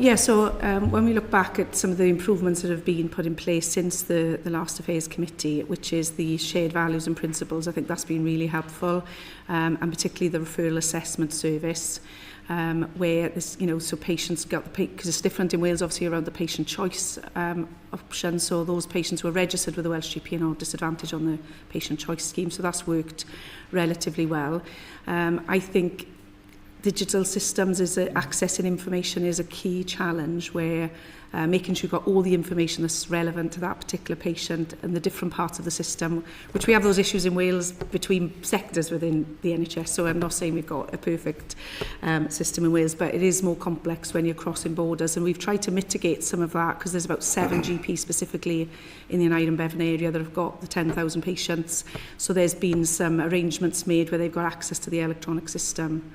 When we look back at some of the improvements that have been put in place since the Welsh Affairs Committee, which is the shared values and principles, I think that's been really helpful, and particularly the referral assessment service, where this, so patients got because it's different in Wales, obviously, around the patient choice option. So those patients who are registered with the Welsh GP are disadvantaged on the patient choice scheme. So that's worked relatively well. I think digital systems accessing information is a key challenge, where making sure you've got all the information that's relevant to that particular patient and the different parts of the system, which we have those issues in Wales between sectors within the NHS. So I'm not saying we've got a perfect system in Wales, but it is more complex when you're crossing borders. And we've tried to mitigate some of that, because there's about 7 GPs specifically in the Aneurin Bevan area that have got the 10,000 patients. So there's been some arrangements made where they've got access to the electronic system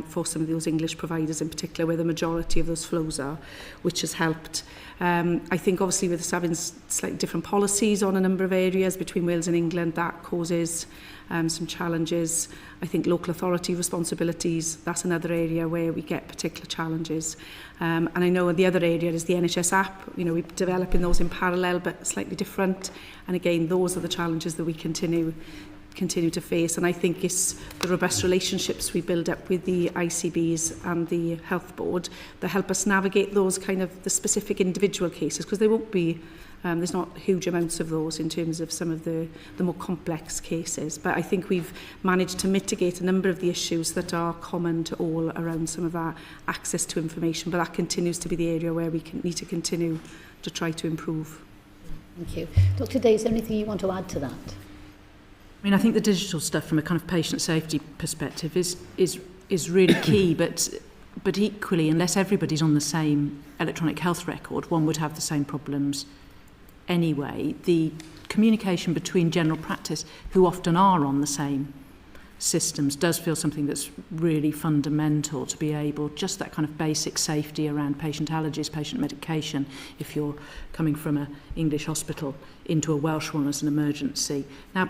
for some of those English providers in particular, where the majority of those flows are, which has helped. I think obviously with us having slightly different policies on a number of areas between Wales and England, that causes some challenges. I think local authority responsibilities, that's another area where we get particular challenges. And I know the other area is the NHS app. We're developing those in parallel but slightly different. And again, those are the challenges that we continue to face, and I think it's the robust relationships we build up with the ICBs and the Health Board that help us navigate those kind of the specific individual cases, because they won't be, there's not huge amounts of those in terms of some of the more complex cases, but I think we've managed to mitigate a number of the issues that are common to all around some of that access to information, but that continues to be the area where we need to continue to try to improve. Thank you. Dr. Day, is there anything you want to add to that? I think the digital stuff from a kind of patient safety perspective is really key, but equally, unless everybody's on the same electronic health record, one would have the same problems anyway. The communication between general practice, who often are on the same systems, does feel something that's really fundamental to be able, just that kind of basic safety around patient allergies, patient medication, if you're coming from an English hospital into a Welsh one as an emergency. Now,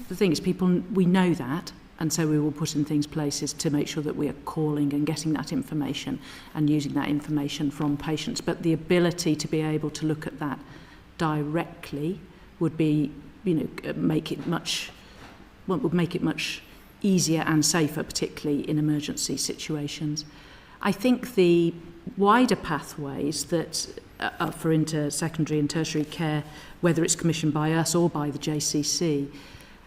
the thing is, we know that, and so we will put in places to make sure that we are calling and getting that information and using that information from patients. But the ability to be able to look at that directly would be, make it much easier and safer, particularly in emergency situations. I think the wider pathways that are for inter-secondary and tertiary care, whether it's commissioned by us or by the JCC,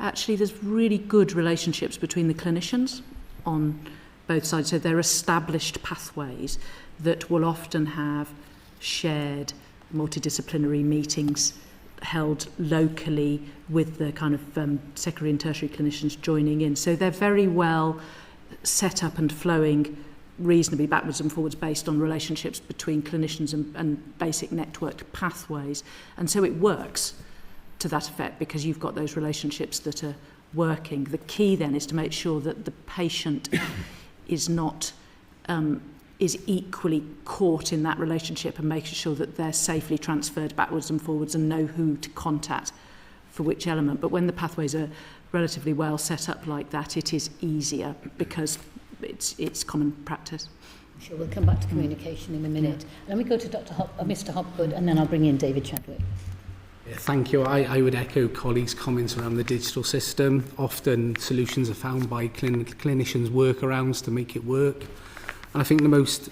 actually there's really good relationships between the clinicians on both sides. So they're established pathways that will often have shared multidisciplinary meetings held locally with the kind of secondary and tertiary clinicians joining in. So they're very well set up and flowing reasonably backwards and forwards based on relationships between clinicians and basic networked pathways. And so it works to that effect because you've got those relationships that are working. The key then is to make sure that the patient is not is equally caught in that relationship and making sure that they're safely transferred backwards and forwards and know who to contact for which element. But when the pathways are relatively well set up like that, it is easier because it's common practice. Sure, we'll come back to communication in a minute. Let me go to Mr. Hopgood, and then I'll bring in David Chadwick. Yeah, thank you. I would echo colleagues' comments around the digital system. Often solutions are found by clinicians' workarounds to make it work. And I think the most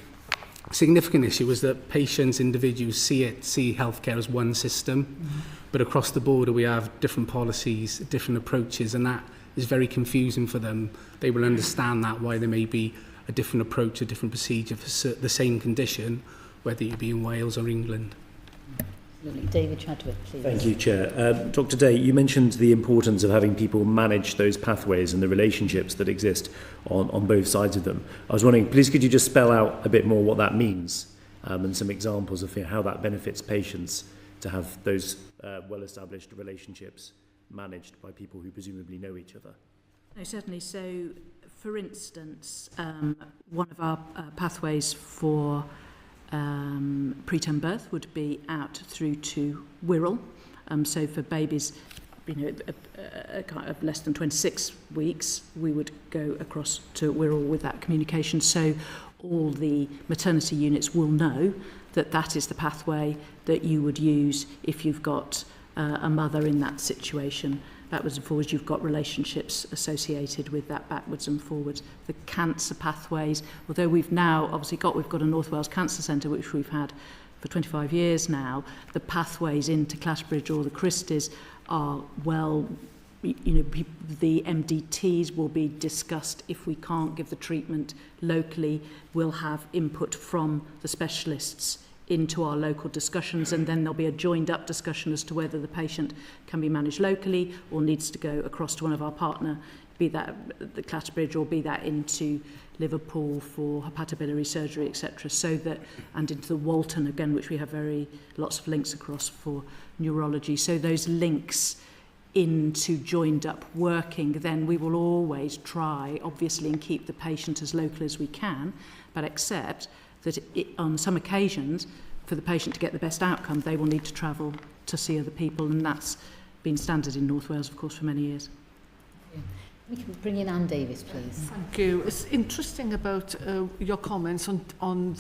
significant issue is that patients, individuals see healthcare as one system, but across the border we have different policies, different approaches, and that is very confusing for them. They will understand that, why there may be a different approach, a different procedure for the same condition, whether you be in Wales or England. David Chadwick, please. Thank you, Chair. Dr. Day, you mentioned the importance of having people manage those pathways and the relationships that exist on both sides of them. I was wondering, please could you just spell out a bit more what that means and some examples of how that benefits patients to have those well-established relationships managed by people who presumably know each other? No, certainly. So, for instance, one of our pathways for preterm birth would be out through to Wirral. So for babies, kind of less than 26 weeks, we would go across to Wirral with that communication. So all the maternity units will know that that is the pathway that you would use if you've got a mother in that situation. Backwards and forwards, you've got relationships associated with that backwards and forwards. The cancer pathways, although we've now obviously we've got a North Wales Cancer Centre, which we've had for 25 years now, the pathways into Clatterbridge or the Christies are well, the MDTs will be discussed. If we can't give the treatment locally, we'll have input from the specialists into our local discussions, and then there'll be a joined up discussion as to whether the patient can be managed locally or needs to go across to one of our partner, be that the Clatterbridge or be that into Liverpool for hepatobiliary surgery, etc. So that, and into the Walton again, which we have lots of links across for neurology. So those links into joined up working, then we will always try, obviously, and keep the patient as local as we can, but accept that on some occasions, for the patient to get the best outcome, they will need to travel to see other people, and that's been standard in North Wales, of course, for many years. We can bring in Anne Davis, please. Thank you. It's interesting about your comments on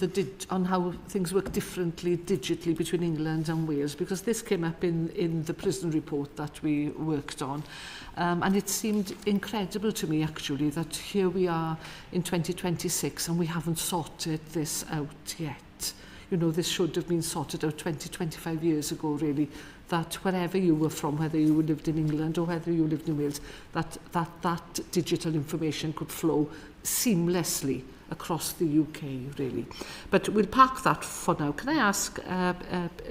how things work differently digitally between England and Wales, because this came up in the prison report that we worked on. And it seemed incredible to me, actually, that here we are in 2026 and we haven't sorted this out yet. You know, this should have been sorted out 25 years ago, really, that wherever you were from, whether you lived in England or whether you lived in Wales, that digital information could flow seamlessly across the UK, really. But we'll park that for now. Can I ask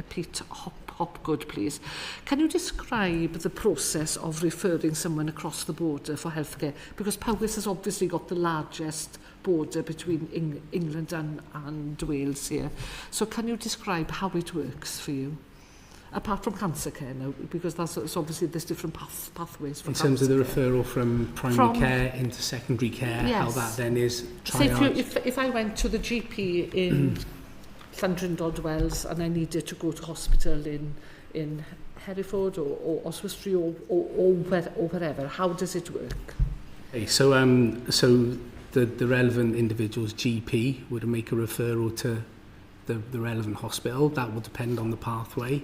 Pete Hopgood, please? Can you describe the process of referring someone across the border for healthcare? Because Powys has obviously got the largest border between England and Wales here. So can you describe how it works for you? Apart from cancer care now, because that's obviously there's different pathways for in terms of the care. referral from primary care into secondary care, yes. how that then is Say triaged. if I went to the GP in Llandrindod, and I needed to go to hospital in Hereford or Oswestry or wherever, how does it work? Okay, so the relevant individual's GP would make a referral to the relevant hospital. That will depend on the pathway.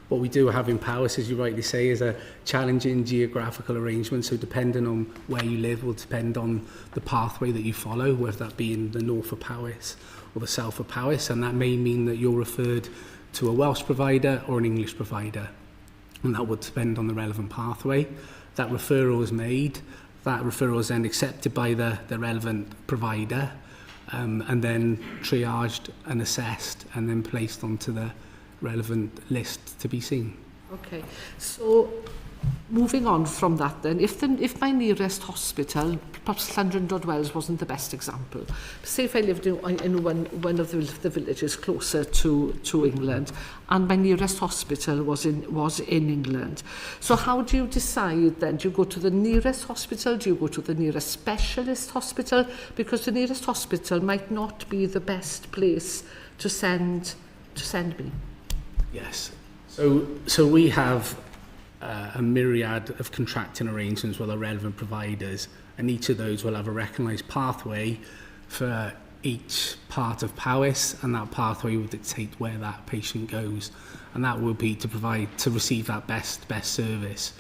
What we do have in Powys, as you rightly say, is a challenging geographical arrangement. So depending on where you live will depend on the pathway that you follow, whether that be in the north of Powys or the south of Powys. And that may mean that you're referred to a Welsh provider or an English provider. And that would depend on the relevant pathway. That referral is made. That referral is then accepted by the relevant provider, and then triaged and assessed and then placed onto the relevant list to be seen. Okay, so moving on from that then, if my nearest hospital, perhaps Llandrindod Wells wasn't the best example, say if I lived in one of the villages closer to England, and my nearest hospital was in England. So how do you decide then? Do you go to the nearest hospital? Do you go to the nearest specialist hospital? Because the nearest hospital might not be the best place to send me. Yes. So we have a myriad of contracting arrangements with our relevant providers, and each of those will have a recognised pathway for each part of Powys, and that pathway will dictate where that patient goes, and that will be to receive that best service.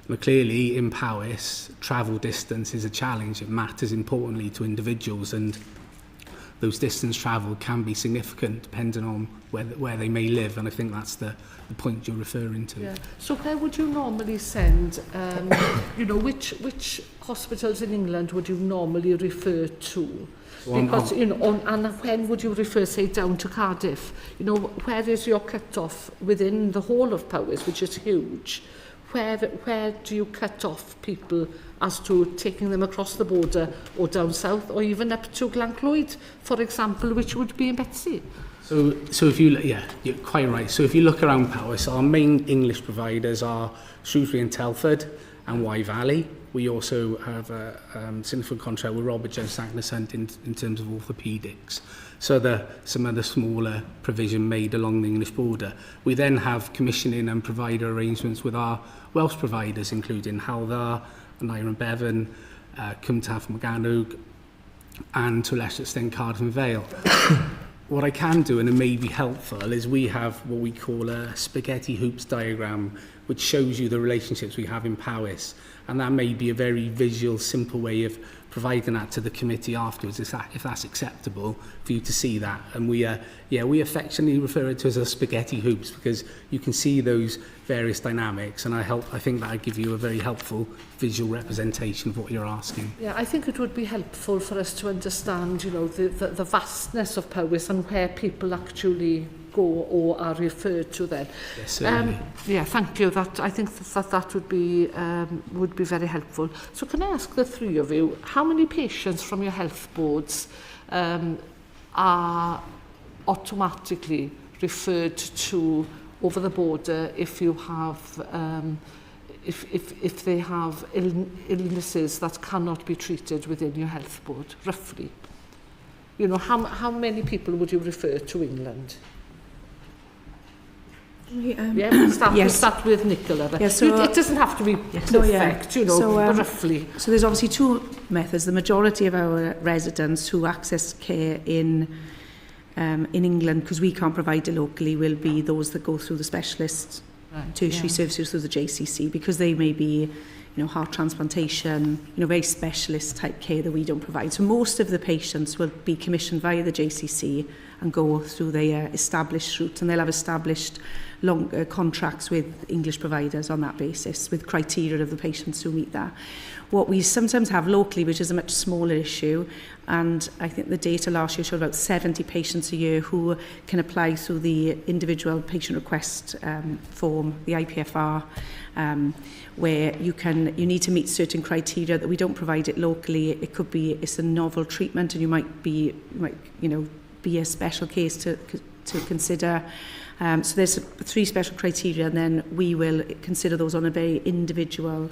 But clearly in Powys, travel distance is a challenge. It matters importantly to individuals, and those distance travel can be significant depending on where they may live, and I think that's the point you're referring to. Yeah. So where would you normally send, which hospitals in England would you normally refer to? Because, and when would you refer, say, down to Cardiff? You know, where is your cut-off within the whole of Powys, which is huge? Where do you cut off people as to taking them across the border or down south or even up to Kloer, for example, which would be in Betsi? So if you're quite right. So if you look around Powys, our main English providers are Shrewsbury and Telford and Vale. We also have a significant contract with Robert Jones Sagnarsant in terms of orthopaedics. So some other smaller provision made along the English border. We then have commissioning and provider arrangements with our Welsh providers, including Hywel, Aneurin, Bevan, Morgannwg, and to a lesser extent Cardiff and Vale. What I can do, and it may be helpful, is we have what we call a spaghetti hoops diagram, which shows you the relationships we have in Powys, and that may be a very visual, simple way of providing that to the committee afterwards, if that's acceptable for you to see that. And we affectionately refer it to as a spaghetti hoops, because you can see those various dynamics, and I think that would give you a very helpful visual representation of what you're asking. Yeah, I think it would be helpful for us to understand, you know, the vastness of Powys and where people actually go or are referred to then. Yes, certainly. Yeah, thank you. I think that would be very helpful. So can I ask the three of you, how many patients from your health boards are automatically referred to over the border if you have if they have illnesses that cannot be treated within your health board, roughly? You know, how many people would you refer to England? We'll start with Nicola. But it doesn't have to be perfect, you know, but roughly. So there's obviously two methods. The majority of our residents who access care in England, because we can't provide it locally, will be those that go through the specialist tertiary services through the JCC, because they may be, you know, heart transplantation, you know, very specialist type care that we don't provide. So most of the patients will be commissioned via the JCC and go through their established route, and they'll have established long contracts with English providers on that basis, with criteria of the patients who meet that. What we sometimes have locally, which is a much smaller issue, and I think the data last year showed about 70 patients a year who can apply through the individual patient request form, the IPFR, where you need to meet certain criteria that we don't provide it locally. It could be it's a novel treatment, and you might be a special case to consider. So there's 3 special criteria, and then we will consider those on a very individual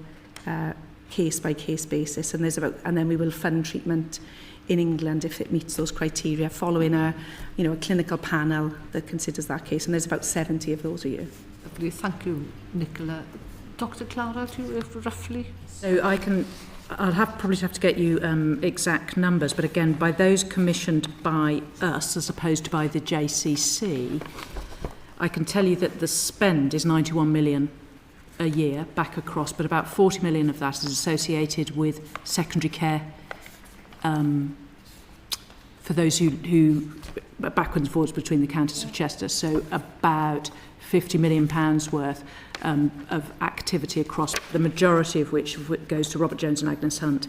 case-by-case basis, and then we will fund treatment in England if it meets those criteria, following a clinical panel that considers that case, and there's about 70 of those a year. Lovely, thank you, Nicola. Dr. Clara, do you roughly? So I'll probably have to get you exact numbers, but again, by those commissioned by us as opposed to by the JCC, I can tell you that the spend is 91 million a year back across, but about 40 million of that is associated with secondary care for those who backwards and forwards between the counties of Chester. So about £50 million worth of activity across, the majority of which goes to Robert Jones and Agnes Hunt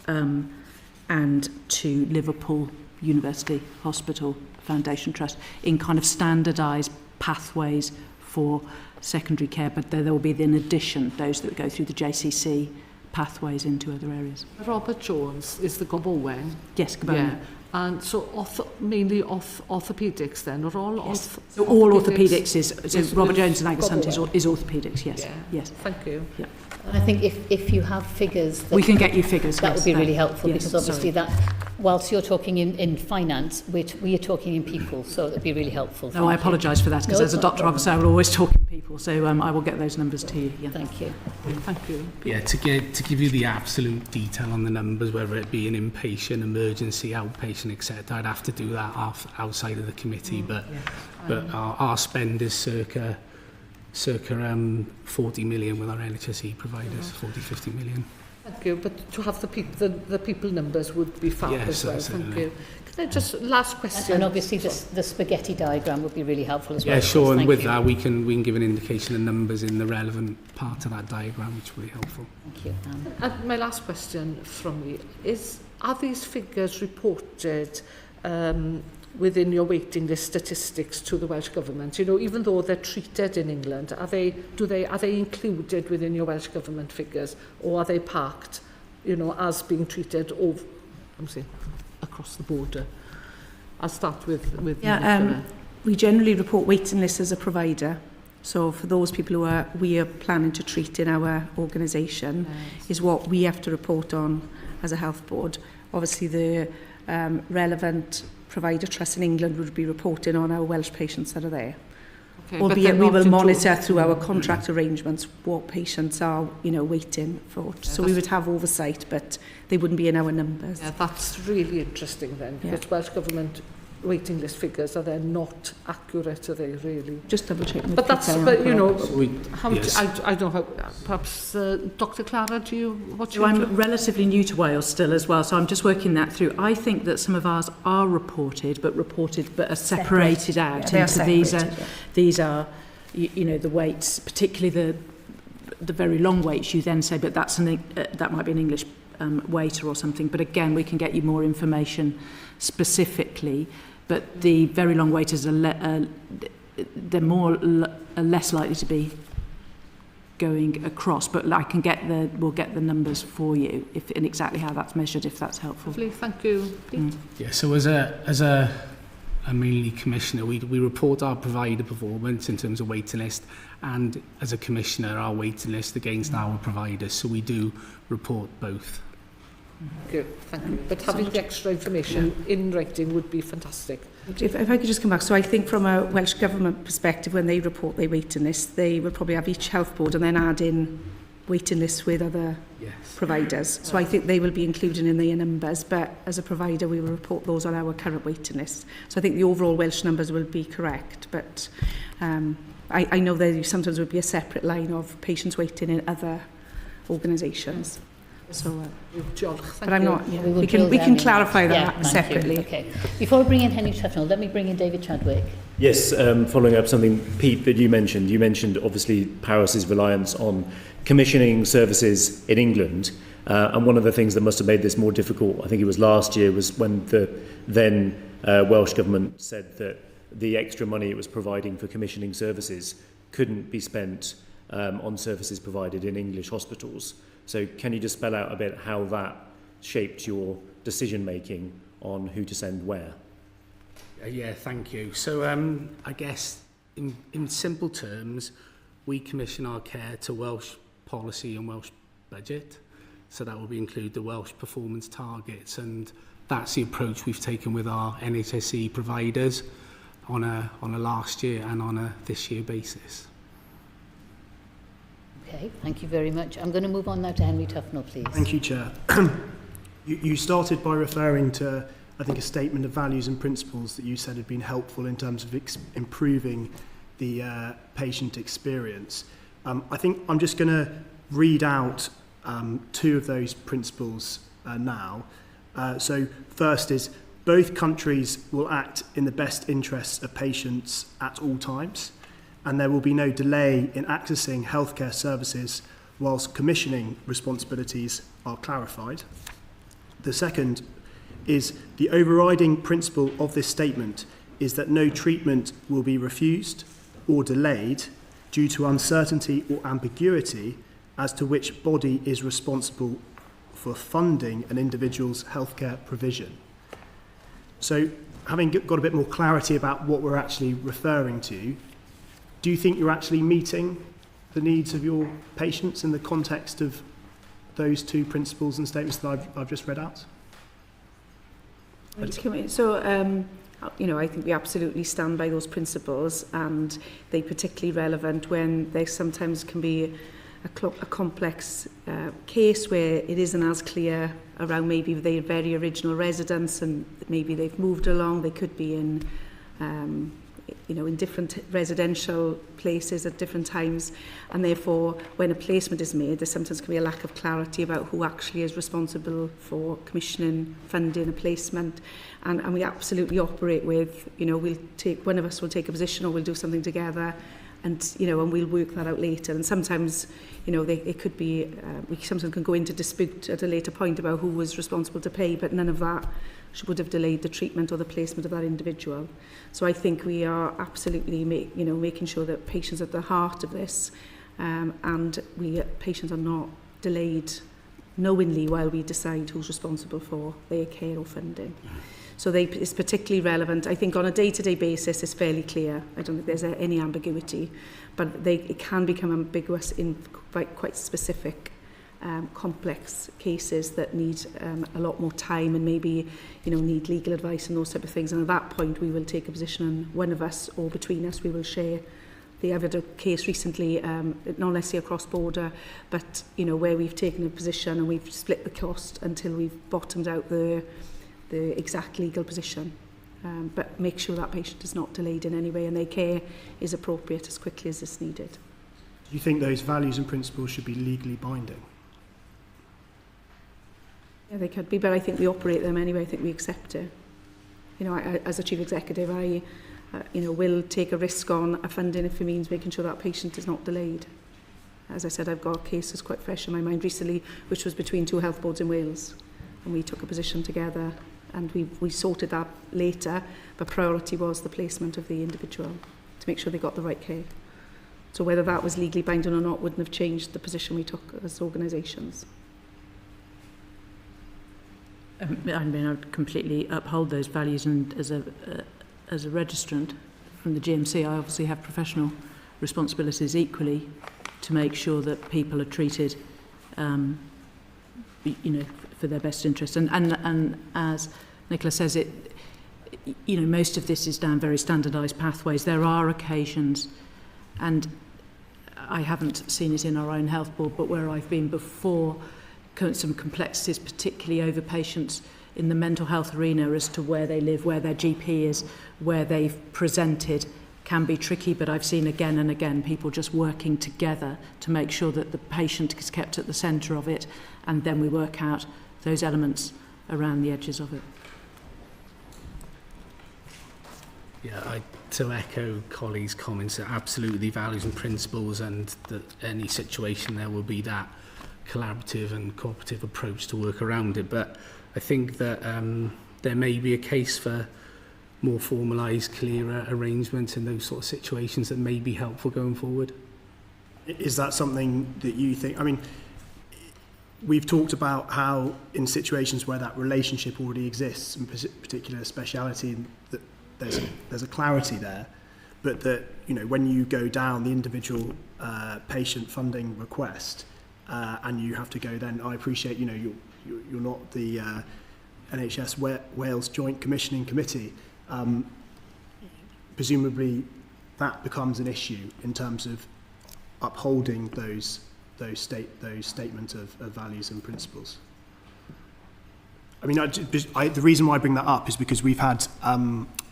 and to Liverpool University Hospital Foundation Trust in kind of standardised pathways for secondary care, but there will be, in addition, those that go through the JCC pathways into other areas. Robert Jones is the Gobowen. Yes, Gobowen. Yeah. And so mainly orthopaedics then, or all? Yes. So all orthopaedics is Robert Jones and Agnes Hunt is orthopaedics, yes. Yeah. Yes. Thank you. Yeah. And I think if you have figures... We can get you figures. That would be really helpful, because obviously that, whilst you're talking in finance, we are talking in people, so it would be really helpful. I apologise for that, because as a doctor officer, I will always talk in people, so I will get those numbers to you. Yeah. Thank you. Thank you. Yeah, to give you the absolute detail on the numbers, whether it be an inpatient, emergency, outpatient, etc., I'd have to do that outside of the committee, but our spend is circa 40 million with our NHSE providers, 40-50 million. Thank you, but to have the people numbers would be fab as well. Thank you. Can I just, last question? And obviously the spaghetti diagram would be really helpful as well. Yeah, sure, and with that we can give an indication of numbers in the relevant part of that diagram, which will be helpful. Thank you. And my last question from me is, are these figures reported within your waiting list statistics to the Welsh Government? You know, even though they're treated in England, are they included within your Welsh Government figures, or are they parked, you know, as being treated across the border? I'll start with we generally report waiting lists as a provider. So for those people we are planning to treat in our organisation, is what we have to report on as a health board. Obviously the relevant provider trust in England would be reporting on our Welsh patients that are there. Okay, albeit we will monitor through our contract arrangements what patients are, waiting for. So we would have oversight, but they wouldn't be in our numbers. Yeah, that's really interesting then, because Welsh Government waiting list figures are then not accurate, are they really? Just double checking. But that's, but I don't know how, perhaps Dr. Clara, I'm relatively new to Wales still as well, so I'm just working that through. I think that some of ours are reported, but are separated out into these are, the weights, particularly the very long weights. You then say, but that might be an English waiter or something. But again, we can get you more information specifically. But the very long waiters are less likely to be going across. But we'll get the numbers for you and exactly how that's measured, if that's helpful. Lovely, thank you. Yeah. So as a mainly commissioner, we report our provider performance in terms of waiting list, and as a commissioner, our waiting list against our providers. So we do report both. Good, thank you. But having the extra information in writing would be fantastic. If I could just come back, so I think from a Welsh Government perspective, when they report their waiting list, they will probably have each health board and then add in waiting lists with other providers. So I think they will be included in their numbers, but as a provider, we will report those on our current waiting list. So I think the overall Welsh numbers will be correct, but I know there sometimes would be a separate line of patients waiting in other organisations. So, but I'm not. Yeah, we can clarify that separately. Okay. Before we bring in Henry Tufnell, let me bring in David Chadwick. Yes, following up something, Pete, that you mentioned obviously Powys' reliance on commissioning services in England, and one of the things that must have made this more difficult, I think it was last year, was when the then Welsh Government said that the extra money it was providing for commissioning services couldn't be spent on services provided in English hospitals. So can you just spell out a bit how that shaped your decision-making on who to send where? Yeah, thank you. So I guess in simple terms, we commission our care to Welsh policy and Welsh budget. So that will include the Welsh performance targets, and that's the approach we've taken with our NHSE providers on a last year and on a this year basis. Okay, thank you very much. I'm going to move on now to Henry Tufnell, please. Thank you, Chair. You started by referring to, I think, a statement of values and principles that you said had been helpful in terms of improving the patient experience. I think I'm just going to read out two of those principles now. So first is, both countries will act in the best interests of patients at all times, and there will be no delay in accessing healthcare services whilst commissioning responsibilities are clarified. The second is, the overriding principle of this statement is that no treatment will be refused or delayed due to uncertainty or ambiguity as to which body is responsible for funding an individual's healthcare provision. So, having got a bit more clarity about what we're actually referring to, do you think you're actually meeting the needs of your patients in the context of those two principles and statements that I've just read out? So, I think we absolutely stand by those principles, and they're particularly relevant when there sometimes can be a complex case where it isn't as clear around maybe their very original residence, and maybe they've moved along. They could be in in different residential places at different times, and therefore when a placement is made, there sometimes can be a lack of clarity about who actually is responsible for commissioning, funding a placement, and we absolutely operate with, one of us will take a position or we'll do something together, and and we'll work that out later. And sometimes it could be we sometimes can go into dispute at a later point about who was responsible to pay, but none of that would have delayed the treatment or the placement of that individual. So I think we are absolutely making sure that patients are at the heart of this, and patients are not delayed knowingly while we decide who's responsible for their care or funding. So it's particularly relevant. I think on a day-to-day basis it's fairly clear. I don't think there's any ambiguity, but it can become ambiguous in quite specific complex cases that need a lot more time and maybe need legal advice and those type of things. And at that point we will take a position, and one of us or between us we will share they have had a case recently, not necessarily across border, but where we've taken a position and we've split the cost until we've bottomed out the exact legal position. But make sure that patient is not delayed in any way and their care is appropriate as quickly as is needed. Do you think those values and principles should be legally binding? Yeah, they could be, but I think we operate them anyway. I think we accept it. As a chief executive, I will take a risk on a funding if it means making sure that patient is not delayed. As I said, I've got cases quite fresh in my mind recently, which was between 2 health boards in Wales, and we took a position together, and we sorted that later, but priority was the placement of the individual to make sure they got the right care. So whether that was legally binding or not wouldn't have changed the position we took as organisations. I would completely uphold those values, and as a registrant from the GMC, I obviously have professional responsibilities equally to make sure that people are treated, for their best interest. And as Nicola says, most of this is down very standardised pathways. There are occasions, and I haven't seen it in our own health board, but where I've been before, some complexities, particularly over patients in the mental health arena as to where they live, where their GP is, where they've presented, can be tricky, but I've seen again and again people just working together to make sure that the patient is kept at the centre of it, and then we work out those elements around the edges of it. Yeah, to echo colleagues' comments, absolutely values and principles, and that any situation there will be that collaborative and cooperative approach to work around it. But I think that there may be a case for more formalised, clearer arrangements in those sort of situations that may be helpful going forward. Is that something that you think? I mean, we've talked about how in situations where that relationship already exists, in particular speciality, that there's a clarity there, but that when you go down the individual patient funding request, and you have to go then, I appreciate, you're not the NHS Wales Joint Commissioning Committee. Presumably that becomes an issue in terms of upholding those statements of values and principles. I mean, the reason why I bring that up is because we've had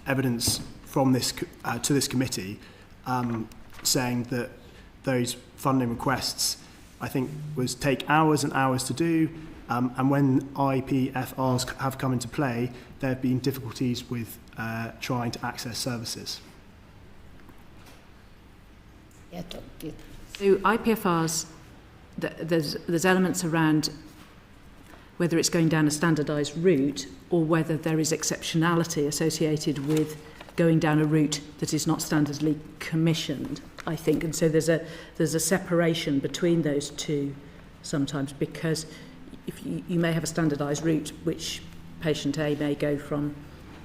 evidence from this to this committee saying that those funding requests, I think, take hours and hours to do, and when IPFRs have come into play, there have been difficulties with trying to access services. Yeah, so IPFRs, there's elements around whether it's going down a standardised route or whether there is exceptionality associated with going down a route that is not standardly commissioned, I think. And so there's a separation between those two sometimes, because if you may have a standardised route which patient A may go from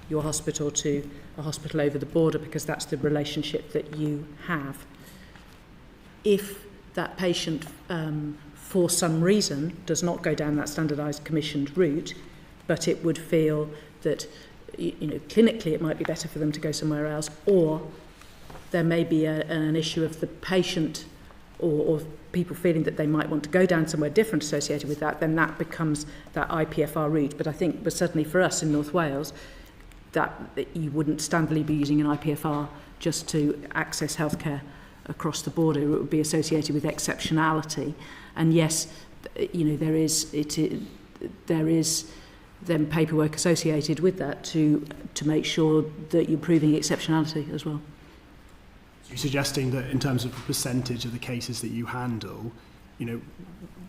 your hospital to a hospital over the border because that's the relationship that you have. If that patient for some reason does not go down that standardised commissioned route, but it would feel that clinically it might be better for them to go somewhere else, or there may be an issue of the patient or people feeling that they might want to go down somewhere different associated with that, then that becomes that IPFR route. But I think, but certainly for us in North Wales, that you wouldn't standardly be using an IPFR just to access healthcare across the border. It would be associated with exceptionality. And yes, there is then paperwork associated with that to make sure that you're proving exceptionality as well. You're suggesting that in terms of the percentage of the cases that you handle,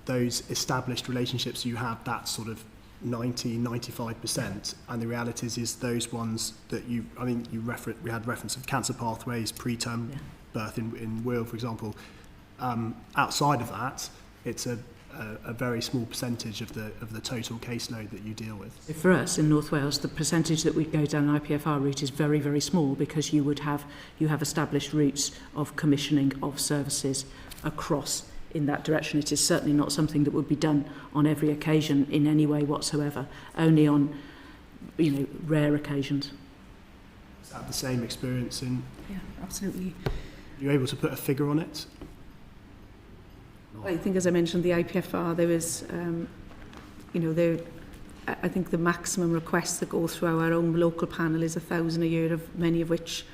those established relationships you have, that's sort of 90-95%, and the reality is those ones that we had reference of cancer pathways, preterm birth in Wales, for example. Outside of that, it's a very small percentage of the total caseload that you deal with. For us in North Wales, the percentage that we go down an IPFR route is very, very small, because you have established routes of commissioning of services across in that direction. It is certainly not something that would be done on every occasion in any way whatsoever, only on rare occasions. Is that the same experience in? Yeah, absolutely. Are you able to put a figure on it? I think, as I mentioned, the IPFR, there is, I think the maximum requests that go through our own local panel is 1,000 a year, of many of which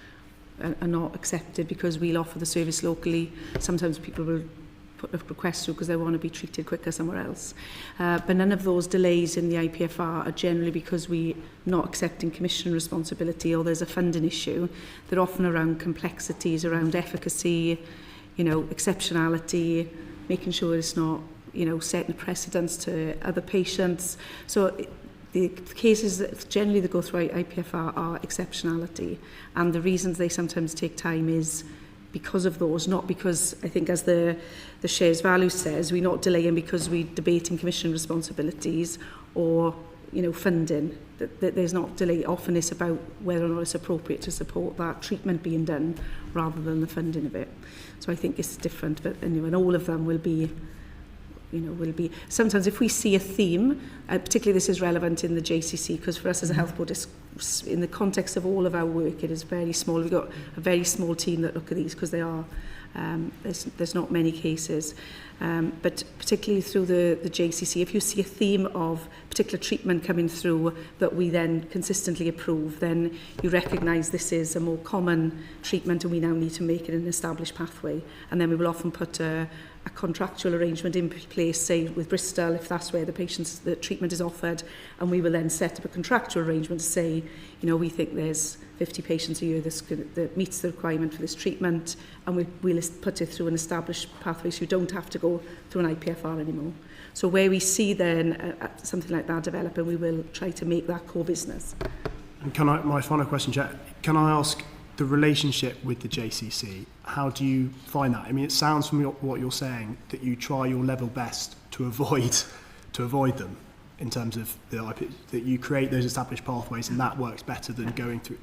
are not accepted because we'll offer the service locally. Sometimes people will put a request through because they want to be treated quicker somewhere else. But none of those delays in the IPFR are generally because we're not accepting commission responsibility or there's a funding issue. They're often around complexities, around efficacy, exceptionality, making sure it's not, setting a precedence to other patients. So the cases that generally that go through IPFR are exceptionality, and the reasons they sometimes take time is because of those, not because, I think as the shares value says, we're not delaying because we're debating commission responsibilities or funding. That there's not delay. Often it's about whether or not it's appropriate to support that treatment being done rather than the funding of it. So I think it's different, but and all of them will be sometimes if we see a theme, particularly this is relevant in the JCC, because for us as a health board, in the context of all of our work, it is very small. We've got a very small team that look at these because they are, there's not many cases. But particularly through the JCC, if you see a theme of particular treatment coming through that we then consistently approve, then you recognise this is a more common treatment and we now need to make it an established pathway. And then we will often put a contractual arrangement in place, say with Bristol, if that's where the treatment is offered, and we will then set up a contractual arrangement to say, we think there's 50 patients a year that meets the requirement for this treatment, and we'll put it through an established pathway so you don't have to go through an IPFR anymore. So where we see then something like that developing, we will try to make that core business. And my final question, Jack, can I ask the relationship with the JCC? How do you find that? I mean, it sounds from what you're saying that you try your level best to avoid them in terms of the IP, that you create those established pathways, and that works better than going through.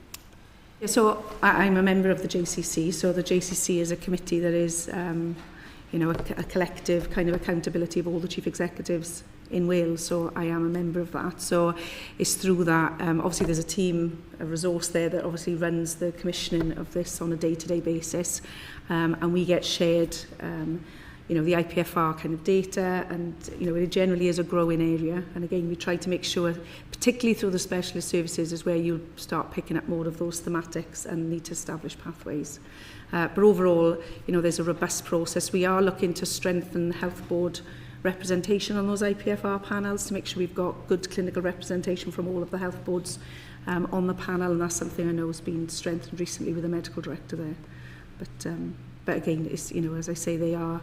Yeah, so I'm a member of the JCC. So the JCC is a committee that is, a collective kind of accountability of all the chief executives in Wales, so I am a member of that. So it's through that, obviously there's a resource there that obviously runs the commissioning of this on a day-to-day basis, and we get shared, the IPFR kind of data, and it generally is a growing area. And again, we try to make sure, particularly through the specialist services, is where you start picking up more of those thematics and need to establish pathways. But overall, there's a robust process. We are looking to strengthen the health board representation on those IPFR panels to make sure we've got good clinical representation from all of the health boards on the panel, and that's something I know has been strengthened recently with the medical director there. But again, it's, as I say, they are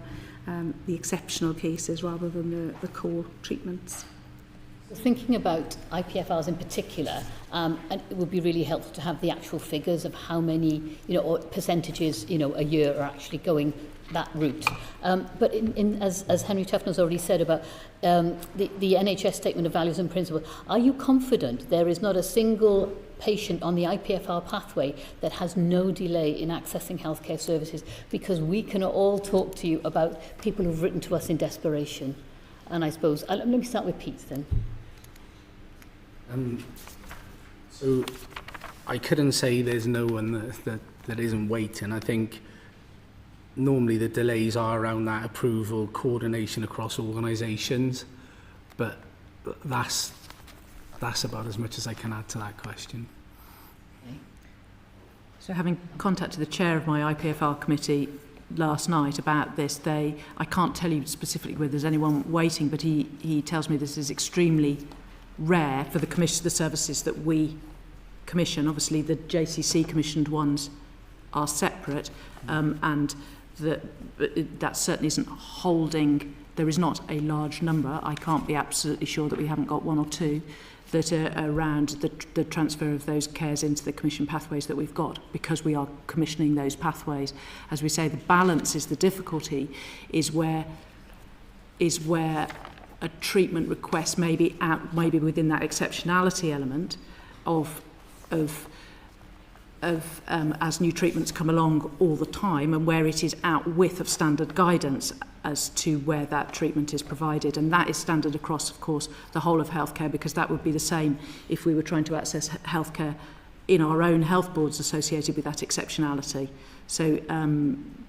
the exceptional cases rather than the core treatments. Thinking about IPFRs in particular, and it would be really helpful to have the actual figures of how many, or percentages, a year are actually going that route. But as Henry Tufnell's already said about the NHS Statement of Values and Principles, are you confident there is not a single patient on the IPFR pathway that has no delay in accessing healthcare services? Because we can all talk to you about people who've written to us in desperation. And I suppose, let me start with Pete then. So I couldn't say there's no one that isn't waiting. I think normally the delays are around that approval, coordination across organisations, but that's about as much as I can add to that question. Okay. So having contacted the chair of my IPFR committee last night about this, I can't tell you specifically whether there's anyone waiting, but he tells me this is extremely rare for the services that we commission. Obviously the JCC commissioned ones are separate, and that certainly isn't holding. There is not a large number. I can't be absolutely sure that we haven't got one or two that are around the transfer of those cares into the commission pathways that we've got, because we are commissioning those pathways. As we say, the balance is the difficulty, is where a treatment request may be within that exceptionality element of as new treatments come along all the time, and where it is out with of standard guidance as to where that treatment is provided. And that is standard across, of course, the whole of healthcare, because that would be the same if we were trying to access healthcare in our own health boards associated with that exceptionality. So,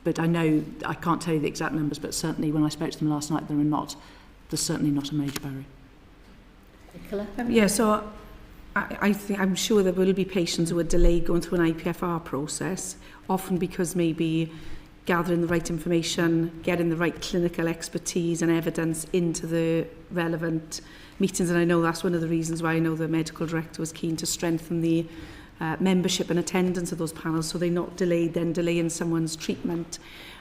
but I know, I can't tell you the exact numbers, but certainly when I spoke to them last night, there's certainly not a major barrier. Nicola? Yeah, so I'm sure there will be patients who are delayed going through an IPFR process, often because maybe gathering the right information, getting the right clinical expertise and evidence into the relevant meetings. And I know that's one of the reasons why I know the medical director was keen to strengthen the membership and attendance of those panels, so they're not delayed, then delaying someone's treatment.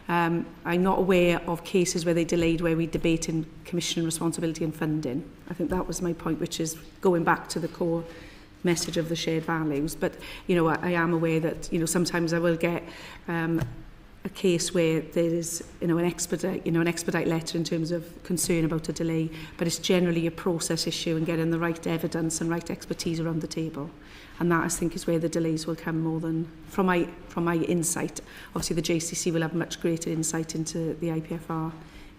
I'm not aware of cases where they delayed where we debate in commission responsibility and funding. I think that was my point, which is going back to the core message of the shared values. But, you know, I am aware that, you know, sometimes I will get a case where there is, you know, an expedite letter in terms of concern about a delay, but it's generally a process issue and getting the right evidence and right expertise around the table. And that, I think, is where the delays will come more than from my insight. Obviously, the JCC will have much greater insight into the IPFR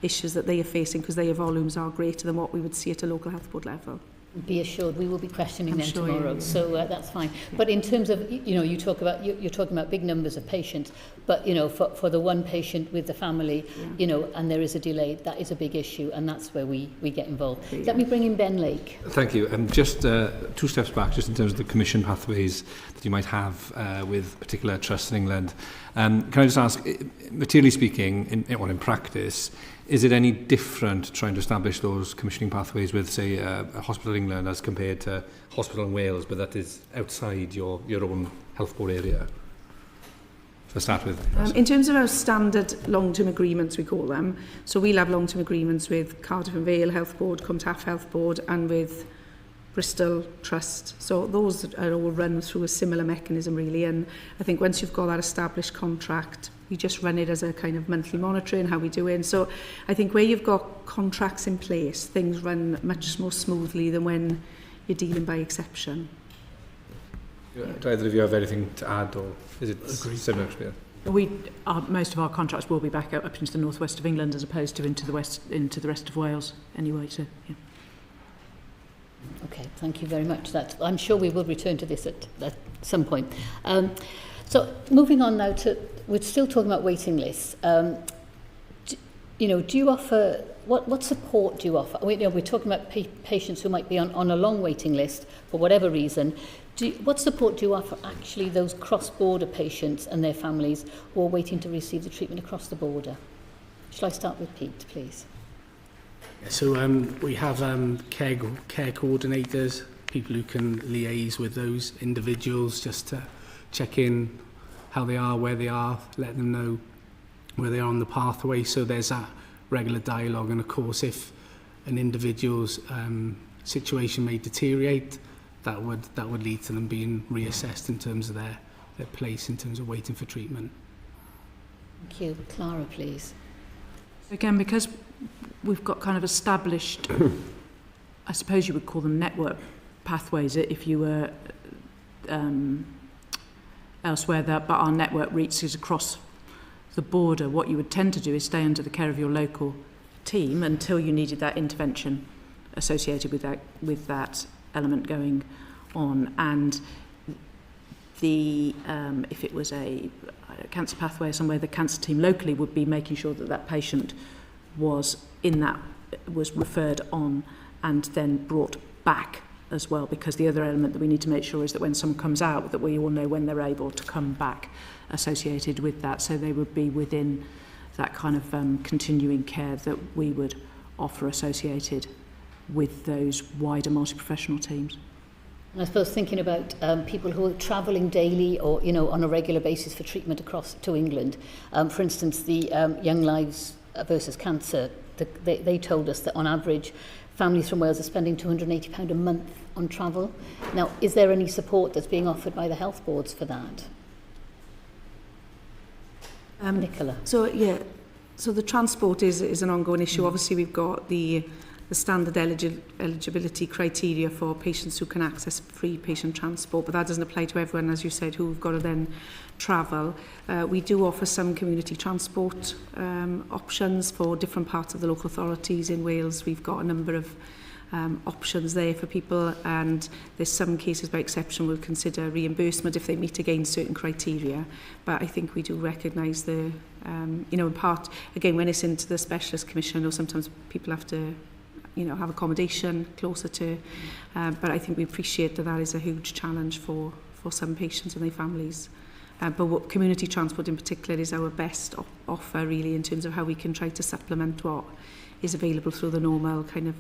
issues that they are facing, because their volumes are greater than what we would see at a local health board level. Be assured, we will be questioning them sure, tomorrow, yeah. so that's fine. But in terms of, you know, you're talking about big numbers of patients, but, you know, for the one patient with the family, you know, and there is a delay, that is a big issue, and that's where we get involved. Yeah. Let me bring in Ben Lake. Thank you. Just 2 steps back, just in terms of the commission pathways that you might have with particular trusts in England. Can I just ask, materially speaking, in practice, is it any different trying to establish those commissioning pathways with, say, a hospital in England as compared to hospital in Wales, but that is outside your own health board area? To start with. In terms of our standard long-term agreements, we call them, so we'll have long-term agreements with Cardiff and Vale Health Board, Cwmtaf Health Board, and with Bristol Trust. So those are all run through a similar mechanism, really. And I think once you've got that established contract, we just run it as a kind of monthly monitoring, how we do it. So I think where you've got contracts in place, things run much more smoothly than when you're dealing by exception. Do either of you have anything to add, or is it similar experience? Most of our contracts will be back up into the northwest of England as opposed to into the rest of Wales anyway. So, yeah. Okay, thank you very much. I'm sure we will return to this at some point. So moving on now to, we're still talking about waiting lists. Do you offer, what support do you offer? We're talking about patients who might be on a long waiting list for whatever reason. What support do you offer actually those cross-border patients and their families who are waiting to receive the treatment across the border? Shall I start with Pete, please? So we have care coordinators, people who can liaise with those individuals just to check in how they are, where they are, let them know where they are on the pathway. So there's that regular dialogue, and of course if an individual's situation may deteriorate, that would lead to them being reassessed in terms of their place in terms of waiting for treatment. Thank you. Clara, please. Again, because we've got kind of established, I suppose you would call them network pathways if you were elsewhere, but our network reaches across the border. What you would tend to do is stay under the care of your local team until you needed that intervention associated with that element going on. And if it was a cancer pathway somewhere, the cancer team locally would be making sure that patient was referred on and then brought back as well, because the other element that we need to make sure is that when someone comes out, that we all know when they're able to come back associated with that. So they would be within that kind of continuing care that we would offer associated with those wider multi-professional teams. And I suppose thinking about people who are travelling daily or, on a regular basis for treatment across to England. For instance, the Young Lives versus Cancer, they told us that on average, families from Wales are spending £280 a month on travel. Now, is there any support that's being offered by the health boards for that? Nicola. So the transport is an ongoing issue. Obviously, we've got the standard eligibility criteria for patients who can access free patient transport, but that doesn't apply to everyone, as you said, who've got to then travel. We do offer some community transport options for different parts of the local authorities in Wales. We've got a number of options there for people, and there's some cases by exception will consider reimbursement if they meet against certain criteria. But I think we do recognise the, in part, again, when it's into the specialist commission, I know sometimes people have to have accommodation closer to, but I think we appreciate that is a huge challenge for some patients and their families. But what community transport in particular is our best offer really in terms of how we can try to supplement what is available through the normal kind of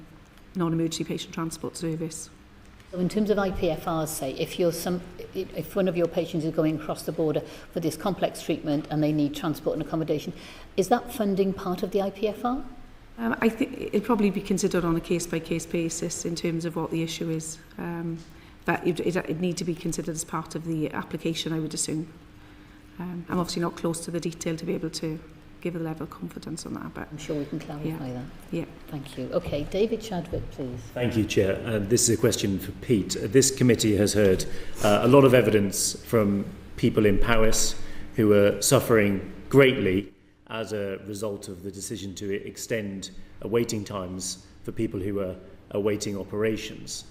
non-emergency patient transport service. So in terms of IPFRs, say, if one of your patients is going across the border for this complex treatment and they need transport and accommodation, is that funding part of the IPFR? I think it'd probably be considered on a case-by-case basis in terms of what the issue is. But it need to be considered as part of the application, I would assume. I'm obviously not close to the detail to be able to give a level of confidence on that. But I'm sure we can clarify that. Yeah. Thank you. Okay, David Chadwick, please. Thank you, Chair. This is a question for Pete. This committee has heard a lot of evidence from people in Powys who are suffering greatly as a result of the decision to extend waiting times for people who are awaiting operations.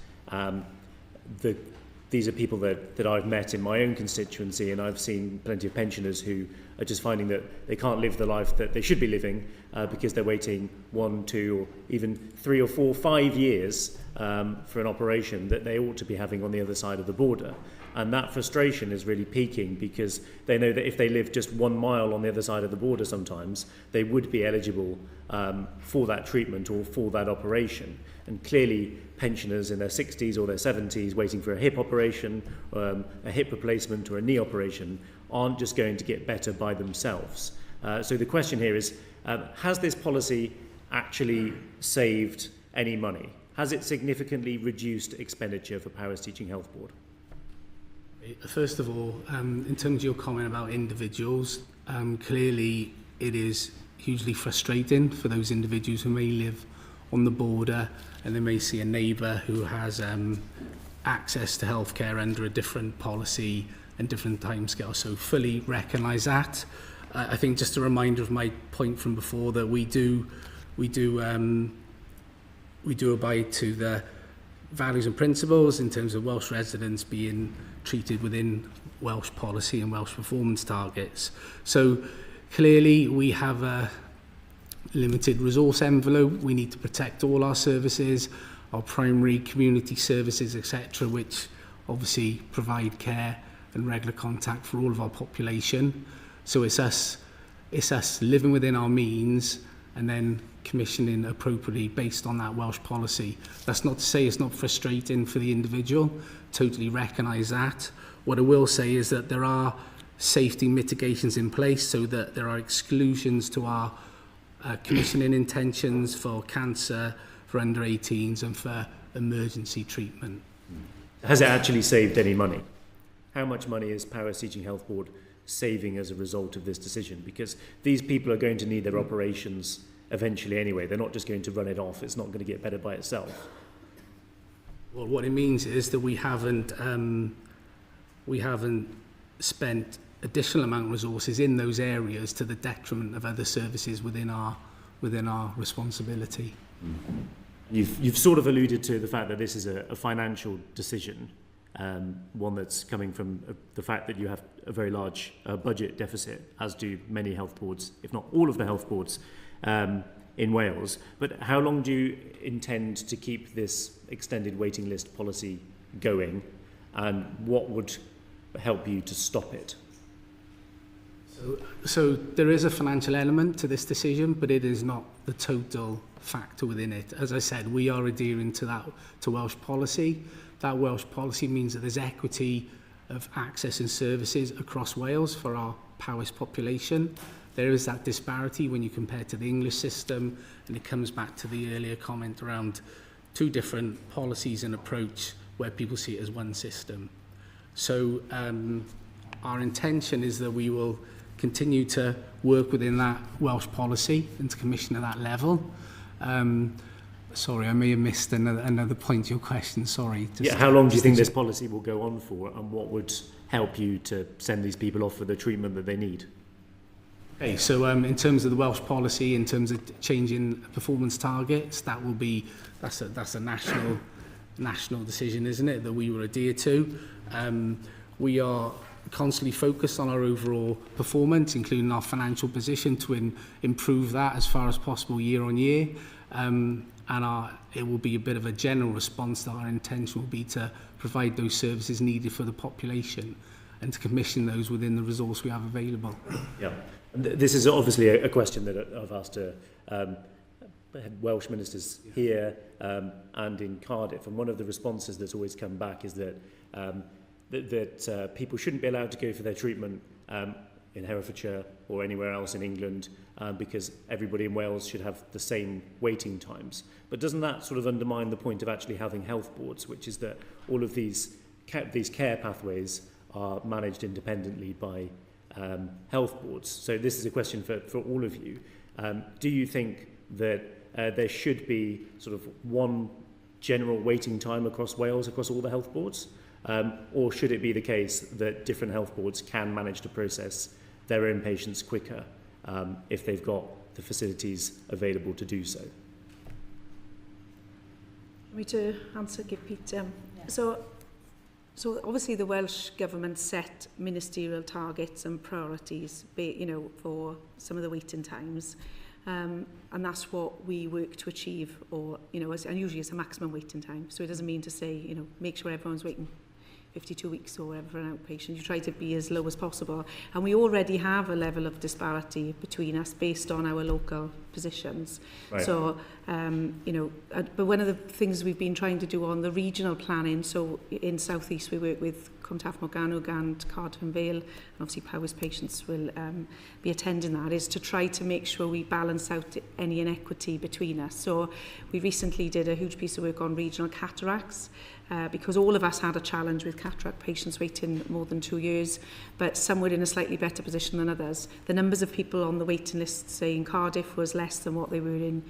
These are people that I've met in my own constituency, and I've seen plenty of pensioners who are just finding that they can't live the life that they should be living because they're waiting 1, 2, or even 3 or 4, 5 years for an operation that they ought to be having on the other side of the border. And that frustration is really peaking because they know that if they live just 1 mile on the other side of the border sometimes, they would be eligible for that treatment or for that operation. And clearly pensioners in their 60s or their 70s waiting for a hip operation, a hip replacement or a knee operation aren't just going to get better by themselves. So the question here is, has this policy actually saved any money? Has it significantly reduced expenditure for Powys Teaching Health Board? First of all, in terms of your comment about individuals, clearly it is hugely frustrating for those individuals who may live on the border and they may see a neighbour who has access to healthcare under a different policy and different timescale. So fully recognise that. I think just a reminder of my point from before that we do abide to the values and principles in terms of Welsh residents being treated within Welsh policy and Welsh performance targets. So clearly we have a limited resource envelope. We need to protect all our services, our primary community services, etc., which obviously provide care and regular contact for all of our population. So it's us living within our means and then commissioning appropriately based on that Welsh policy. That's not to say it's not frustrating for the individual, totally recognise that. What I will say is that there are safety mitigations in place so that there are exclusions to our commissioning intentions for cancer, for under 18s and for emergency treatment. Has it actually saved any money? How much money is Powys Teaching Health Board saving as a result of this decision? Because these people are going to need their operations eventually anyway. They're not just going to run it off. It's not going to get better by itself. Well, what it means is that we haven't spent additional amount of resources in those areas to the detriment of other services within our responsibility. Mm-hmm. You've sort of alluded to the fact that this is a financial decision, one that's coming from the fact that you have a very large budget deficit, as do many health boards, if not all of the health boards in Wales. But how long do you intend to keep this extended waiting list policy going, and what would help you to stop it? So there is a financial element to this decision, but it is not the total factor within it. As I said, we are adhering to Welsh policy. That Welsh policy means that there's equity of access and services across Wales for our Powys population. There is that disparity when you compare to the English system, and it comes back to the earlier comment around two different policies and approach where people see it as one system. So our intention is that we will continue to work within that Welsh policy and to commission at that level. Sorry, I may have missed another point to your question, sorry. How long do you think this policy will go on for, and what would help you to send these people off for the treatment that they need? Okay, so in terms of the Welsh policy, in terms of changing performance targets, that's a national decision, isn't it, that we will adhere to. We are constantly focused on our overall performance, including our financial position, to improve that as far as possible year on year. It will be a bit of a general response that our intention will be to provide those services needed for the population and to commission those within the resource we have available. Yeah. And this is obviously a question that I've asked Welsh ministers here and in Cardiff, and one of the responses that's always come back is that people shouldn't be allowed to go for their treatment in Herefordshire or anywhere else in England because everybody in Wales should have the same waiting times. But doesn't that sort of undermine the point of actually having health boards, which is that all of these care pathways are managed independently by health boards? So this is a question for all of you. Do you think that there should be sort of one general waiting time across Wales, across all the health boards? Or should it be the case that different health boards can manage to process their own patients quicker if they've got the facilities available to do so? Want me to answer, give Pete? Yeah. So obviously the Welsh Government set ministerial targets and priorities, for some of the waiting times. And that's what we work to achieve, and usually it's a maximum waiting time. So it doesn't mean to say, make sure everyone's waiting 52 weeks or whatever for an outpatient. You try to be as low as possible. And we already have a level of disparity between us based on our local positions. Right. So, but one of the things we've been trying to do on the regional planning, so in South East we work with Morgannwg and Cardiff and Vale, and obviously Powys patients will be attending that, is to try to make sure we balance out any inequity between us. So we recently did a huge piece of work on regional cataracts, because all of us had a challenge with cataract patients waiting more than 2 years, but some were in a slightly better position than others. The numbers of people on the waiting list, say in Cardiff, was less than what they were in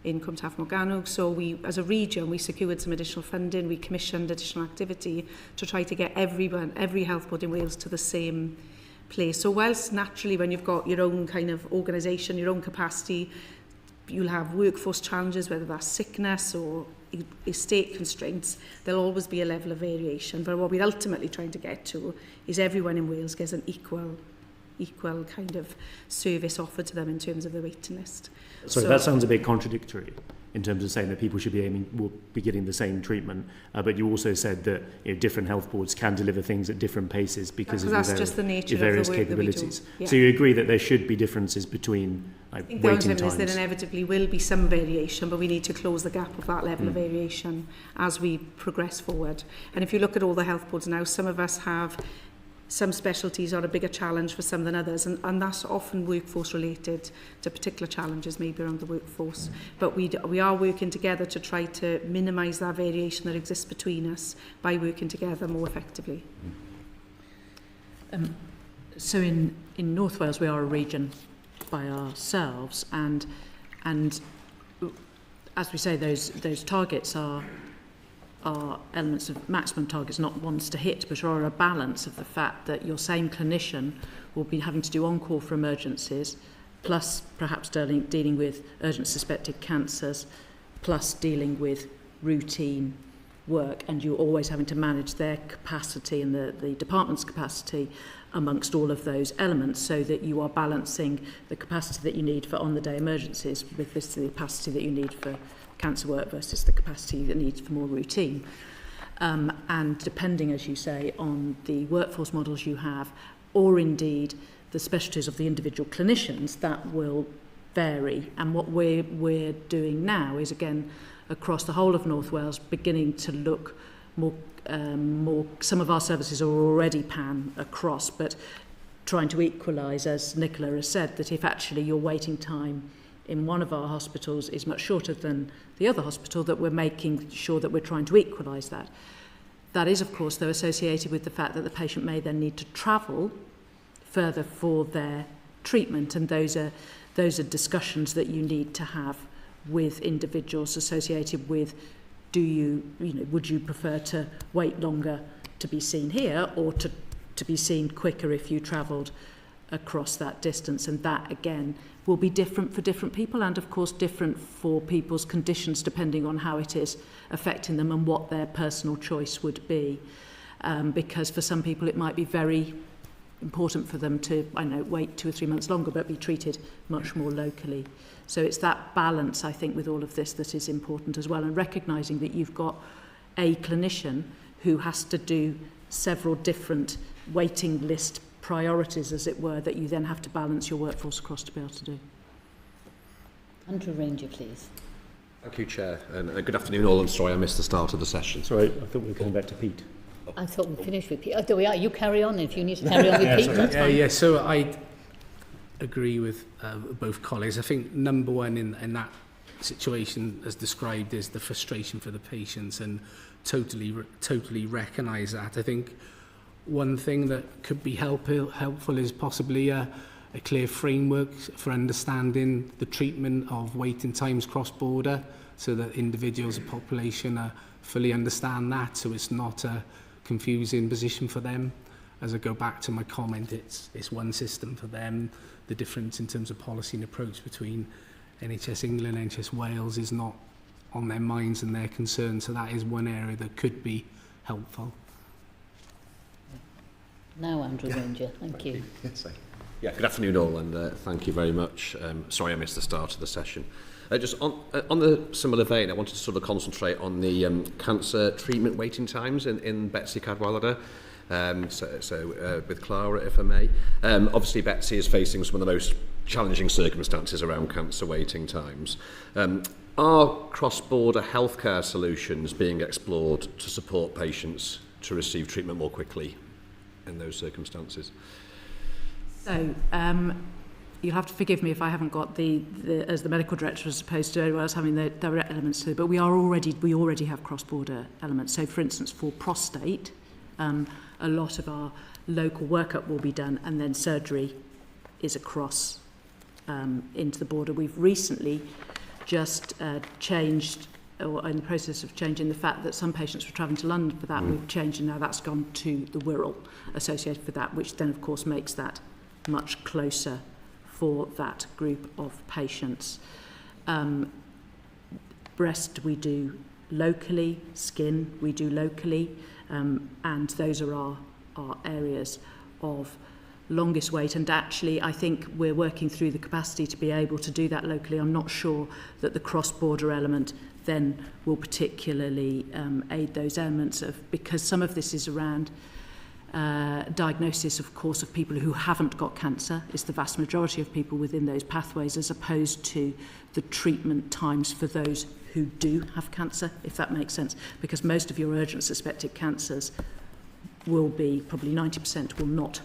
Morgannwg. So we, as a region, we secured some additional funding, we commissioned additional activity to try to get every health board in Wales to the same place. So whilst naturally when you've got your own kind of organisation, your own capacity, you'll have workforce challenges, whether that's sickness or estate constraints, there'll always be a level of variation. But what we're ultimately trying to get to is everyone in Wales gets an equal kind of service offered to them in terms of the waiting list. So that sounds a bit contradictory in terms of saying that people should will be getting the same treatment, but you also said that different health boards can deliver things at different paces because of your various capabilities. Yeah. So you agree that there should be differences between waiting times? There inevitably will be some variation, but we need to close the gap of that level of variation as we progress forward. And if you look at all the health boards now, some of us have some specialties are a bigger challenge for some than others, and that's often workforce related to particular challenges maybe around the workforce. But we are working together to try to minimise that variation that exists between us by working together more effectively. So in North Wales we are a region by ourselves, and as we say, those targets are elements of maximum targets, not ones to hit, but are a balance of the fact that your same clinician will be having to do on-call for emergencies, plus perhaps dealing with urgent suspected cancers, plus dealing with routine work, and you're always having to manage their capacity and the department's capacity amongst all of those elements, so that you are balancing the capacity that you need for on-the-day emergencies with the capacity that you need for cancer work versus the capacity that needs for more routine. And depending, as you say, on the workforce models you have, or indeed the specialties of the individual clinicians, that will vary. And what we're doing now is, again, across the whole of North Wales, beginning to look more, some of our services are already pan across, but trying to equalise, as Nicola has said, that if actually your waiting time in one of our hospitals is much shorter than the other hospital, that we're making sure that we're trying to equalise that. That is, of course, though, associated with the fact that the patient may then need to travel further for their treatment, and those are discussions that you need to have with individuals associated with, would you prefer to wait longer to be seen here, or to be seen quicker if you travelled across that distance, and that again will be different for different people, and of course different for people's conditions depending on how it is affecting them and what their personal choice would be, because for some people it might be very important for them to, I know, wait 2 or 3 months longer but be treated much more locally. So it's that balance, I think, with all of this that is important as well, and recognising that you've got a clinician who has to do several different waiting list priorities, as it were, that you then have to balance your workforce across to be able to do. Andrew Ranger, please. Thank you, Chair, and good afternoon all. I'm sorry I missed the start of the session. Sorry, I thought we were coming back to Pete. I thought we finished with Pete. Oh, there we are. You carry on. If you need to carry on with Pete, that's fine. Yeah, so I agree with both colleagues. I think number one in that situation, as described, is the frustration for the patients, and totally recognise that. I think one thing that could be helpful is possibly a clear framework for understanding the treatment of waiting times cross-border, so that individuals and population fully understand that, so it's not a confusing position for them. As I go back to my comment, it's one system for them. The difference in terms of policy and approach between NHS England and NHS Wales is not on their minds and their concerns, so that is one area that could be helpful. Now, Andrew Ranger, thank you. Yeah, good afternoon all, and thank you very much. Sorry I missed the start of the session. Just on the similar vein, I wanted to sort of concentrate on the cancer treatment waiting times in Betsi Cadwaladr. With Clara, if I may. Obviously, Betsi is facing some of the most challenging circumstances around cancer waiting times. Are cross-border healthcare solutions being explored to support patients to receive treatment more quickly in those circumstances? So, you'll have to forgive me if I haven't got the as the medical director, as opposed to anyone else having the direct elements to it, but we already have cross-border elements. So, for instance, for prostate, a lot of our local workup will be done, and then surgery is across into the border. We've recently just changed, or in the process of changing, the fact that some patients were travelling to London for that. We've changed, and now that's gone to the Wirral associated with that, which then, of course, makes that much closer for that group of patients. Breast we do locally, skin we do locally, and those are our areas of longest wait. And actually, I think we're working through the capacity to be able to do that locally. I'm not sure that the cross-border element then will particularly aid those elements, because some of this is around diagnosis, of course, of people who haven't got cancer. Is the vast majority of people within those pathways, as opposed to the treatment times for those who do have cancer, if that makes sense, because most of your urgent suspected cancers will be, probably 90% will not,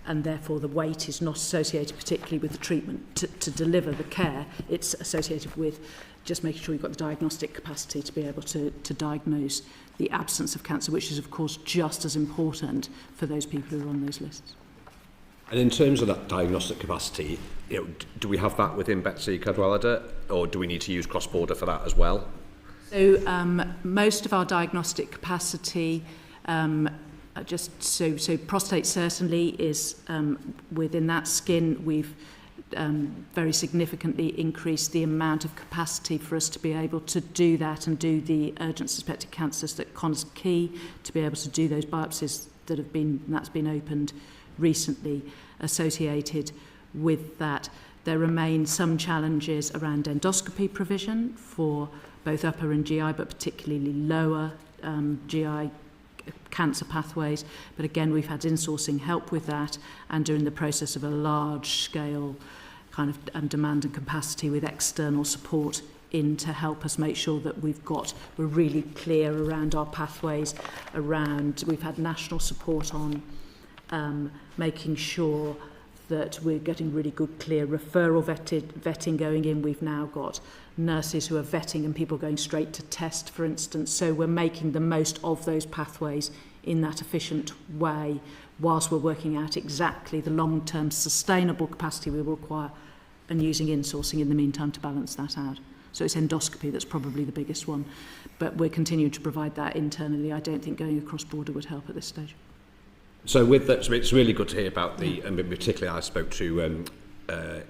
and therefore the wait is not associated particularly with the treatment to deliver the care. It's associated with just making sure you've got the diagnostic capacity to be able to diagnose the absence of cancer, which is of course just as important for those people who are on those lists. And in terms of that diagnostic capacity, do we have that within Betsi Cadwaladr, or do we need to use cross-border for that as well? So most of our diagnostic capacity, so prostate certainly is within that. Skin, we've very significantly increased the amount of capacity for us to be able to do that and do the urgent suspected cancers that Connor's key, to be able to do those biopsies that's been opened recently associated with that. There remain some challenges around endoscopy provision for both upper and GI, but particularly lower GI cancer pathways. But again, we've had insourcing help with that, and are in the process of a large-scale kind of demand and capacity with external support in to help us make sure that we're really clear around our pathways. We've had national support on making sure that we're getting really good, clear referral vetting going in. We've now got nurses who are vetting and people going straight to test, for instance. So we're making the most of those pathways in that efficient way, whilst we're working out exactly the long-term sustainable capacity we will require, and using insourcing in the meantime to balance that out. So it's endoscopy that's probably the biggest one, but we're continuing to provide that internally. I don't think going across border would help at this stage. So with that, so it's really good to hear about the, and particularly I spoke to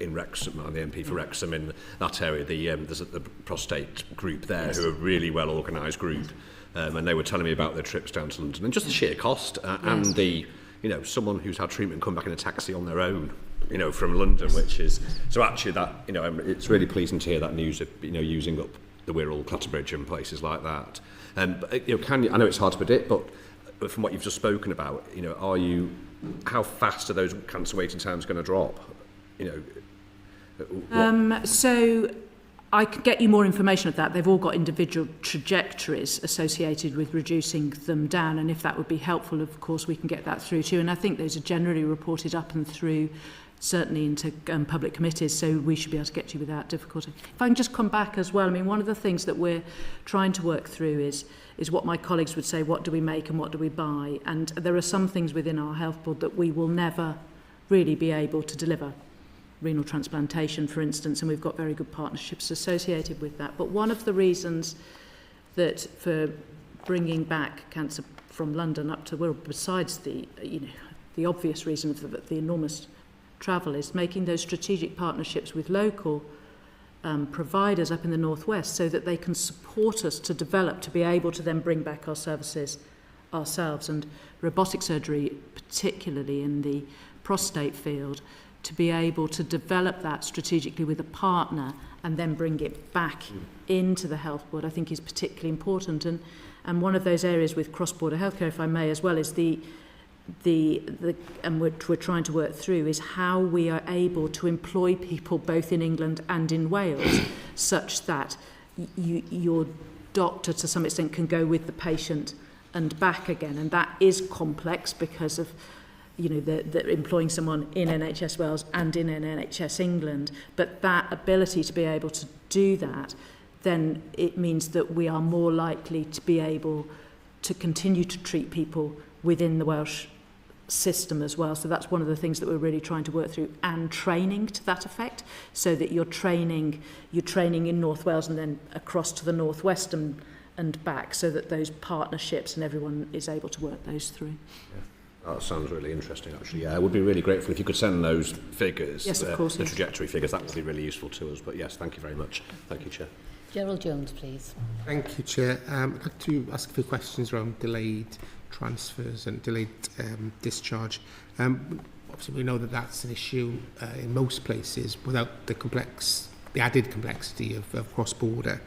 in Wrexham, I'm the MP for Wrexham in that area, there's the prostate group there, yes, who are a really well organised group, and they were telling me about their trips down to London and just the sheer cost and the, someone who's had treatment come back in a taxi on their own, from London, which is, so actually that, it's really pleasing to hear that news of, using up the Wirral, Clatterbridge and places like that. But, I know it's hard to predict, but from what you've just spoken about, how fast are those cancer waiting times going to drop? So I could get you more information of that. They've all got individual trajectories associated with reducing them down, and if that would be helpful, of course, we can get that through to you. And I think those are generally reported up and through, certainly into public committees, so we should be able to get to you without difficulty. If I can just come back as well, one of the things that we're trying to work through is what my colleagues would say, what do we make and what do we buy? And there are some things within our health board that we will never really be able to deliver. Renal transplantation, for instance, and we've got very good partnerships associated with that. But one of the reasons that for bringing back cancer from London up to Wirral, besides the obvious reason of the enormous travel, is making those strategic partnerships with local providers up in the northwest so that they can support us to develop, to be able to then bring back our services ourselves. And robotic surgery, particularly in the prostate field, to be able to develop that strategically with a partner and then bring it back into the health board, I think is particularly important. And one of those areas with cross-border healthcare, if I may, as well, is and we're trying to work through, is how we are able to employ people both in England and in Wales such that your doctor to some extent can go with the patient and back again. And that is complex because of the employing someone in NHS Wales and in NHS England, but that ability to be able to do that, then it means that we are more likely to be able to continue to treat people within the Welsh system as well. So that's one of the things that we're really trying to work through, and training to that effect, so that you're training in North Wales and then across to the northwest and back, so that those partnerships and everyone is able to work those through. Yeah. That sounds really interesting, actually. Yeah, I would be really grateful if you could send those figures, yes, of course, the trajectory figures. That would be really useful to us. But yes, thank you very much. Thank you, Chair. Gerald Jones, please. Thank you, Chair. I'd like to ask a few questions around delayed transfers and delayed discharge. Obviously, we know that that's an issue in most places without the added complexity of cross-border.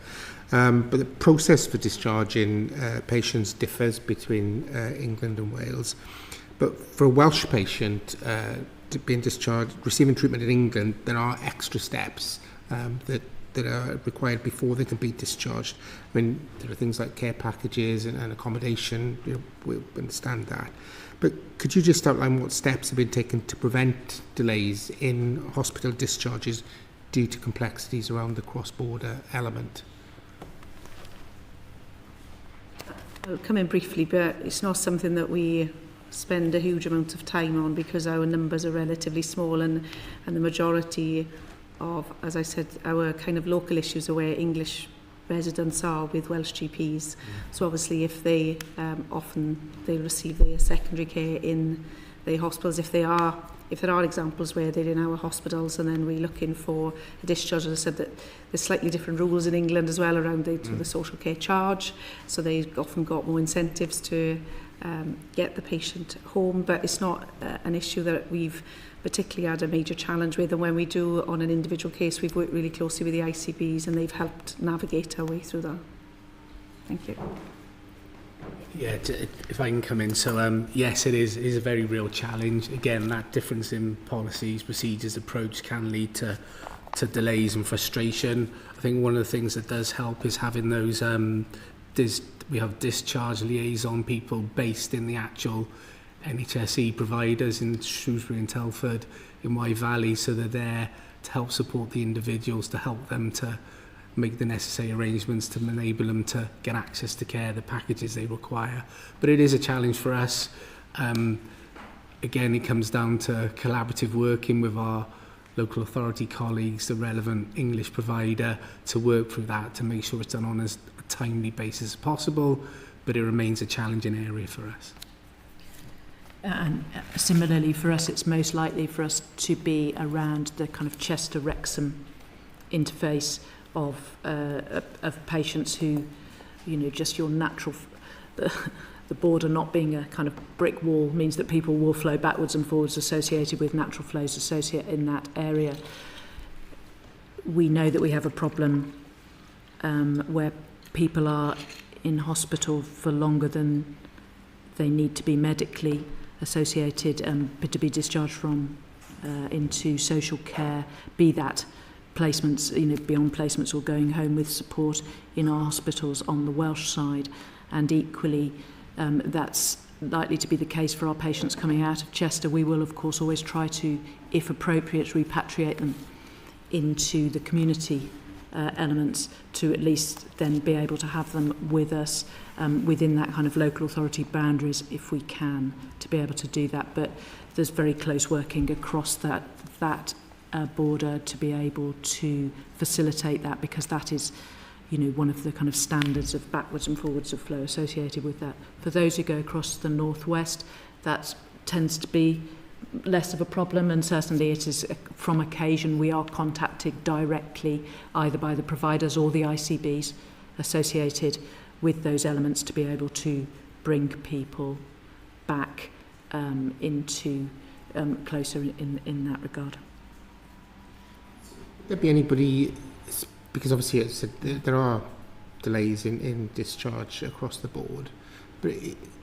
But the process for discharging patients differs between England and Wales. But for a Welsh patient being discharged, receiving treatment in England, there are extra steps that are required before they can be discharged. There are things like care packages and accommodation. We understand that. But could you just outline what steps have been taken to prevent delays in hospital discharges due to complexities around the cross-border element? I'll come in briefly, but it's not something that we spend a huge amount of time on because our numbers are relatively small, and the majority of, as I said, our kind of local issues are where English residents are with Welsh GPs. So obviously if they often they receive their secondary care in the hospitals. If there are examples where they're in our hospitals and then we're looking for a discharge, as I said, that there's slightly different rules in England as well around the social care charge, so they've often got more incentives to get the patient home, but it's not an issue that we've particularly had a major challenge with. And when we do on an individual case, we've worked really closely with the ICBs and they've helped navigate our way through that. Thank you. Yeah, if I can come in. So yes, it is a very real challenge. Again, that difference in policies, procedures, approach can lead to delays and frustration. I think one of the things that does help is having those we have discharge liaison people based in the actual NHSE providers in Shrewsbury and Telford, in Vale, so they're there to help support the individuals, to help them to make the necessary arrangements to enable them to get access to care, the packages they require. But it is a challenge for us. Again, it comes down to collaborative working with our local authority colleagues, the relevant English provider, to work through that, to make sure it's done on as a timely basis as possible, but it remains a challenging area for us. And similarly for us, it's most likely for us to be around the kind of Chester-Wrexham interface of patients who, you know, just your natural... The border not being a kind of brick wall means that people will flow backwards and forwards associated with natural flows associated in that area. We know that we have a problem where people are in hospital for longer than they need to be medically associated to be discharged from into social care, be that placements, you know, beyond placements or going home with support in our hospitals on the Welsh side. And equally, that's likely to be the case for our patients coming out of Chester. We will, of course, always try to, if appropriate, repatriate them into the community elements to at least then be able to have them with us within that kind of local authority boundaries if we can, to be able to do that. But there's very close working across that border to be able to facilitate that, because that is, you know, one of the kind of standards of backwards and forwards of flow associated with that. For those who go across the northwest, that tends to be less of a problem, and certainly it is from occasion we are contacted directly either by the providers or the ICBs associated with those elements to be able to bring people back into closer in that regard. Would there be anybody, because obviously it's there are delays in discharge across the board, but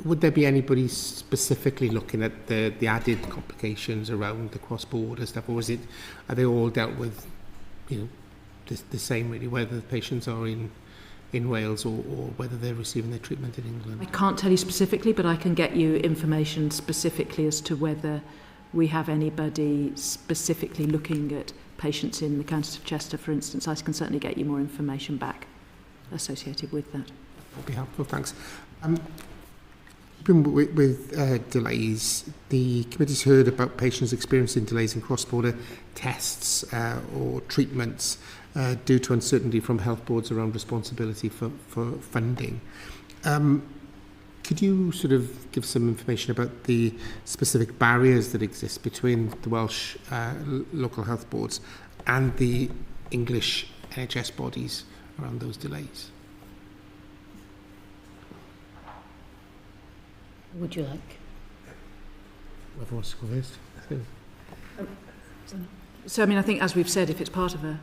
would there be anybody specifically looking at the added complications around the cross-border stuff, or are they all dealt with, you know, the same really, whether the patients are in Wales or whether they're receiving their treatment in England? I can't tell you specifically, but I can get you information specifically as to whether we have anybody specifically looking at patients in the county of Chester, for instance. I can certainly get you more information back associated with that. That would be helpful, thanks. With delays, the committee's heard about patients experiencing delays in cross-border tests or treatments due to uncertainty from health boards around responsibility for funding. Could you sort of give some information about the specific barriers that exist between the Welsh local health boards and the English NHS bodies around those delays? Would you like? Whoever wants to go first. So, I mean, I think, as we've said, if it's part of a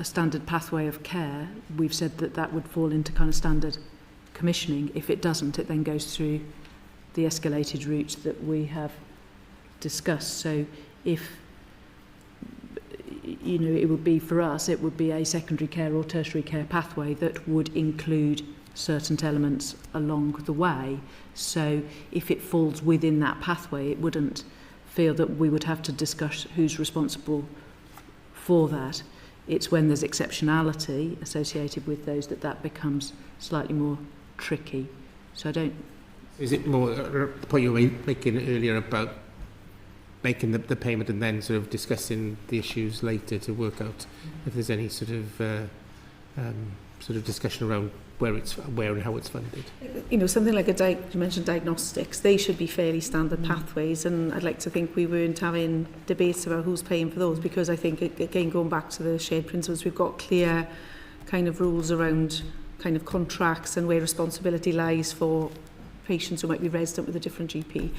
standard pathway of care, we've said that that would fall into kind of standard commissioning. If it doesn't, it then goes through the escalated route that we have discussed. So if, you know, it would be for us, it would be a secondary care or tertiary care pathway that would include certain elements along the way. So if it falls within that pathway, it wouldn't feel that we would have to discuss who's responsible for that. It's when there's exceptionality associated with those that becomes slightly more tricky. So I don't... Is it more the point you were making earlier about making the payment and then sort of discussing the issues later to work out if there's any sort of discussion around where and how it's funded? You know, something like you mentioned diagnostics, they should be fairly standard pathways, and I'd like to think we weren't having debates about who's paying for those, because I think, again, going back to the shared principles, we've got clear kind of rules around kind of contracts and where responsibility lies for patients who might be resident with a different GP.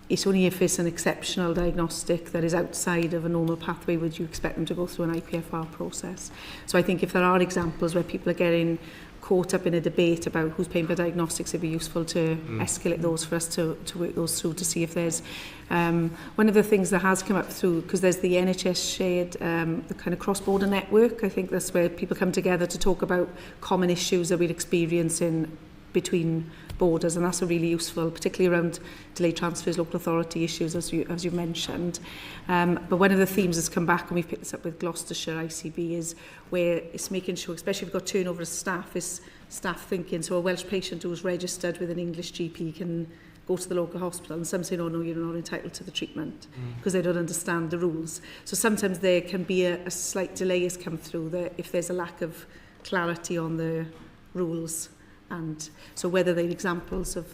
It's only if it's an exceptional diagnostic that is outside of a normal pathway would you expect them to go through an IPFR process. So I think if there are examples where people are getting caught up in a debate about who's paying for diagnostics, it'd be useful to escalate those for us to work those through to see if there's... one of the things that has come up through, because there's the NHS shared, the kind of cross-border network, I think that's where people come together to talk about common issues that we're experiencing between borders, and that's a really useful, particularly around delayed transfers, local authority issues, as you mentioned. But one of the themes that's come back, and we've picked this up with Gloucestershire ICB, is where it's making sure, especially if we've got turnover of staff, is staff thinking, so a Welsh patient who's registered with an English GP can go to the local hospital, and some say, no, you're not entitled to the treatment, because they don't understand the rules. So sometimes there can be a slight delay has come through there if there's a lack of clarity on the rules. And so whether they're examples of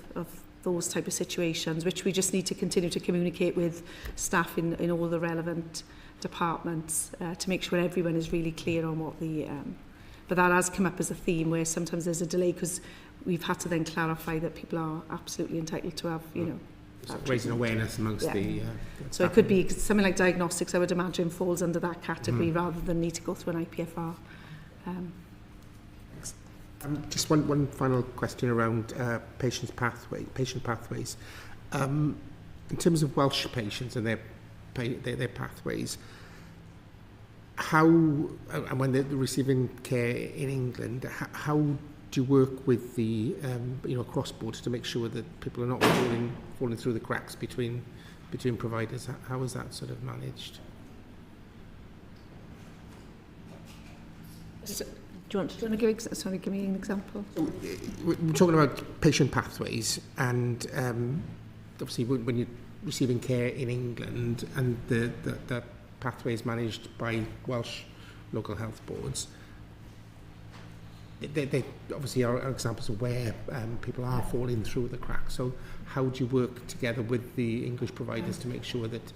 those type of situations, which we just need to continue to communicate with staff in all the relevant departments to make sure everyone is really clear on what the... but that has come up as a theme where sometimes there's a delay because we've had to then clarify that people are absolutely entitled to have, you know... raising awareness amongst the... so it could be something like diagnostics, I would imagine, falls under that category rather than need to go through an IPFR. Just one final question around patient pathways. In terms of Welsh patients and their pathways, how, and when they're receiving care in England, how do you work with the cross-border to make sure that people are not falling through the cracks between providers? How is that sort of managed? Do you want to give me an example? We're talking about patient pathways, and obviously when you're receiving care in England and the pathway is managed by Welsh local health boards, they obviously are examples of where people are falling through the cracks. So how do you work together with the English providers to make sure that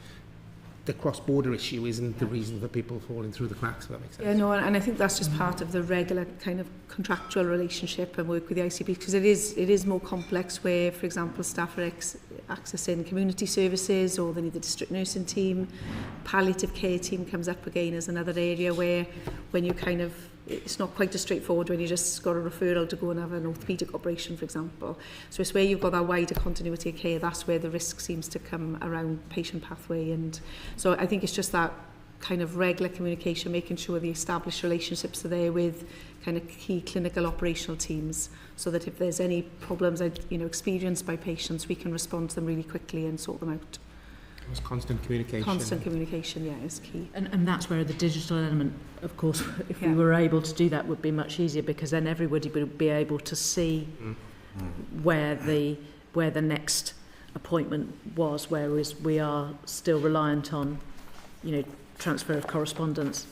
the cross-border issue isn't the reason for people falling through the cracks, if that makes sense? Yeah, no, and I think that's just part of the regular kind of contractual relationship and work with the ICB, because it is more complex where, for example, staff are accessing community services or they need the district nursing team. Palliative care team comes up again as another area where when you kind of, it's not quite as straightforward when you just got a referral to go and have an orthopaedic operation, for example. So it's where you've got that wider continuity of care, that's where the risk seems to come around patient pathway. And so I think it's just that kind of regular communication, making sure the established relationships are there with kind of key clinical operational teams, so that if there's any problems experienced by patients, we can respond to them really quickly and sort them out. There's constant communication. Constant communication, yeah, is key. And that's where the digital element, of course, if we were able to do that, would be much easier, because then everybody would be able to see where the next appointment was, whereas we are still reliant on, transfer of correspondence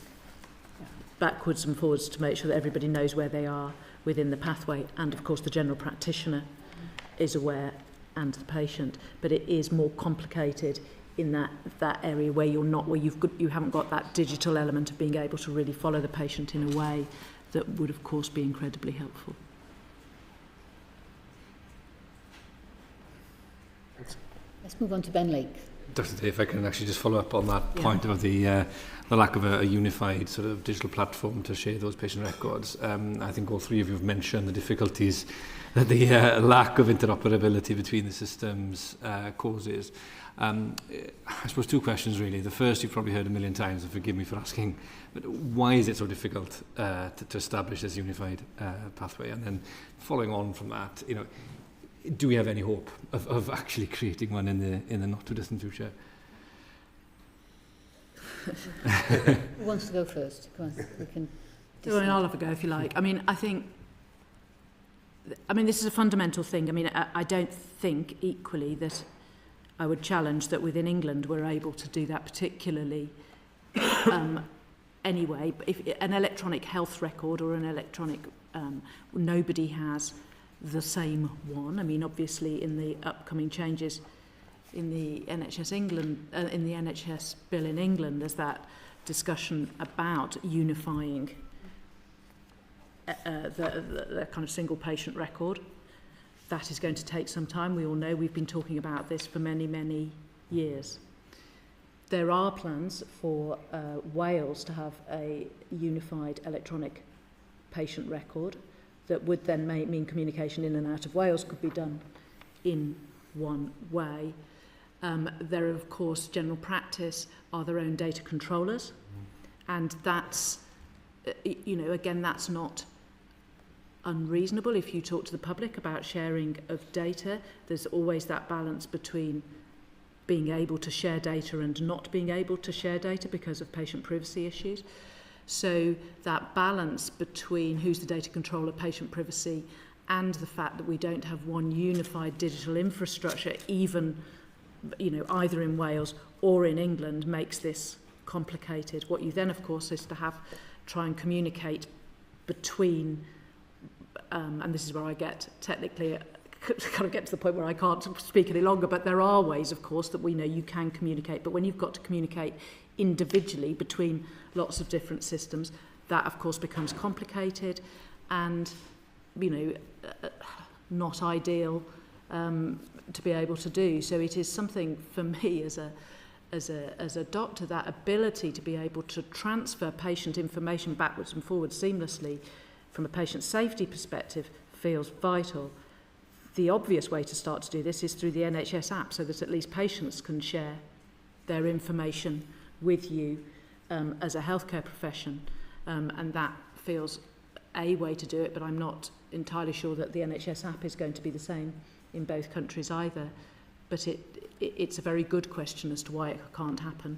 backwards and forwards to make sure that everybody knows where they are within the pathway, and of course the general practitioner is aware, and the patient. But it is more complicated in that area where you haven't got that digital element of being able to really follow the patient in a way that would of course be incredibly helpful. Let's move on to Ben Lake. Dr. Dave, if I can actually just follow up on that point about the lack of a unified sort of digital platform to share those patient records. I think all three of you have mentioned the difficulties that the lack of interoperability between the systems causes. I suppose two questions really. The first you've probably heard a million times, and forgive me for asking, but why is it so difficult to establish this unified pathway? And then following on from that, do we have any hope of actually creating one in the not too distant future? Who wants to go first? Go on, we can. I'll have a go if you like. I think this is a fundamental thing. I don't think equally that I would challenge that within England we're able to do that particularly anyway. But if an electronic health record or an electronic, nobody has the same one. Obviously in the upcoming changes in the NHS England, in the NHS bill in England, there's that discussion about unifying the kind of single patient record. That is going to take some time. We all know we've been talking about this for many, many years. There are plans for Wales to have a unified electronic patient record that would then mean communication in and out of Wales could be done in one way. There are, of course, general practice are their own data controllers, and that's, again, that's not unreasonable. If you talk to the public about sharing of data, there's always that balance between being able to share data and not being able to share data because of patient privacy issues. So that balance between who's the data controller, patient privacy, and the fact that we don't have one unified digital infrastructure, even either in Wales or in England, makes this complicated. What you then, of course, is to try and communicate between, and this is where I get technically kind of get to the point where I can't speak any longer, but there are ways, of course, that we know you can communicate. But when you've got to communicate individually between lots of different systems, that, of course, becomes complicated and, not ideal to be able to do. So it is something for me as a doctor, that ability to be able to transfer patient information backwards and forwards seamlessly from a patient safety perspective feels vital. The obvious way to start to do this is through the NHS app, so that at least patients can share their information with you as a healthcare profession, and that feels a way to do it, but I'm not entirely sure that the NHS app is going to be the same in both countries either. But it's a very good question as to why it can't happen.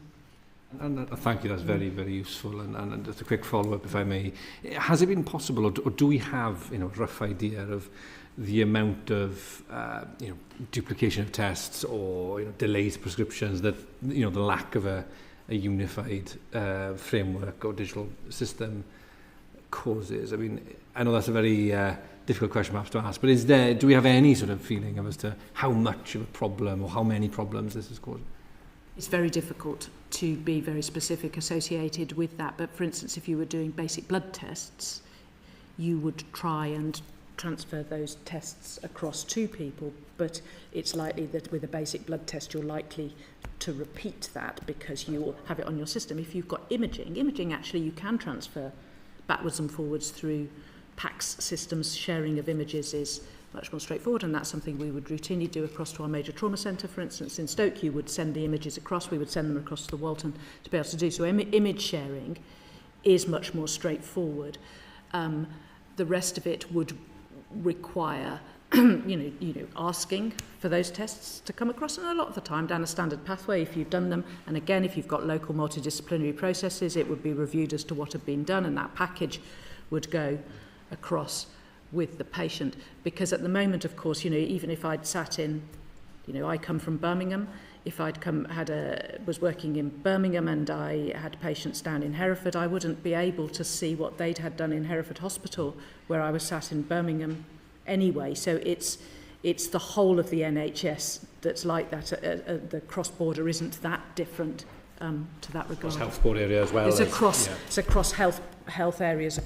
And thank you, that's very, very useful. And just a quick follow-up, if I may. Has it been possible, or do we have a rough idea of the amount of duplication of tests or delayed prescriptions that the lack of a unified framework or digital system causes? I mean, I know that's a very difficult question perhaps to ask, but do we have any sort of feeling as to how much of a problem or how many problems this is causing? It's very difficult to be very specific associated with that. But for instance, if you were doing basic blood tests, you would try and transfer those tests across to people. But it's likely that with a basic blood test, you're likely to repeat that because you have it on your system. If you've got imaging actually you can transfer backwards and forwards through PACS systems. Sharing of images is much more straightforward, and that's something we would routinely do across to our major trauma centre. For instance, in Stoke, you would send the images across, we would send them across to the Walton to be able to do. So image sharing is much more straightforward. The rest of it would require asking for those tests to come across, and a lot of the time down a standard pathway if you've done them. And again, if you've got local multidisciplinary processes, it would be reviewed as to what had been done, and that package would go across with the patient. Because at the moment, of course, even if I'd sat in, I come from Birmingham, if I'd was working in Birmingham and I had patients down in Hereford, I wouldn't be able to see what they'd had done in Hereford Hospital where I was sat in Birmingham anyway. So it's the whole of the NHS that's like that. The cross-border isn't that different to that regard. Across health board area as well. It's across health areas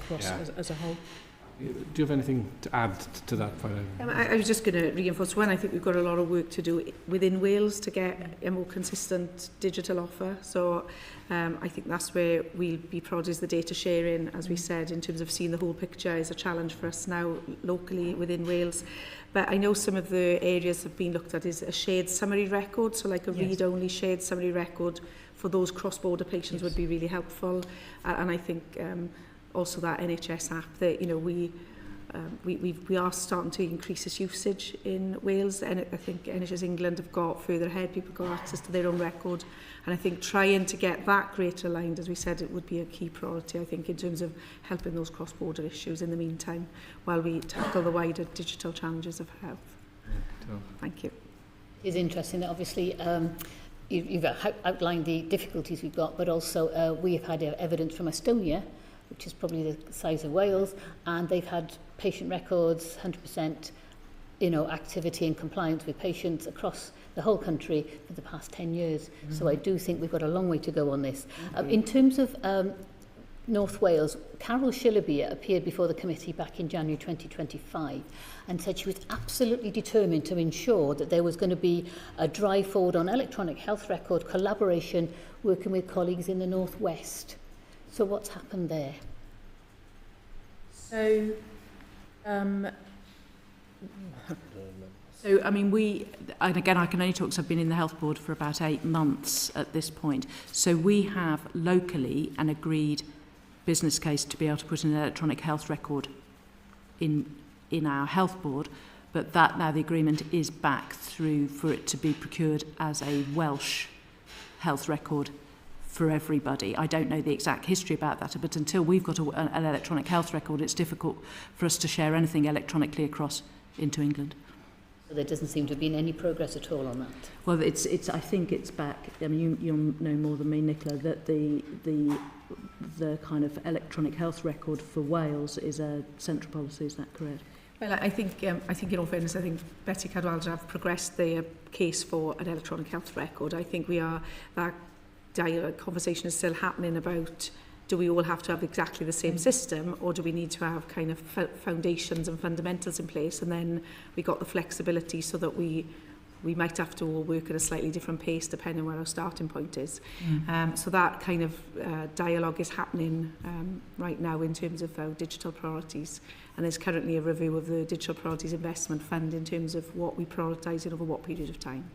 as a whole. Do you have anything to add to that? I was just going to reinforce one. I think we've got a lot of work to do within Wales to get a more consistent digital offer. So I think that's where we'll be proud, is the data sharing, as we said, in terms of seeing the whole picture is a challenge for us now locally within Wales. But I know some of the areas have been looked at is a shared summary record, so like a read-only shared summary record for those cross-border patients would be really helpful. And I think also that NHS app that we are starting to increase its usage in Wales, and I think NHS England have got further ahead. People got access to their own record, and I think trying to get that greater aligned, as we said, it would be a key priority, I think, in terms of helping those cross-border issues in the meantime while we tackle the wider digital challenges of health. Thank you. It's interesting that obviously you've outlined the difficulties we've got, but also we have had evidence from Estonia, which is probably the size of Wales, and they've had patient records, 100% activity and compliance with patients across the whole country for the past 10 years. Mm-hmm. So I do think we've got a long way to go on this. Mm-hmm. In terms of North Wales, Carol Shillabeer appeared before the committee back in January 2025 and said she was absolutely determined to ensure that there was going to be a drive forward on electronic health record collaboration, working with colleagues in the North West. So what's happened there? So I mean, and again, I can only talk because I've been in the health board for about 8 months at this point. So we have locally an agreed business case to be able to put an electronic health record in our health board, but that now the agreement is back through for it to be procured as a Welsh health record for everybody. I don't know the exact history about that, but until we've got an electronic health record, it's difficult for us to share anything electronically across into England. So there doesn't seem to have been any progress at all on that. Well, it's. I think it's back. I mean, you'll know more than me, Nicola, that the kind of electronic health record for Wales is a central policy. Is that correct? Well, I think in all fairness, I think Betsi Cadwaladr have progressed their case for an electronic health record. I think that conversation is still happening about, do we all have to have exactly the same system, or do we need to have kind of foundations and fundamentals in place, and then we got the flexibility so that we might have to all work at a slightly different pace depending where our starting point is. So that kind of dialogue is happening right now in terms of our digital priorities. And there's currently a review of the Digital Priorities Investment Fund in terms of what we prioritise and over what period of time.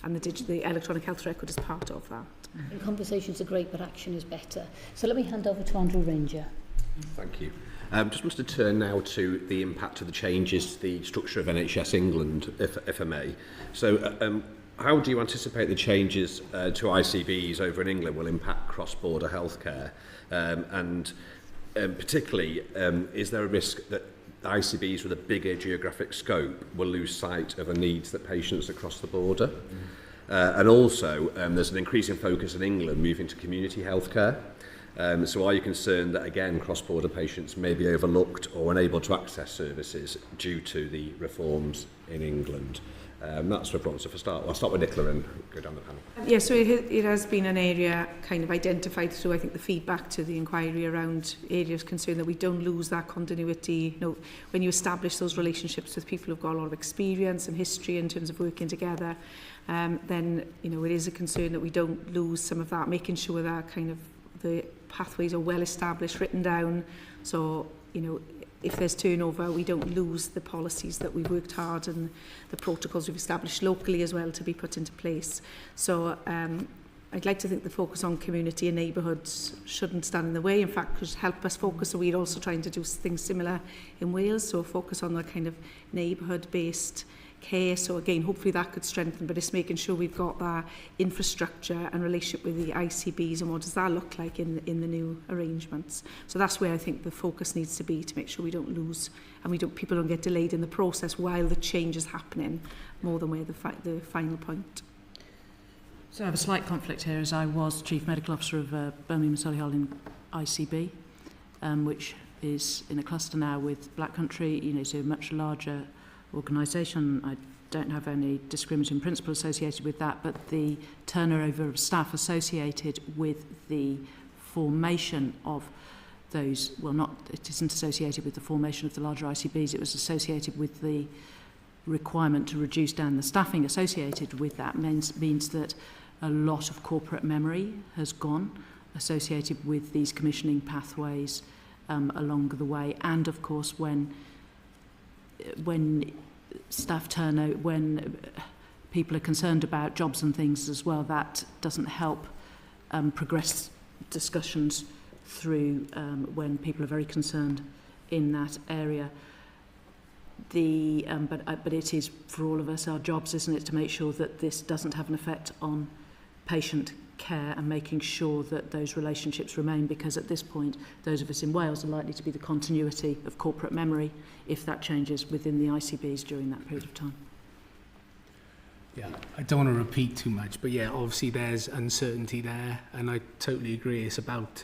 And the electronic health record is part of that. And conversations are great, but action is better. So let me hand over to Andrew Ranger. Thank you. Just wanted to turn now to the impact of the changes to the structure of NHS England, if I may. So how do you anticipate the changes to ICBs over in England will impact cross-border healthcare? And particularly, is there a risk that ICBs with a bigger geographic scope will lose sight of the needs that patients across the border? And also, there's an increasing focus in England moving to community healthcare. So are you concerned that, again, cross-border patients may be overlooked or unable to access services due to the reforms in England? That's for everyone. So for start, I'll start with Nicola and go down the panel. Yeah, so it has been an area kind of identified through, I think, the feedback to the inquiry around areas of concern, that we don't lose that continuity. You know, when you establish those relationships with people who've got a lot of experience and history in terms of working together, then, you know, it is a concern that we don't lose some of that, making sure that kind of the pathways are well established, written down, so, you know, if there's turnover, we don't lose the policies that we've worked hard and the protocols we've established locally as well to be put into place. So I'd like to think the focus on community and neighbourhoods shouldn't stand in the way. In fact, could help us focus. So we're also trying to do things similar in Wales, so focus on the kind of neighbourhood-based care. So again, hopefully that could strengthen, but it's making sure we've got that infrastructure and relationship with the ICBs, and what does that look like in the new arrangements. So that's where I think the focus needs to be, to make sure we don't lose and people don't get delayed in the process while the change is happening, more than where the final point. So I have a slight conflict here, as I was Chief Medical Officer of Birmingham and Solihull in ICB, which is in a cluster now with Black Country, you know, so a much larger organisation. I don't have any discriminating principle associated with that, but the turnover of staff associated with the formation of those, it isn't associated with the formation of the larger ICBs, it was associated with the requirement to reduce down the staffing associated with that. Means that a lot of corporate memory has gone associated with these commissioning pathways along the way, and of course when staff turnover, when people are concerned about jobs and things as well, that doesn't help progress discussions through when people are very concerned in that area. But it is for all of us our jobs, isn't it, to make sure that this doesn't have an effect on patient care and making sure that those relationships remain, because at this point those of us in Wales are likely to be the continuity of corporate memory if that changes within the ICBs during that period of time. Yeah, I don't want to repeat too much, but yeah, obviously there's uncertainty there, and I totally agree. It's about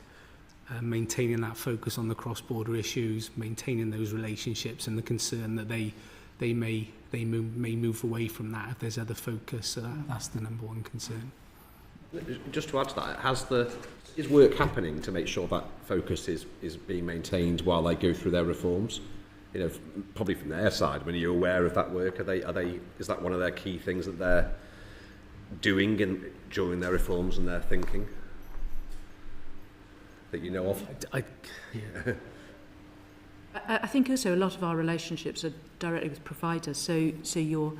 maintaining that focus on the cross-border issues, maintaining those relationships, and the concern that they may move away from that if there's other focus. So that's the number one concern. Just to add to that, is work happening to make sure that focus is being maintained while they go through their reforms? You know, probably from their side. When you're aware of that work, is that one of their key things that they're doing during their reforms and their thinking that you know of? I think also a lot of our relationships are directly with providers. So you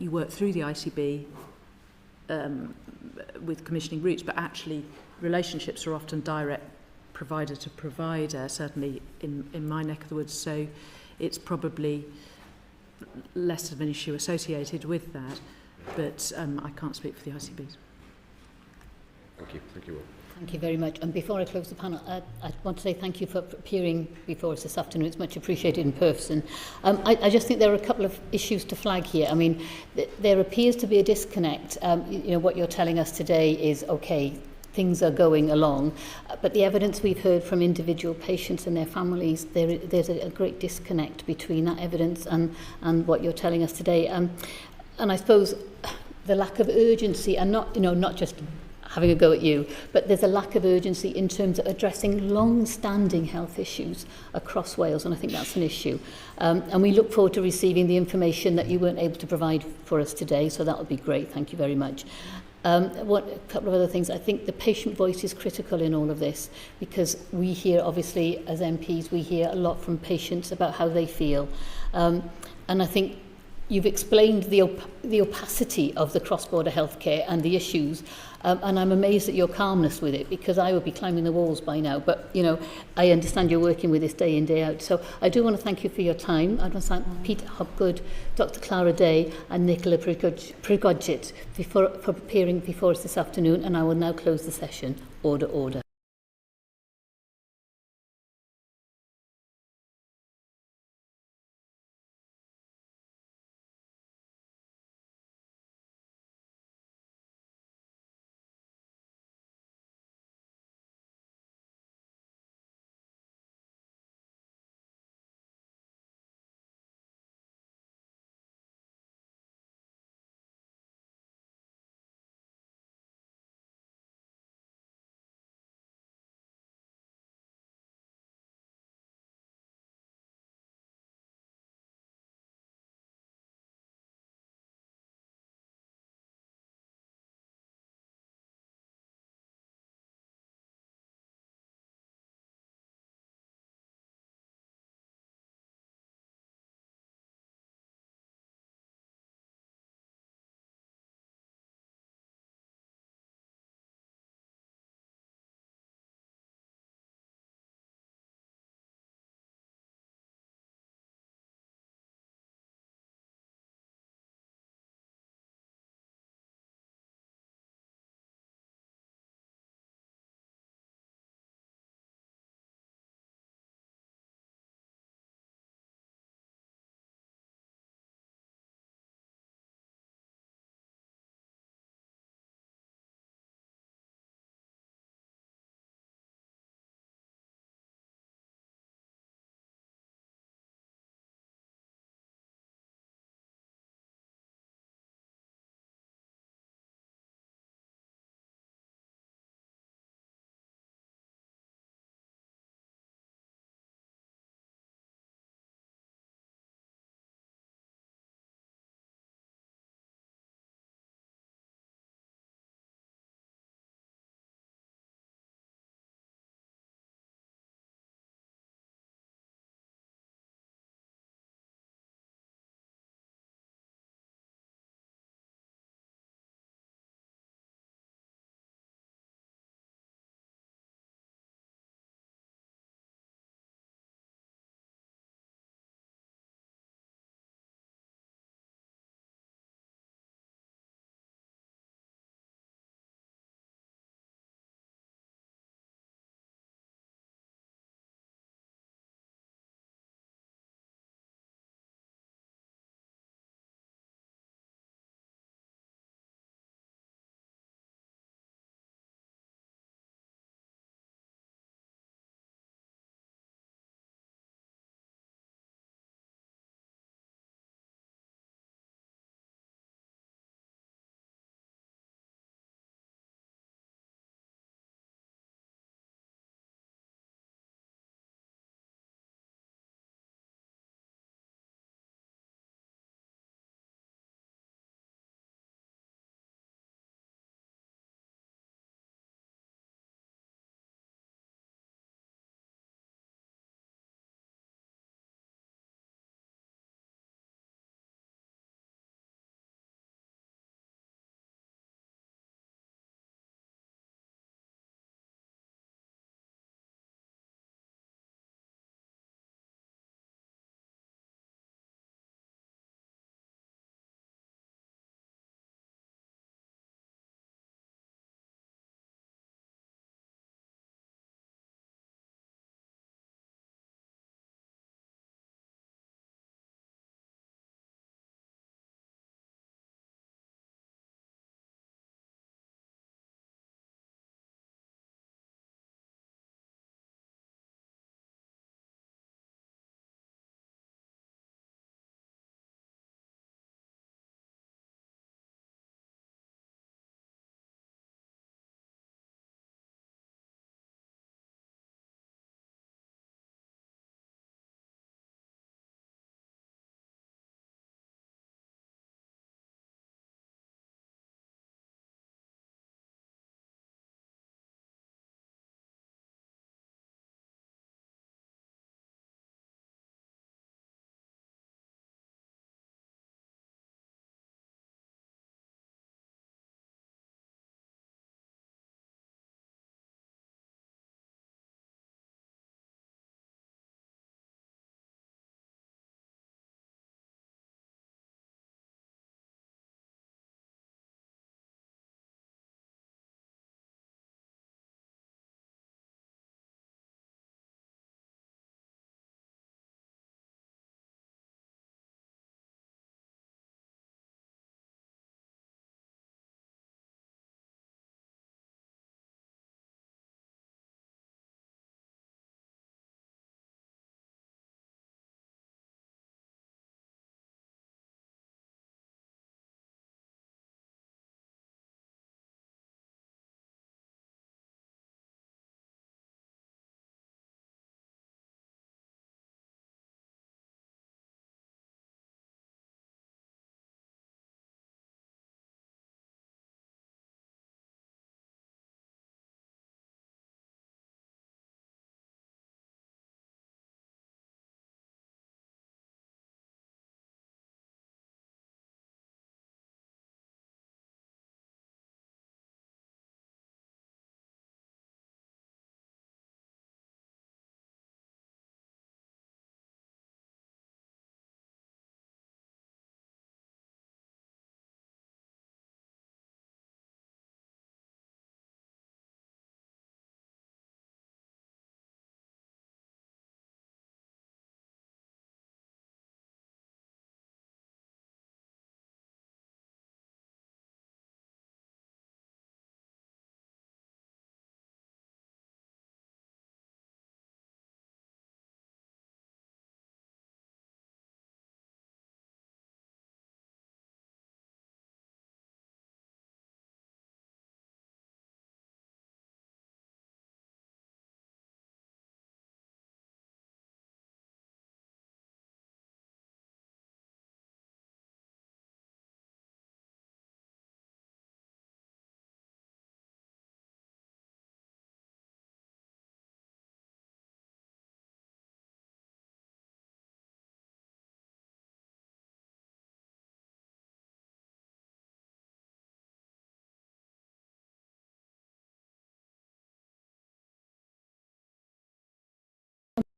work through the ICB with commissioning routes, but actually relationships are often direct provider to provider, certainly in my neck of the woods, so it's probably less of an issue associated with that, but I can't speak for the ICBs. Thank you. Thank you all. Thank you very much. And before I close the panel, I want to say thank you for appearing before us this afternoon. It's much appreciated in person. I just think there are a couple of issues to flag here. I mean, there appears to be a disconnect. You know, what you're telling us today is, okay, things are going along. But the evidence we've heard from individual patients and their families, there's a great disconnect between that evidence and what you're telling us today. And I suppose the lack of urgency, and not just having a go at you, but there's a lack of urgency in terms of addressing long-standing health issues across Wales, and I think that's an issue. And we look forward to receiving the information that you weren't able to provide for us today, so that would be great. Thank you very much. A couple of other things. I think the patient voice is critical in all of this, because we hear, obviously, as MPs, we hear a lot from patients about how they feel. And I think you've explained the opacity of the cross-border healthcare and the issues, and I'm amazed at your calmness with it, because I would be climbing the walls by now. But, I understand you're working with this day in, day out. So I do want to thank you for your time. I want to thank Peter Hopgood, Dr. Clara Day and Nicola Prygodzicz for appearing before us this afternoon, and I will now close the session. Order.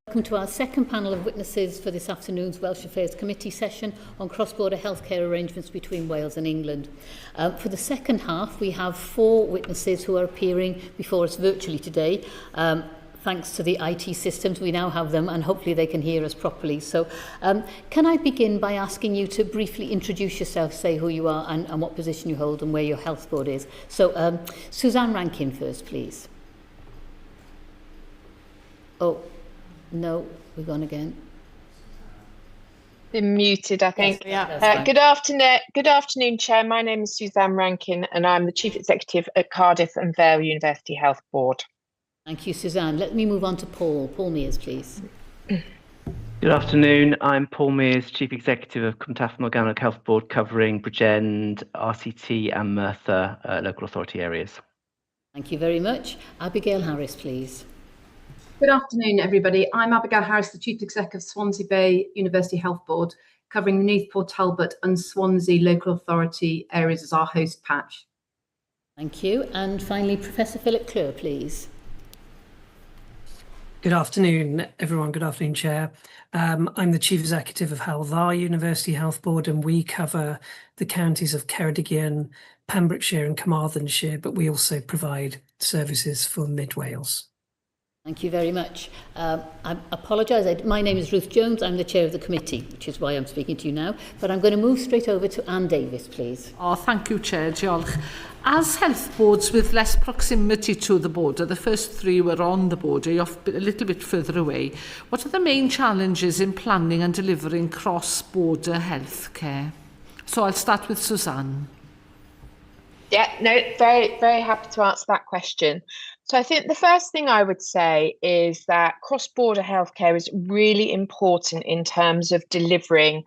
Welcome to our second panel of witnesses for this afternoon's Welsh Affairs Committee session on cross-border healthcare arrangements between Wales and England. For the second half, we have 4 witnesses who are appearing before us virtually today. Thanks to the IT systems, we now have them, and hopefully they can hear us properly. So can I begin by asking you to briefly introduce yourself, say who you are and what position you hold and where your health board is. So Suzanne Rankin first, please. Oh. No, we're gone again. Been muted, I think. Yes, Good afternoon, Chair. My name is Suzanne Rankin, and I'm the Chief Executive at Cardiff and Vale University Health Board. Thank you, Suzanne. Let me move on to Paul. Paul Mears, please. Good afternoon. I'm Paul Mears, Chief Executive of Morgannwg Health Board, covering Bridgend, RCT and Merthyr local authority areas. Thank you very much. Abigail Harris, please. Good afternoon, everybody. I'm Abigail Harris, the Chief Executive of Swansea Bay University Health Board, covering the Newport Talbot and Swansea local authority areas as our host patch. Thank you. And finally, Professor Philip Kloer, please. Good afternoon, everyone. Good afternoon, Chair. I'm the Chief Executive of Hywel University Health Board, and we cover the counties of Ceredigion, Pembrokeshire and Carmarthenshire, but we also provide services for Mid Wales. Thank you very much. I apologise. My name is Ruth Jones. I'm the chair of the committee, which is why I'm speaking to you now. But I'm going to move straight over to Anne Davis, please. Oh, thank you, Chair. Diolch. As health boards with less proximity to the border, the first 3 were on the border, you're a little bit further away. What are the main challenges in planning and delivering cross-border health care? So I'll start with Suzanne. Yeah, no, very, very happy to answer that question. So I think the first thing I would say is that cross-border healthcare is really important in terms of delivering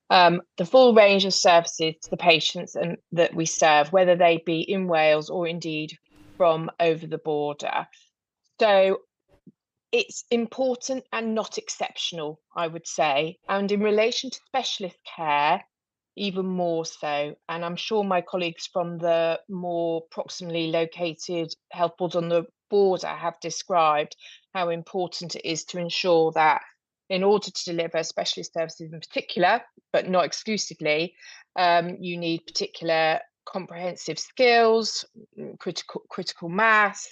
the full range of services to the patients that we serve, whether they be in Wales or indeed from over the border. So it's important and not exceptional, I would say. And in relation to specialist care, even more so. And I'm sure my colleagues from the more proximally located health boards on the border have described how important it is to ensure that in order to deliver specialist services in particular, but not exclusively, you need particular comprehensive skills, critical mass,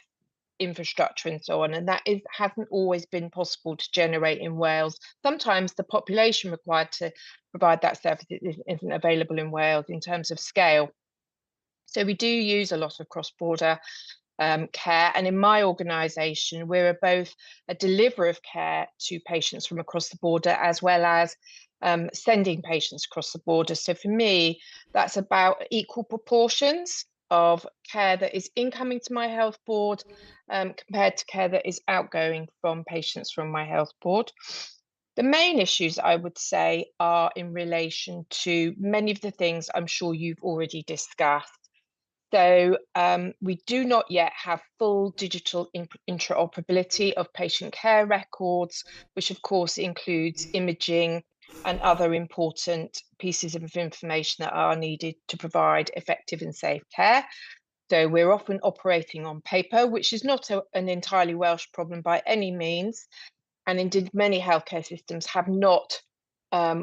infrastructure and so on, and that hasn't always been possible to generate in Wales. Sometimes the population required to provide that service isn't available in Wales in terms of scale. So we do use a lot of cross-border care, and in my organisation we're both a deliverer of care to patients from across the border as well as sending patients across the border. So for me that's about equal proportions of care that is incoming to my health board compared to care that is outgoing from patients from my health board. The main issues I would say are in relation to many of the things I'm sure you've already discussed. So we do not yet have full digital interoperability of patient care records, which of course includes imaging and other important pieces of information that are needed to provide effective and safe care. So we're often operating on paper, which is not an entirely Welsh problem by any means. And indeed, many healthcare systems have not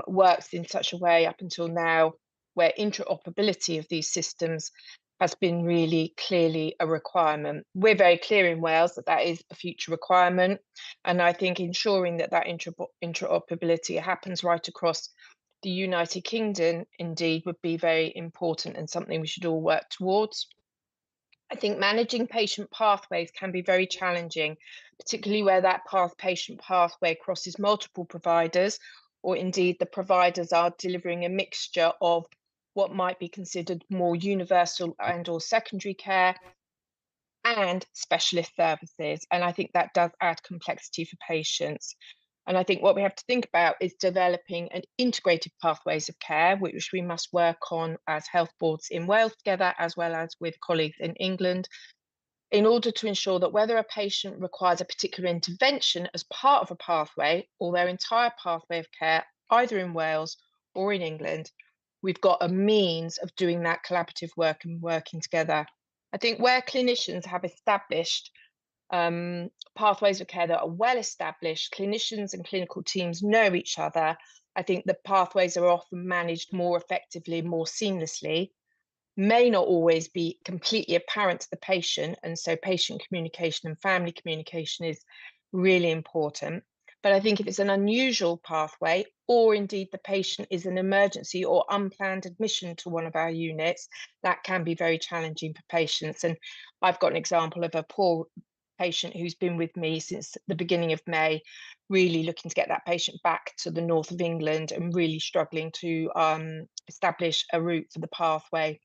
worked in such a way up until now where interoperability of these systems has been really clearly a requirement. We're very clear in Wales that that is a future requirement. And I think ensuring that that interoperability happens right across the United Kingdom indeed would be very important and something we should all work towards. I think managing patient pathways can be very challenging, particularly where that patient pathway crosses multiple providers, or indeed the providers are delivering a mixture of what might be considered more universal and or secondary care and specialist services. And I think that does add complexity for patients. And I think what we have to think about is developing an integrated pathways of care, which we must work on as health boards in Wales together, as well as with colleagues in England, in order to ensure that whether a patient requires a particular intervention as part of a pathway or their entire pathway of care, either in Wales or in England, we've got a means of doing that collaborative work and working together. I think where clinicians have established pathways of care that are well established, clinicians and clinical teams know each other, I think the pathways are often managed more effectively, more seamlessly, may not always be completely apparent to the patient, and so patient communication and family communication is really important. But I think if it's an unusual pathway, or indeed the patient is an emergency or unplanned admission to one of our units, that can be very challenging for patients. And I've got an example of a poor patient who's been with me since the beginning of May, really looking to get that patient back to the north of England and really struggling to establish a route for the pathway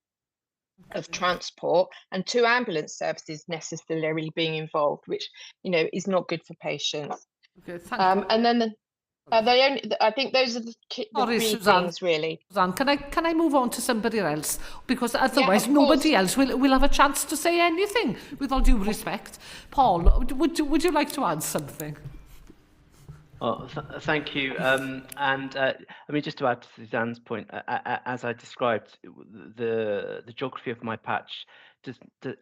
of transport, and 2 ambulance services necessarily being involved, which, you know, is not good for patients. Okay, thank you. And then I think those are the three things, really. Suzanne, can I move on to somebody else? Because otherwise nobody else will have a chance to say anything, with all due respect. Paul, would you like to add something? Oh, thank you. I mean, just to add to Suzanne's point, as I described, the geography of my patch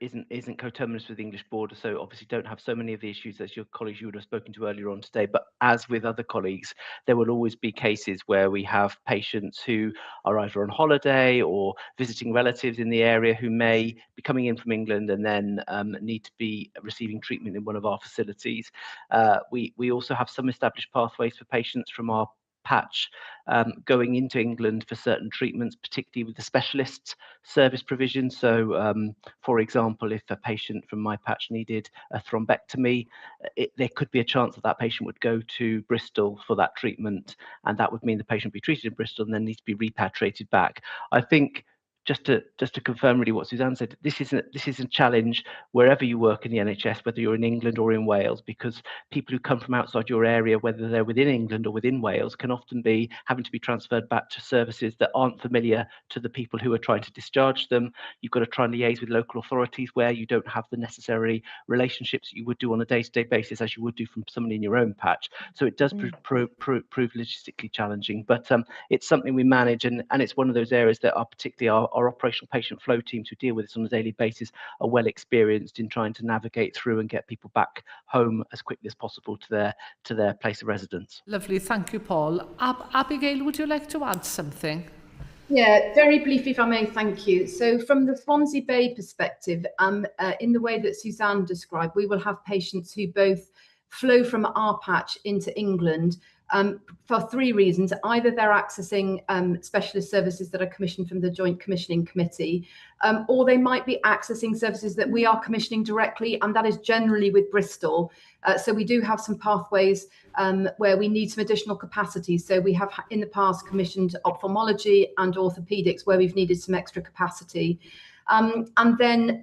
isn't coterminous with the English border, so obviously don't have so many of the issues as your colleagues you would have spoken to earlier on today. But as with other colleagues, there will always be cases where we have patients who are either on holiday or visiting relatives in the area who may be coming in from England and then need to be receiving treatment in one of our facilities. We also have some established pathways for patients from our patch going into England for certain treatments, particularly with the specialist service provision. So, for example, if a patient from my patch needed a thrombectomy, there could be a chance that that patient would go to Bristol for that treatment, and that would mean the patient would be treated in Bristol and then needs to be repatriated back. I think just to confirm really what Suzanne said, this is a challenge wherever you work in the NHS, whether you're in England or in Wales, because people who come from outside your area, whether they're within England or within Wales, can often be having to be transferred back to services that aren't familiar to the people who are trying to discharge them. You've got to try and liaise with local authorities where you don't have the necessary relationships that you would do on a day-to-day basis as you would do from someone in your own patch. So it does prove logistically challenging, but it's something we manage, and it's one of those areas that are particularly our operational patient flow teams who deal with this on a daily basis are well experienced in trying to navigate through and get people back home as quickly as possible to their place of residence. Lovely, thank you, Paul. Abigail, would you like to add something? Yeah, very briefly, if I may, thank you. So from the Swansea Bay perspective, in the way that Suzanne described, we will have patients who both flow from our patch into England for 3 reasons. Either they're accessing specialist services that are commissioned from the Joint Commissioning Committee, or they might be accessing services that we are commissioning directly, and that is generally with Bristol. So we do have some pathways where we need some additional capacity. So we have in the past commissioned ophthalmology and orthopaedics where we've needed some extra capacity. And then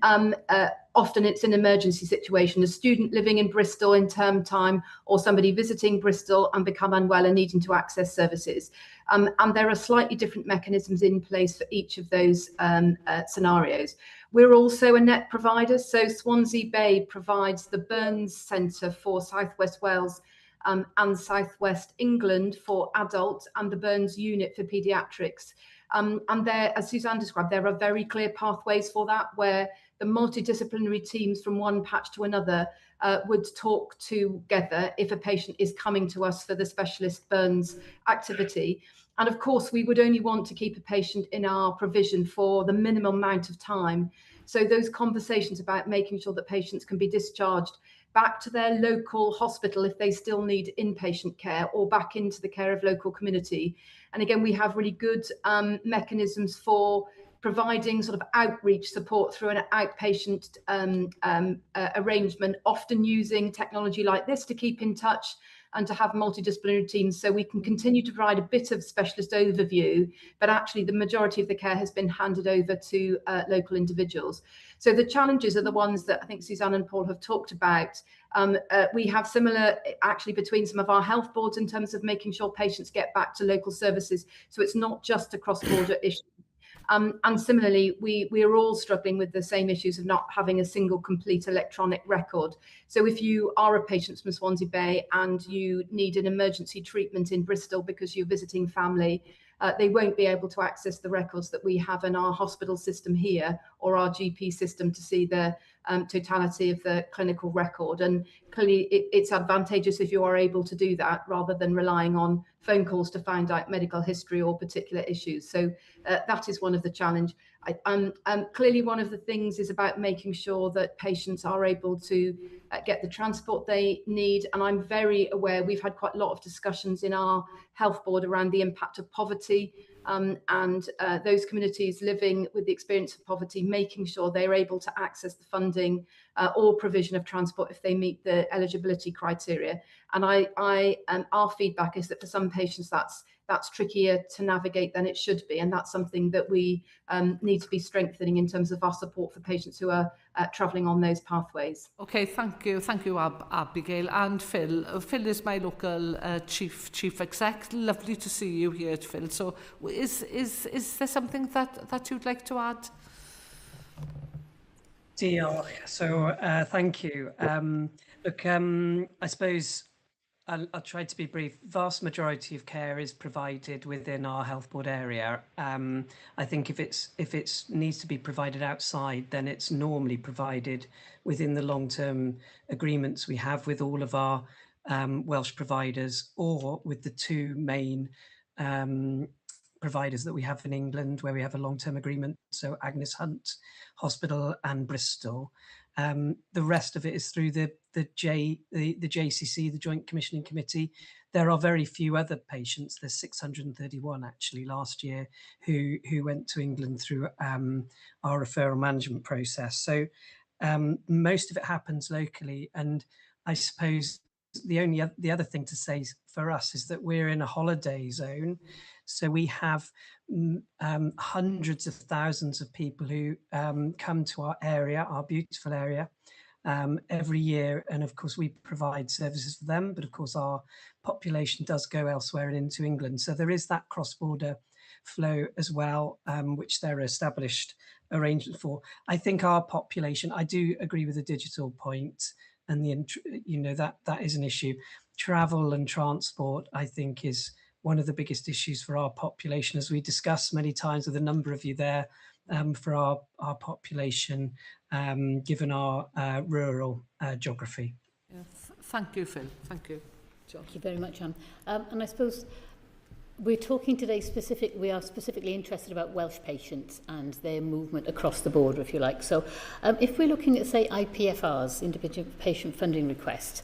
often it's an emergency situation, a student living in Bristol in term time or somebody visiting Bristol and become unwell and needing to access services. And there are slightly different mechanisms in place for each of those scenarios. We're also a net provider, so Swansea Bay provides the Burns Centre for South West Wales and South West England for adults and the Burns Unit for paediatrics. And there, as Suzanne described, there are very clear pathways for that, where the multidisciplinary teams from one patch to another would talk together if a patient is coming to us for the specialist Burns activity. And of course, we would only want to keep a patient in our provision for the minimum amount of time. So those conversations about making sure that patients can be discharged back to their local hospital if they still need inpatient care, or back into the care of local community. And again, we have really good mechanisms for providing sort of outreach support through an outpatient arrangement, often using technology like this to keep in touch and to have multidisciplinary teams, so we can continue to provide a bit of specialist overview, but actually the majority of the care has been handed over to local individuals. So the challenges are the ones that I think Suzanne and Paul have talked about. We have similar actually between some of our health boards in terms of making sure patients get back to local services. So it's not just a cross-border issue. And similarly, we are all struggling with the same issues of not having a single complete electronic record. So if you are a patient from Swansea Bay and you need an emergency treatment in Bristol because you're visiting family, they won't be able to access the records that we have in our hospital system here or our GP system to see the totality of the clinical record. And clearly it's advantageous if you are able to do that rather than relying on phone calls to find out medical history or particular issues. So that is one of the challenge. Clearly one of the things is about making sure that patients are able to get the transport they need. And I'm very aware we've had quite a lot of discussions in our health board around the impact of poverty and those communities living with the experience of poverty, making sure they're able to access the funding or provision of transport if they meet the eligibility criteria. And our feedback is that for some patients that's trickier to navigate than it should be, and that's something that we need to be strengthening in terms of our support for patients who are travelling on those pathways. Okay, thank you, Abigail. And Phil. Phil is my local chief exec. Lovely to see you here, Phil. So, is there something that you'd like to add? Deal. So, thank you. Look, I suppose I'll try to be brief. Vast majority of care is provided within our health board area. I think if it needs to be provided outside, then it's normally provided within the long-term agreements we have with all of our Welsh providers, or with the two main providers that we have in England, where we have a long-term agreement. So Agnes Hunt Hospital and Bristol. The rest of it is through the JCC, the Joint Commissioning Committee. There are very few other patients. There's 631 actually last year who went to England through our referral management process. So most of it happens locally. And I suppose the other thing to say for us is that we're in a holiday zone. So we have hundreds of thousands of people who come to our area, our beautiful area, every year. And of course, we provide services for them. But of course, our population does go elsewhere and into England. So there is that cross-border flow as well, which there are established arrangements for. I think our population, I do agree with the digital point, and that is an issue. Travel and transport, I think, is one of the biggest issues for our population, as we discussed many times with a number of you there, for our population, given our rural geography. Yeah, thank you, Phil. Thank you. Thank you very much, Anne. And I suppose we're talking today we are specifically interested about Welsh patients and their movement across the border, if you like. So if we're looking at, say, IPFRs, individual patient funding requests,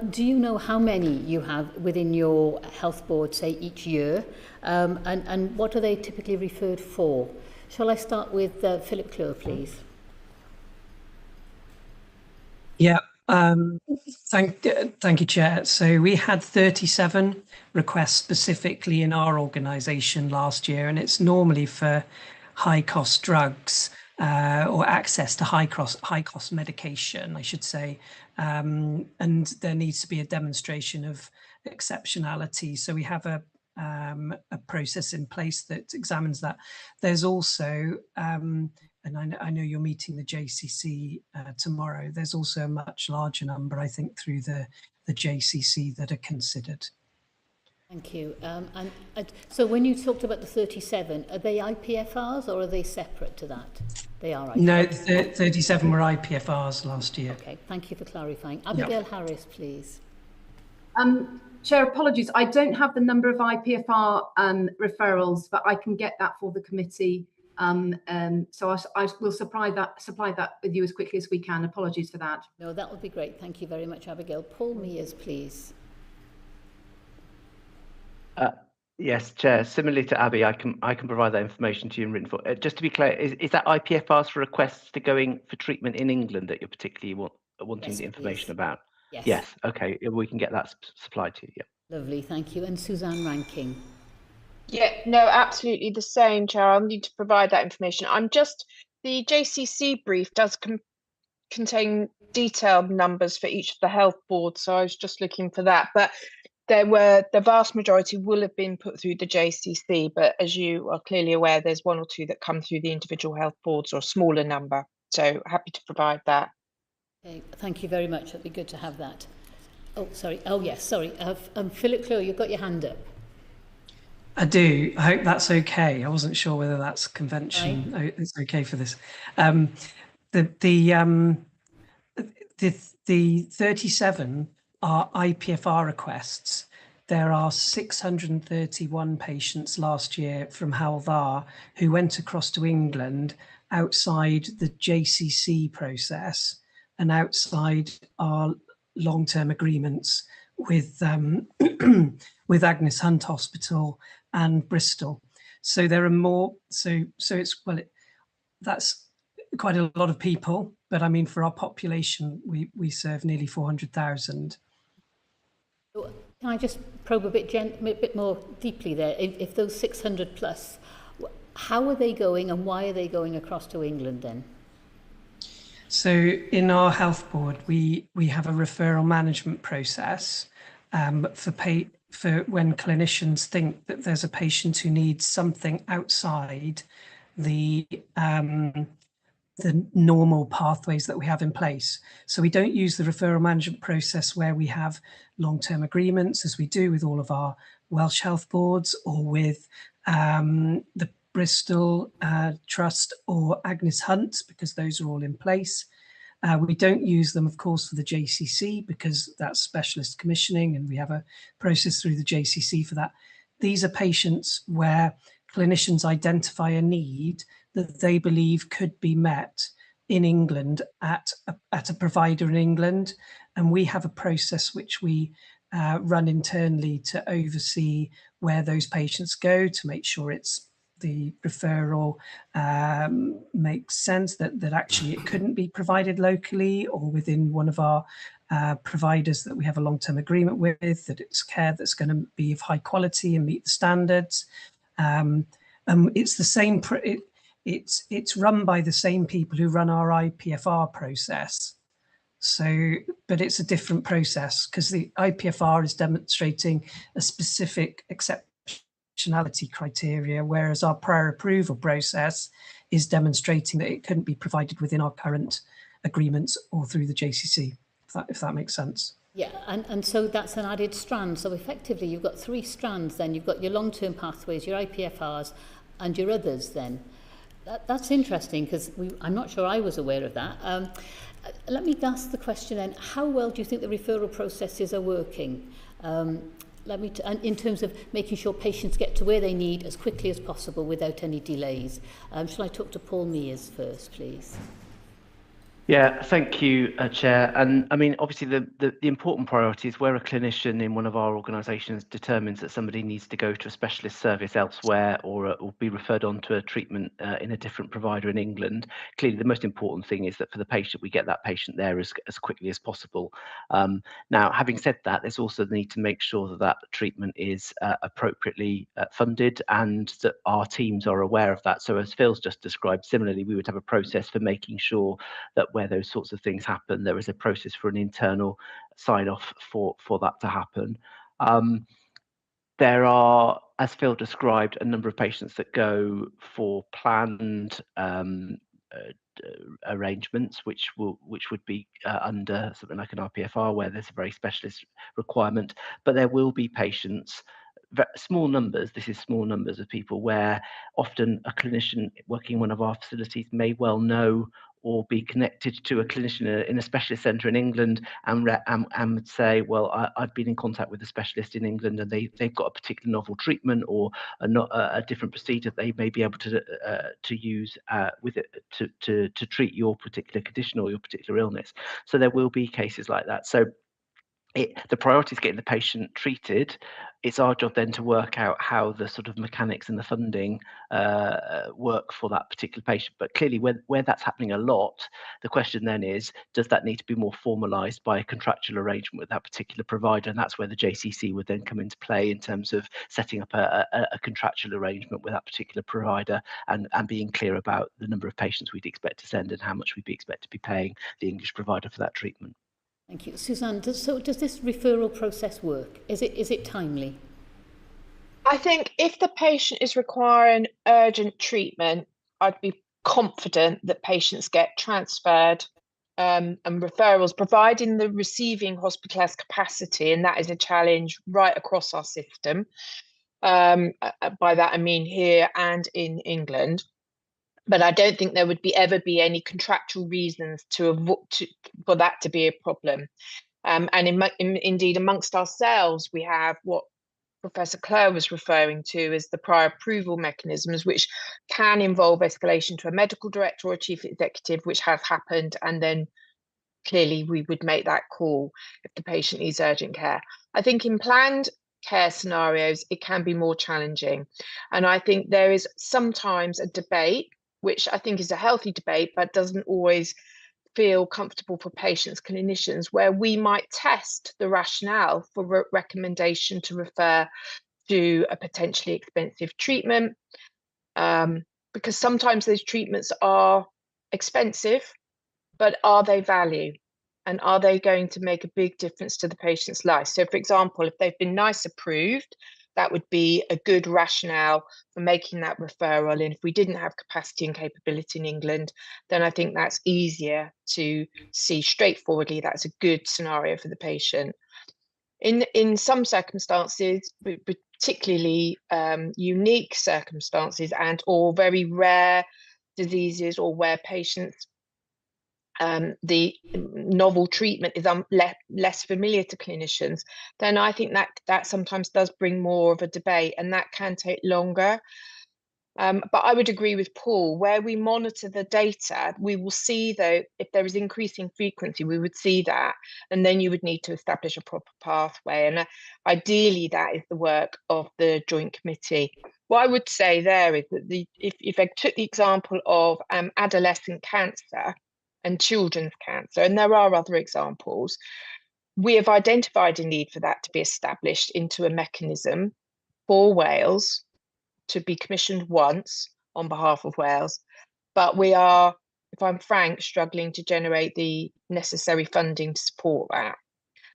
do you know how many you have within your health board, say, each year? And what are they typically referred for? Shall I start with Philip Kloer, please? Yeah. Thank you, Chair. So we had 37 requests specifically in our organisation last year, and it's normally for high-cost drugs or access to high-cost medication, I should say. And there needs to be a demonstration of exceptionality. So we have a process in place that examines that. There's also and I know you're meeting the JCC tomorrow. There's also a much larger number, I think, through the JCC that are considered. Thank you. And so when you talked about the 37, are they IPFRs or are they separate to that? They are IPFRs. No, 37 were IPFRs last year. Okay, thank you for clarifying. Abigail Harris, please. Chair, apologies. I don't have the number of IPFR referrals, but I can get that for the committee. So I will supply that with you as quickly as we can. Apologies for that. No, that would be great. Thank you very much, Abigail. Paul Mears, please. Yes, Chair. Similarly to Abby, I can provide that information to you in written form. Just to be clear, is that IPFRs for requests to going for treatment in England that you're particularly wanting the information about? Yes. Yes. Okay. We can get that supplied to you. Yeah. Lovely. Thank you. And Suzanne Rankin. Yeah, no, absolutely the same, Chair. I'll need to provide that information. The JCC brief does contain detailed numbers for each of the health boards, so I was just looking for that. But the vast majority will have been put through the JCC, but as you are clearly aware, there's one or two that come through the individual health boards, or a smaller number. So happy to provide that. Okay, thank you very much. It'd be good to have that. Oh, sorry. Oh, yes, sorry. Philip Kloer, you've got your hand up. I do. I hope that's okay. I wasn't sure whether that's convention. Right. It's okay for this. The 37 are IPFR requests. There are 631 patients last year from Hywel who went across to England outside the JCC process and outside our long-term agreements with with Agnes Hunt Hospital and Bristol. So there are more. So it's that's quite a lot of people, but I mean, for our population, we serve nearly 400,000. Can I just probe a bit more deeply there? If those 600 plus, how are they going and why are they going across to England then? So in our health board, we have a referral management process for when clinicians think that there's a patient who needs something outside the normal pathways that we have in place. So we don't use the referral management process where we have long-term agreements, as we do with all of our Welsh health boards, or with the Bristol Trust or Agnes Hunt, because those are all in place. We don't use them, of course, for the JCC because that's specialist commissioning, and we have a process through the JCC for that. These are patients where clinicians identify a need that they believe could be met in England at a provider in England. And we have a process which we run internally to oversee where those patients go, to make sure it's the referral makes sense, that actually it couldn't be provided locally or within one of our providers that we have a long-term agreement with, that it's care that's going to be of high quality and meet the standards. It's the same. It's run by the same people who run our IPFR process. So, but it's a different process because the IPFR is demonstrating a specific exceptionality criteria, whereas our prior approval process is demonstrating that it couldn't be provided within our current agreements or through the JCC, if that makes sense. Yeah, and so that's an added strand. So effectively, you've got 3 strands then. You've got your long-term pathways, your IPFRs, and your others then. That's interesting because I'm not sure I was aware of that. Let me ask the question then, how well do you think the referral processes are working? In terms of making sure patients get to where they need as quickly as possible without any delays. Shall I talk to Paul Mears first, please? Yeah, thank you, Chair. And I mean, obviously, the important priority is where a clinician in one of our organisations determines that somebody needs to go to a specialist service elsewhere or be referred on to a treatment in a different provider in England. Clearly, the most important thing is that for the patient, we get that patient there as quickly as possible. Now, having said that, there's also the need to make sure that that treatment is appropriately funded and that our teams are aware of that. So as Phil's just described, similarly, we would have a process for making sure that where those sorts of things happen, there is a process for an internal sign-off for that to happen. There are, as Phil described, a number of patients that go for planned arrangements, which would be under something like an RPFR, where there's a very specialist requirement. But there will be patients, small numbers, this is small numbers of people, where often a clinician working in one of our facilities may well know or be connected to a clinician in a specialist centre in England and say, well, I've been in contact with a specialist in England and they've got a particular novel treatment or a different procedure they may be able to use with it to treat your particular condition or your particular illness. So there will be cases like that. So the priority is getting the patient treated. It's our job then to work out how the sort of mechanics and the funding work for that particular patient. But clearly, where that's happening a lot, the question then is, does that need to be more formalised by a contractual arrangement with that particular provider? And that's where the JCC would then come into play in terms of setting up a contractual arrangement with that particular provider and being clear about the number of patients we'd expect to send and how much we'd expect to be paying the English provider for that treatment. Thank you. Suzanne, does this referral process work? Is it timely? I think if the patient is requiring urgent treatment, I'd be confident that patients get transferred and referrals, providing the receiving hospital has capacity, and that is a challenge right across our system. By that I mean here and in England. But I don't think there would ever be any contractual reasons for that to be a problem. And indeed, amongst ourselves, we have what Professor Kloer was referring to as the prior approval mechanisms, which can involve escalation to a medical director or a chief executive, which has happened, and then clearly we would make that call if the patient needs urgent care. I think in planned care scenarios, it can be more challenging. And I think there is sometimes a debate, which I think is a healthy debate, but doesn't always feel comfortable for patients, clinicians, where we might test the rationale for recommendation to refer to a potentially expensive treatment, because sometimes those treatments are expensive, but are they value? And are they going to make a big difference to the patient's life? So, for example, if they've been NICE approved, that would be a good rationale for making that referral. And if we didn't have capacity and capability in England, then I think that's easier to see straightforwardly. That's a good scenario for the patient. In some circumstances, particularly unique circumstances and or very rare diseases, or where patients the novel treatment is less familiar to clinicians, then I think that sometimes does bring more of a debate, and that can take longer. But I would agree with Paul, where we monitor the data, we will see, though, if there is increasing frequency, we would see that, and then you would need to establish a proper pathway. And ideally, that is the work of the Joint Committee. What I would say there is that if I took the example of adolescent cancer and children's cancer, and there are other examples, we have identified a need for that to be established into a mechanism for Wales, to be commissioned once on behalf of Wales. But we are, if I'm frank, struggling to generate the necessary funding to support that.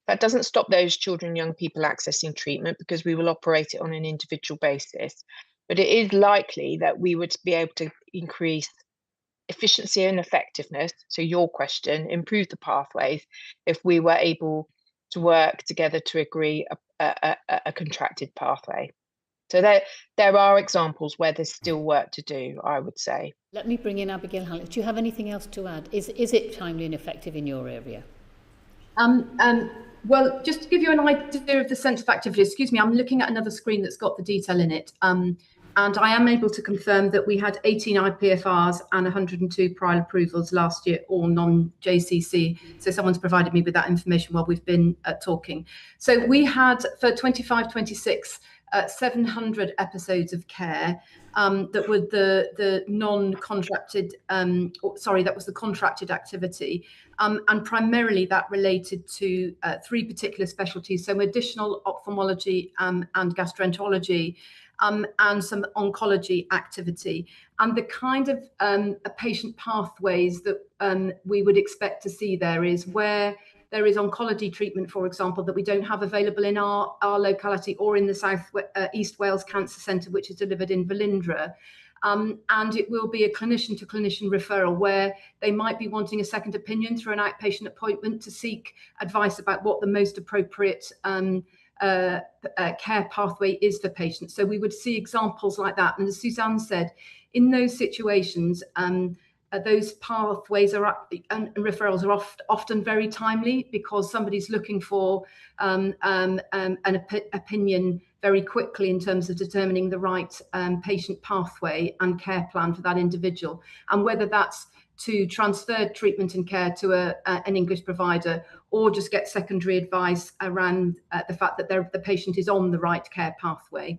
That doesn't stop those children and young people accessing treatment, because we will operate it on an individual basis. But it is likely that we would be able to increase efficiency and effectiveness, so your question, improve the pathways, if we were able to work together to agree a contracted pathway. So there are examples where there's still work to do, I would say. Let me bring in Abigail Hallett. Do you have anything else to add? Is it timely and effective in your area? Well, just to give you an idea of the sense of activity, excuse me, I'm looking at another screen that's got the detail in it. And I am able to confirm that we had 18 IPFRs and 102 prior approvals last year, all non-JCC. So someone's provided me with that information while we've been talking. So we had, for 25-26, 700 episodes of care that were the non-contracted, that was the contracted activity. And primarily that related to 3 particular specialties, so medicinal, ophthalmology and gastroenterology, and some oncology activity. And the kind of patient pathways that we would expect to see there is where there is oncology treatment, for example, that we don't have available in our locality or in the East Wales Cancer Centre, which is delivered in Velindre. And it will be a clinician-to-clinician referral where they might be wanting a second opinion through an outpatient appointment to seek advice about what the most appropriate care pathway is for patients. So we would see examples like that. And as Suzanne said, in those situations, those pathways and referrals are often very timely, because somebody's looking for an opinion very quickly in terms of determining the right patient pathway and care plan for that individual. And whether that's to transfer treatment and care to an English provider, or just get secondary advice around the fact that the patient is on the right care pathway.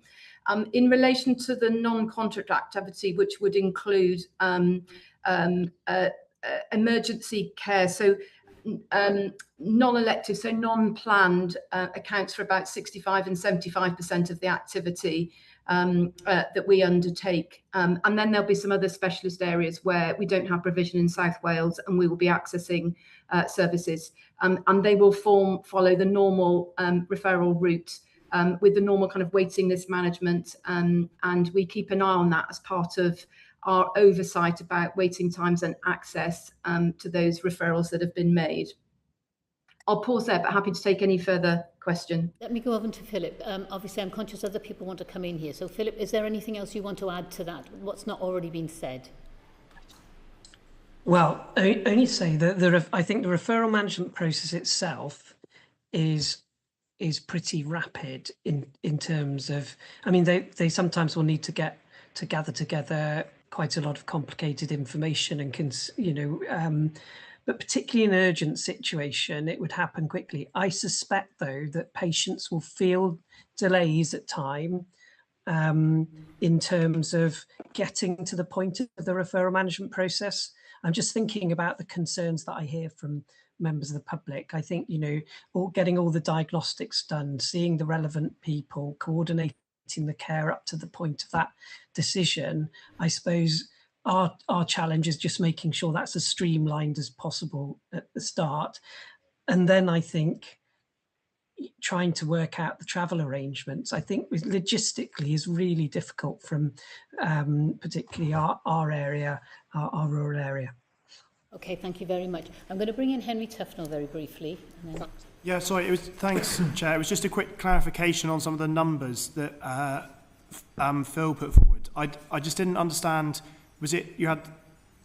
In relation to the non-contract activity, which would include emergency care, so non-elective, so non-planned, accounts for about 65 and 75% of the activity that we undertake. And then there'll be some other specialist areas where we don't have provision in South Wales, and we will be accessing services. And they will follow the normal referral route with the normal kind of waiting list management. And we keep an eye on that as part of our oversight about waiting times and access to those referrals that have been made. I'll pause there, but happy to take any further question. Let me go over to Philip. Obviously, I'm conscious other people want to come in here. So, Philip, is there anything else you want to add to that? What's not already been said? Well, only say that I think the referral management process itself is pretty rapid in terms of, I mean, they sometimes will need to gather together quite a lot of complicated information and but particularly in an urgent situation, it would happen quickly. I suspect, though, that patients will feel delays at time in terms of getting to the point of the referral management process. I'm just thinking about the concerns that I hear from members of the public. I think, getting all the diagnostics done, seeing the relevant people, coordinating the care up to the point of that decision. I suppose our challenge is just making sure that's as streamlined as possible at the start. And then I think trying to work out the travel arrangements, I think logistically is really difficult from particularly our area, our rural area. Okay, thank you very much. I'm going to bring in Henry Tufnell very briefly. And then... Yeah, sorry, thanks, Chair. It was just a quick clarification on some of the numbers that Phil put forward. I just didn't understand, was it you had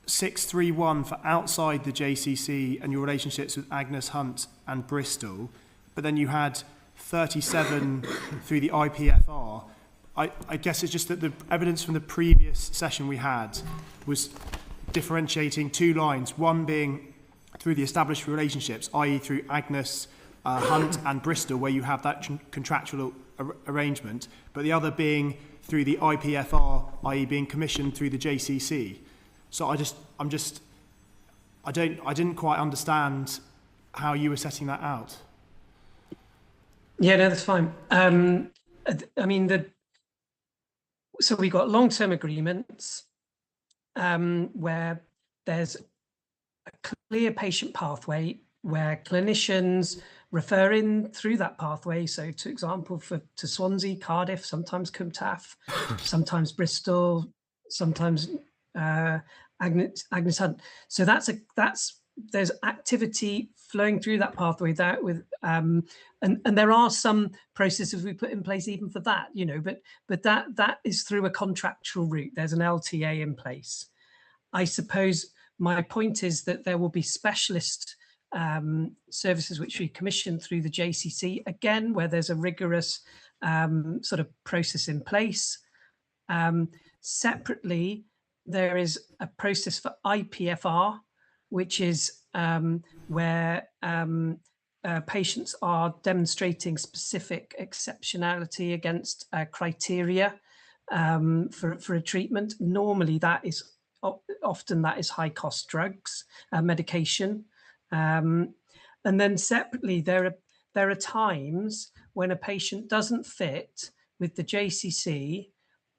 631 for outside the JCC and your relationships with Agnes Hunt and Bristol, but then you had 37 through the IPFR. I guess it's just that the evidence from the previous session we had was differentiating two lines, one being through the established relationships, i.e. through Agnes Hunt and Bristol, where you have that contractual arrangement, but the other being through the IPFR, i.e. being commissioned through the JCC. So I didn't quite understand how you were setting that out. Yeah, no, that's fine. I mean, so we got long-term agreements where there's a clear patient pathway where clinicians refer in through that pathway. So, to example, to Swansea, Cardiff, sometimes Cwmtaf, sometimes Bristol, sometimes Agnes Hunt. So there's activity flowing through that pathway and there are some processes we put in place even for that, but that is through a contractual route. There's an LTA in place. I suppose my point is that there will be specialist services which we commission through the JCC, again, where there's a rigorous sort of process in place. Separately, there is a process for IPFR, which is where patients are demonstrating specific exceptionality against criteria for a treatment. Normally, often that is high-cost drugs, medication. And then separately, there are times when a patient doesn't fit with the JCC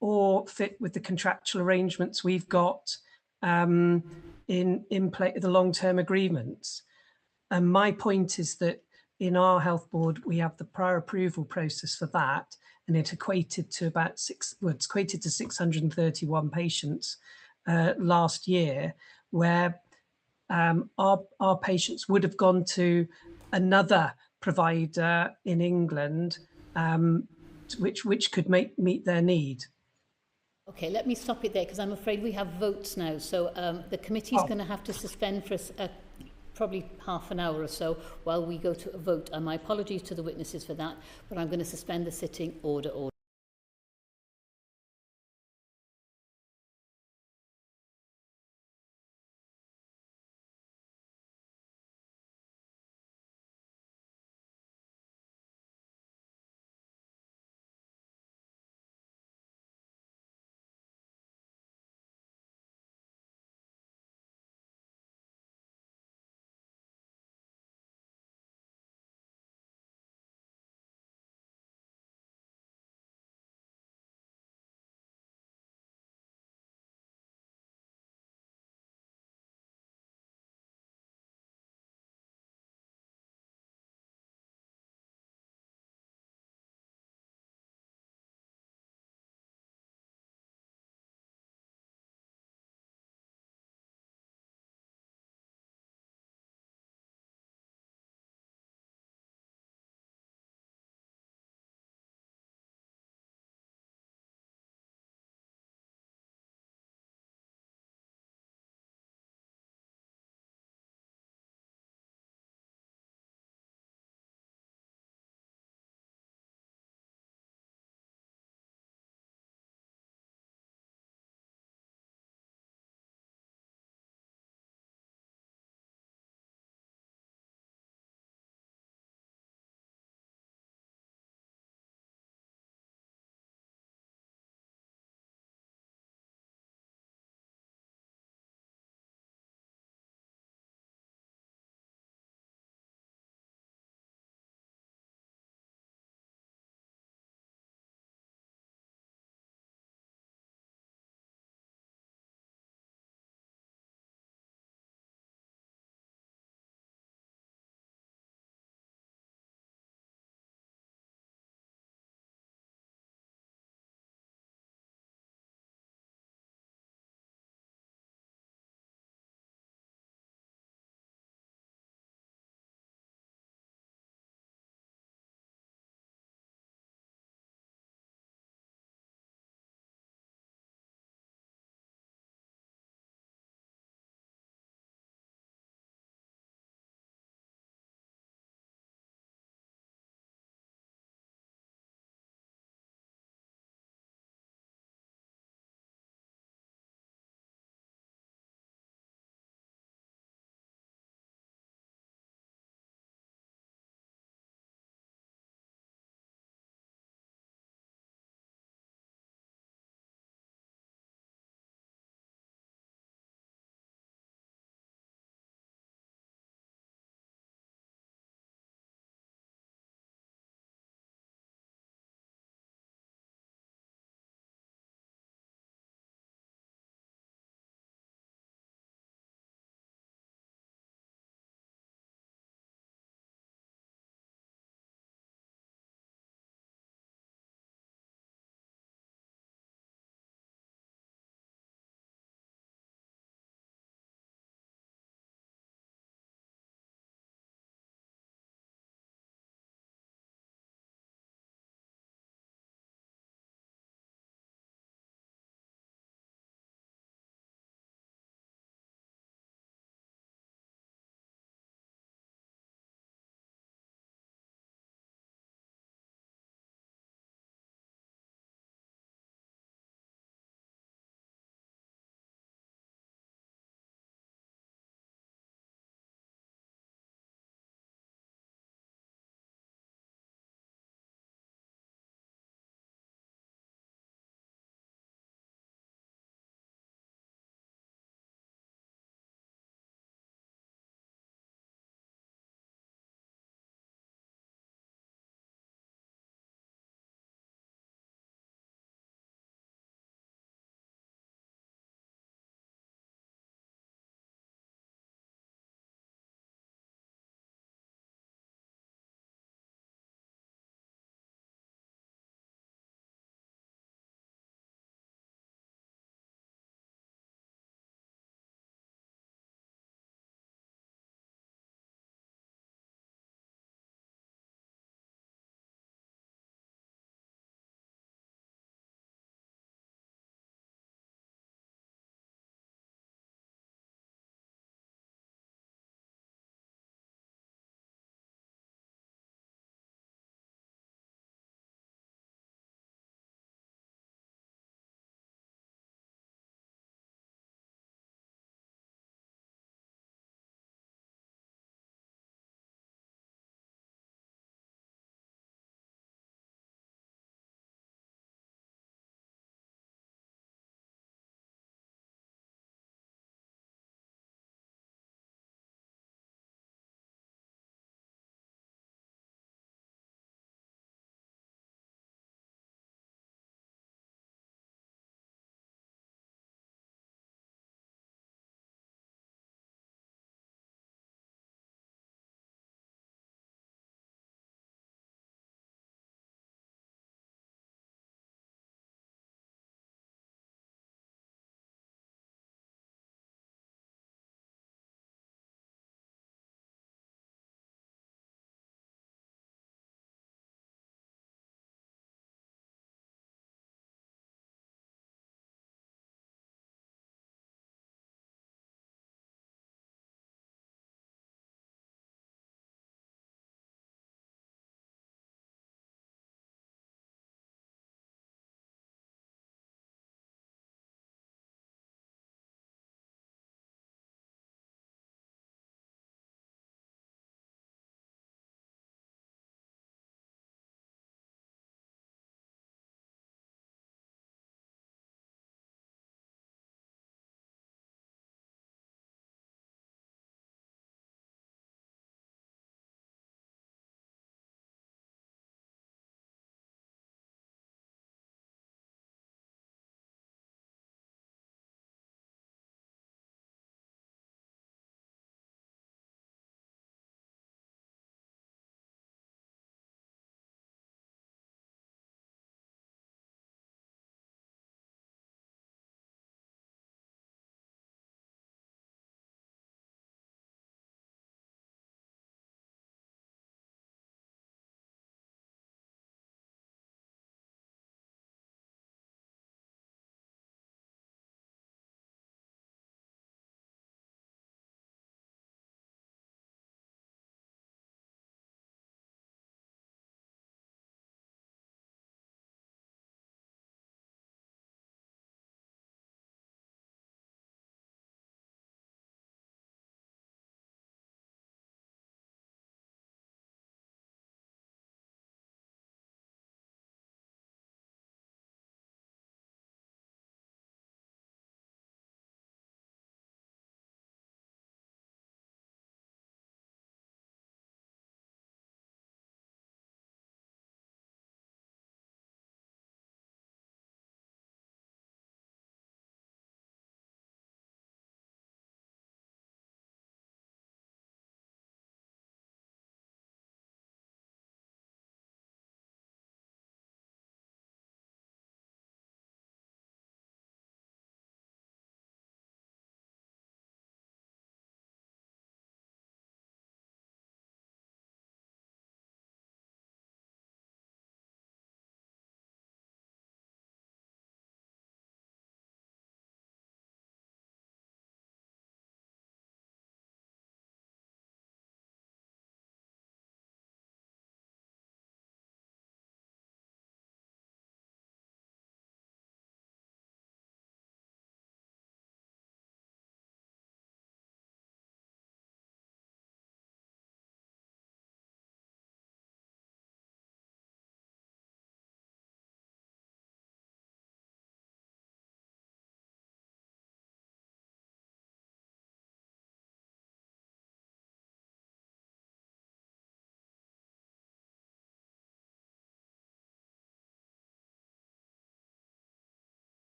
or fit with the contractual arrangements we've got in play, the long-term agreements. And my point is that in our health board, we have the prior approval process for that, and it equated to about 631 patients last year, where our patients would have gone to another provider in England, which could meet their need. Okay, let me stop it there because I'm afraid we have votes now. So the committee is going to have to suspend for probably half an hour or so while we go to a vote. And my apologies to the witnesses for that, but I'm going to suspend the sitting order.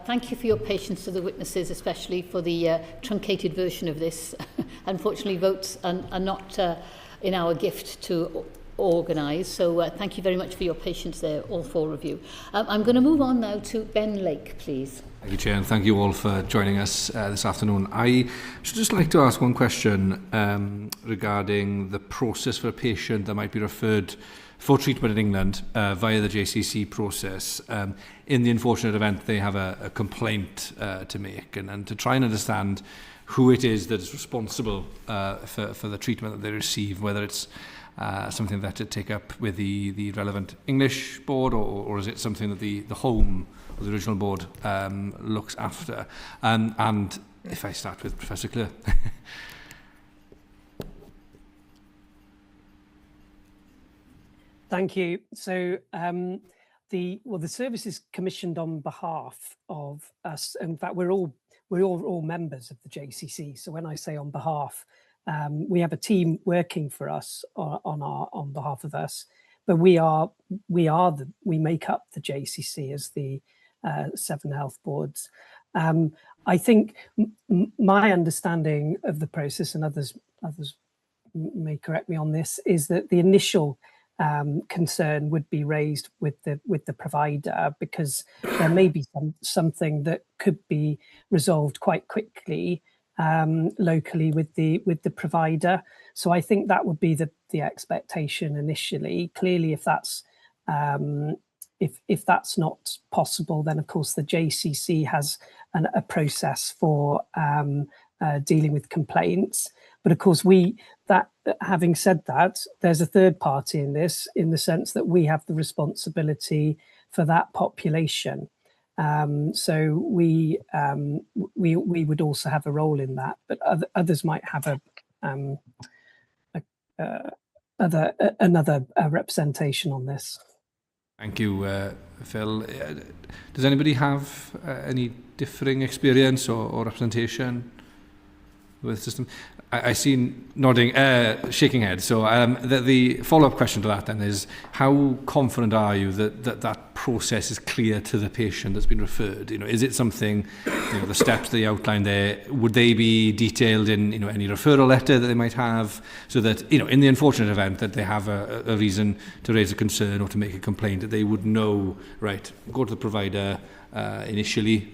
Thank you for your patience to the witnesses, especially for the truncated version of this. Unfortunately, votes are not in our gift to organise, so thank you very much for your patience there, all four of you. I'm going to move on now to Ben Lake, please. Thank you, Chair, and thank you all for joining us this afternoon. I should just like to ask one question regarding the process for a patient that might be referred for treatment in England via the JCC process, in the unfortunate event they have a complaint to make, and to try and understand who it is that is responsible for the treatment that they receive, whether it's something that to take up with the relevant English board, or is it something that the home or the original board looks after. And if I start with Professor Kloer. Thank you. So the service is commissioned on behalf of us. In fact, we're all members of the JCC. So when I say on behalf, we have a team working for us on behalf of us, but we make up the JCC as the 7 health boards. I think my understanding of the process, and others may correct me on this, is that the initial concern would be raised with the provider, because there may be something that could be resolved quite quickly locally with the provider. So I think that would be the expectation initially. Clearly, if that's if that's not possible, then of course the JCC has a process for dealing with complaints. But of course, having said that, there's a third party in this, in the sense that we have the responsibility for that population. So we would also have a role in that, but others might have another representation on this. Thank you, Phil. Does anybody have any differing experience or representation with the system? I see nodding, shaking head. So the follow-up question to that then is, how confident are you that process is clear to the patient that's been referred? Is it something, the steps that you outlined there, would they be detailed in any referral letter that they might have, so that in the unfortunate event that they have a reason to raise a concern or to make a complaint, that they would know, right, go to the provider initially,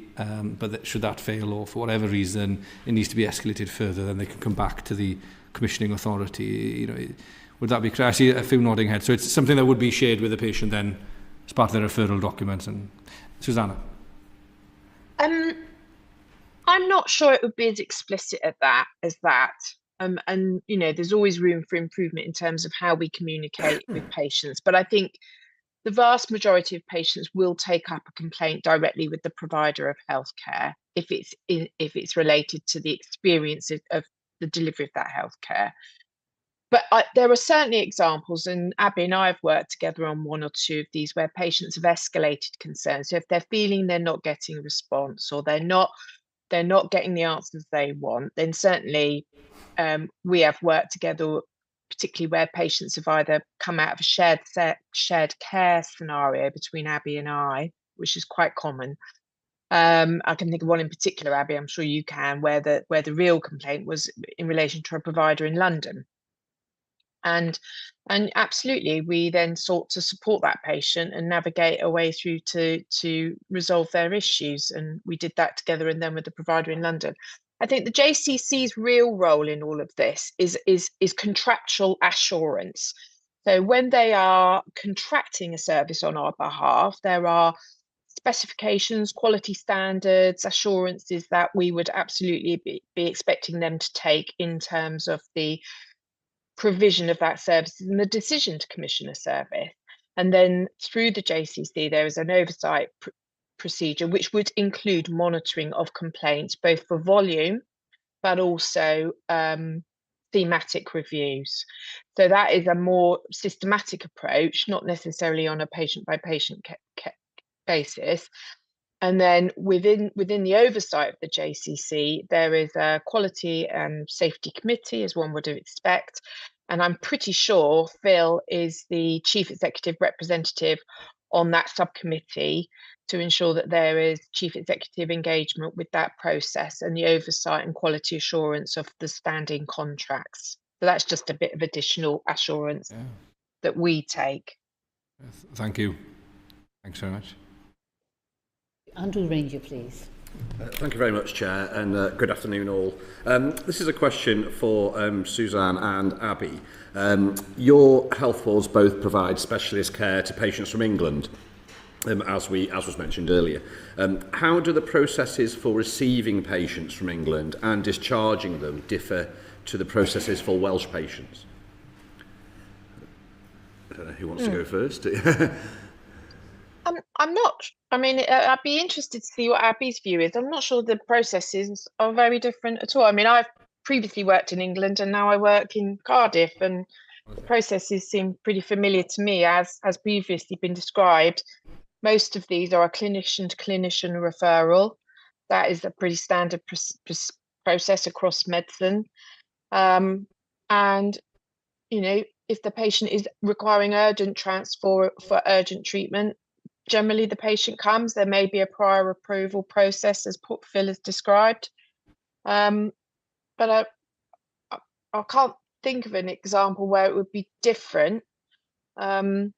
but should that fail, or for whatever reason it needs to be escalated further, then they can come back to the commissioning authority. Would that be correct? I see a few nodding heads. So it's something that would be shared with the patient then as part of their referral documents. And Suzanne? I'm not sure it would be as explicit as that. And there's always room for improvement in terms of how we communicate with patients. But I think the vast majority of patients will take up a complaint directly with the provider of healthcare if it's related to the experience of the delivery of that healthcare. But there are certainly examples, and Abby and I have worked together on one or two of these, where patients have escalated concerns. So if they're feeling they're not getting a response, or they're not getting the answers they want, then certainly we have worked together, particularly where patients have either come out of a shared care scenario between Abby and I, which is quite common. I can think of one in particular, Abby, I'm sure you can, where the real complaint was in relation to a provider in London. And absolutely, we then sought to support that patient and navigate a way through to resolve their issues. And we did that together and then with the provider in London. I think the JCC's real role in all of this is contractual assurance. So when they are contracting a service on our behalf, there are specifications, quality standards, assurances that we would absolutely be expecting them to take in terms of the provision of that service and the decision to commission a service. And then through the JCC, there is an oversight procedure which would include monitoring of complaints, both for volume but also thematic reviews. So that is a more systematic approach, not necessarily on a patient by patient basis. And then within the oversight of the JCC, there is a quality and safety committee, as one would expect. And I'm pretty sure Phil is the chief executive representative on that subcommittee to ensure that there is chief executive engagement with that process and the oversight and quality assurance of the standing contracts. So that's just a bit of additional assurance that we take. Thank you. Thanks very much. Andrew Ranger, please. Thank you very much, Chair, and good afternoon all. This is a question for Suzanne and Abby. Your health boards both provide specialist care to patients from England, as was mentioned earlier. How do the processes for receiving patients from England and discharging them differ to the processes for Welsh patients? I don't know who wants to go first. I'm not, I mean, I'd be interested to see what Abby's view is. I'm not sure the processes are very different at all. I mean, I've previously worked in England and now I work in Cardiff, and the processes seem pretty familiar to me as has previously been described. Most of these are a clinician-to-clinician referral. That is a pretty standard process across medicine. And, you know, if the patient is requiring urgent transfer for urgent treatment, generally the patient comes. There may be a prior approval process, as Phil has described. But I can't think of an example where it would be different. Well,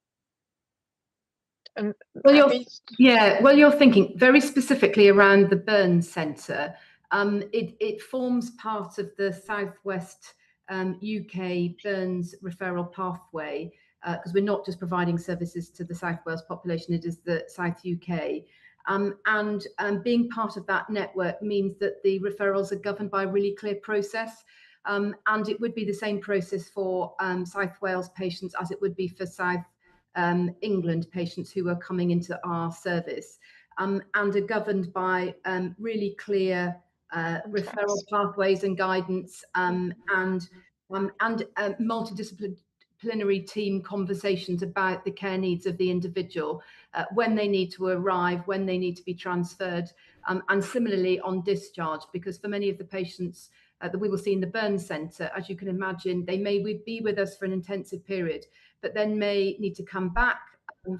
you're thinking very specifically around the Burns Centre. It forms part of the Southwest UK Burns referral pathway, because we're not just providing services to the South Wales population, it is the South UK. And being part of that network means that the referrals are governed by a really clear process. And it would be the same process for South Wales patients as it would be for South England patients who are coming into our service, and are governed by really clear referral pathways and guidance, and multidisciplinary team conversations about the care needs of the individual, when they need to arrive, when they need to be transferred, and similarly on discharge, because for many of the patients that we will see in the Burns Centre, as you can imagine, they may be with us for an intensive period, but then may need to come back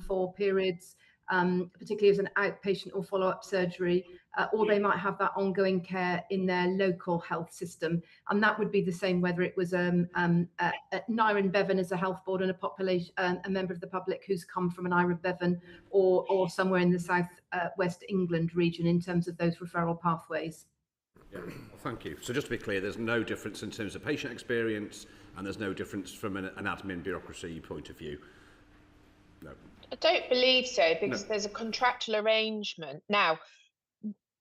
for periods, particularly as an outpatient or follow-up surgery, or they might have that ongoing care in their local health system. And that would be the same whether it was Aneurin Bevan as a health board and a population, a member of the public who's come from an Aneurin Bevan, or somewhere in the South West England region in terms of those referral pathways. Yeah, well, thank you. So just to be clear, there's no difference in terms of patient experience, and there's no difference from an admin bureaucracy point of view? No. I don't believe so, because there's a contractual arrangement. Now,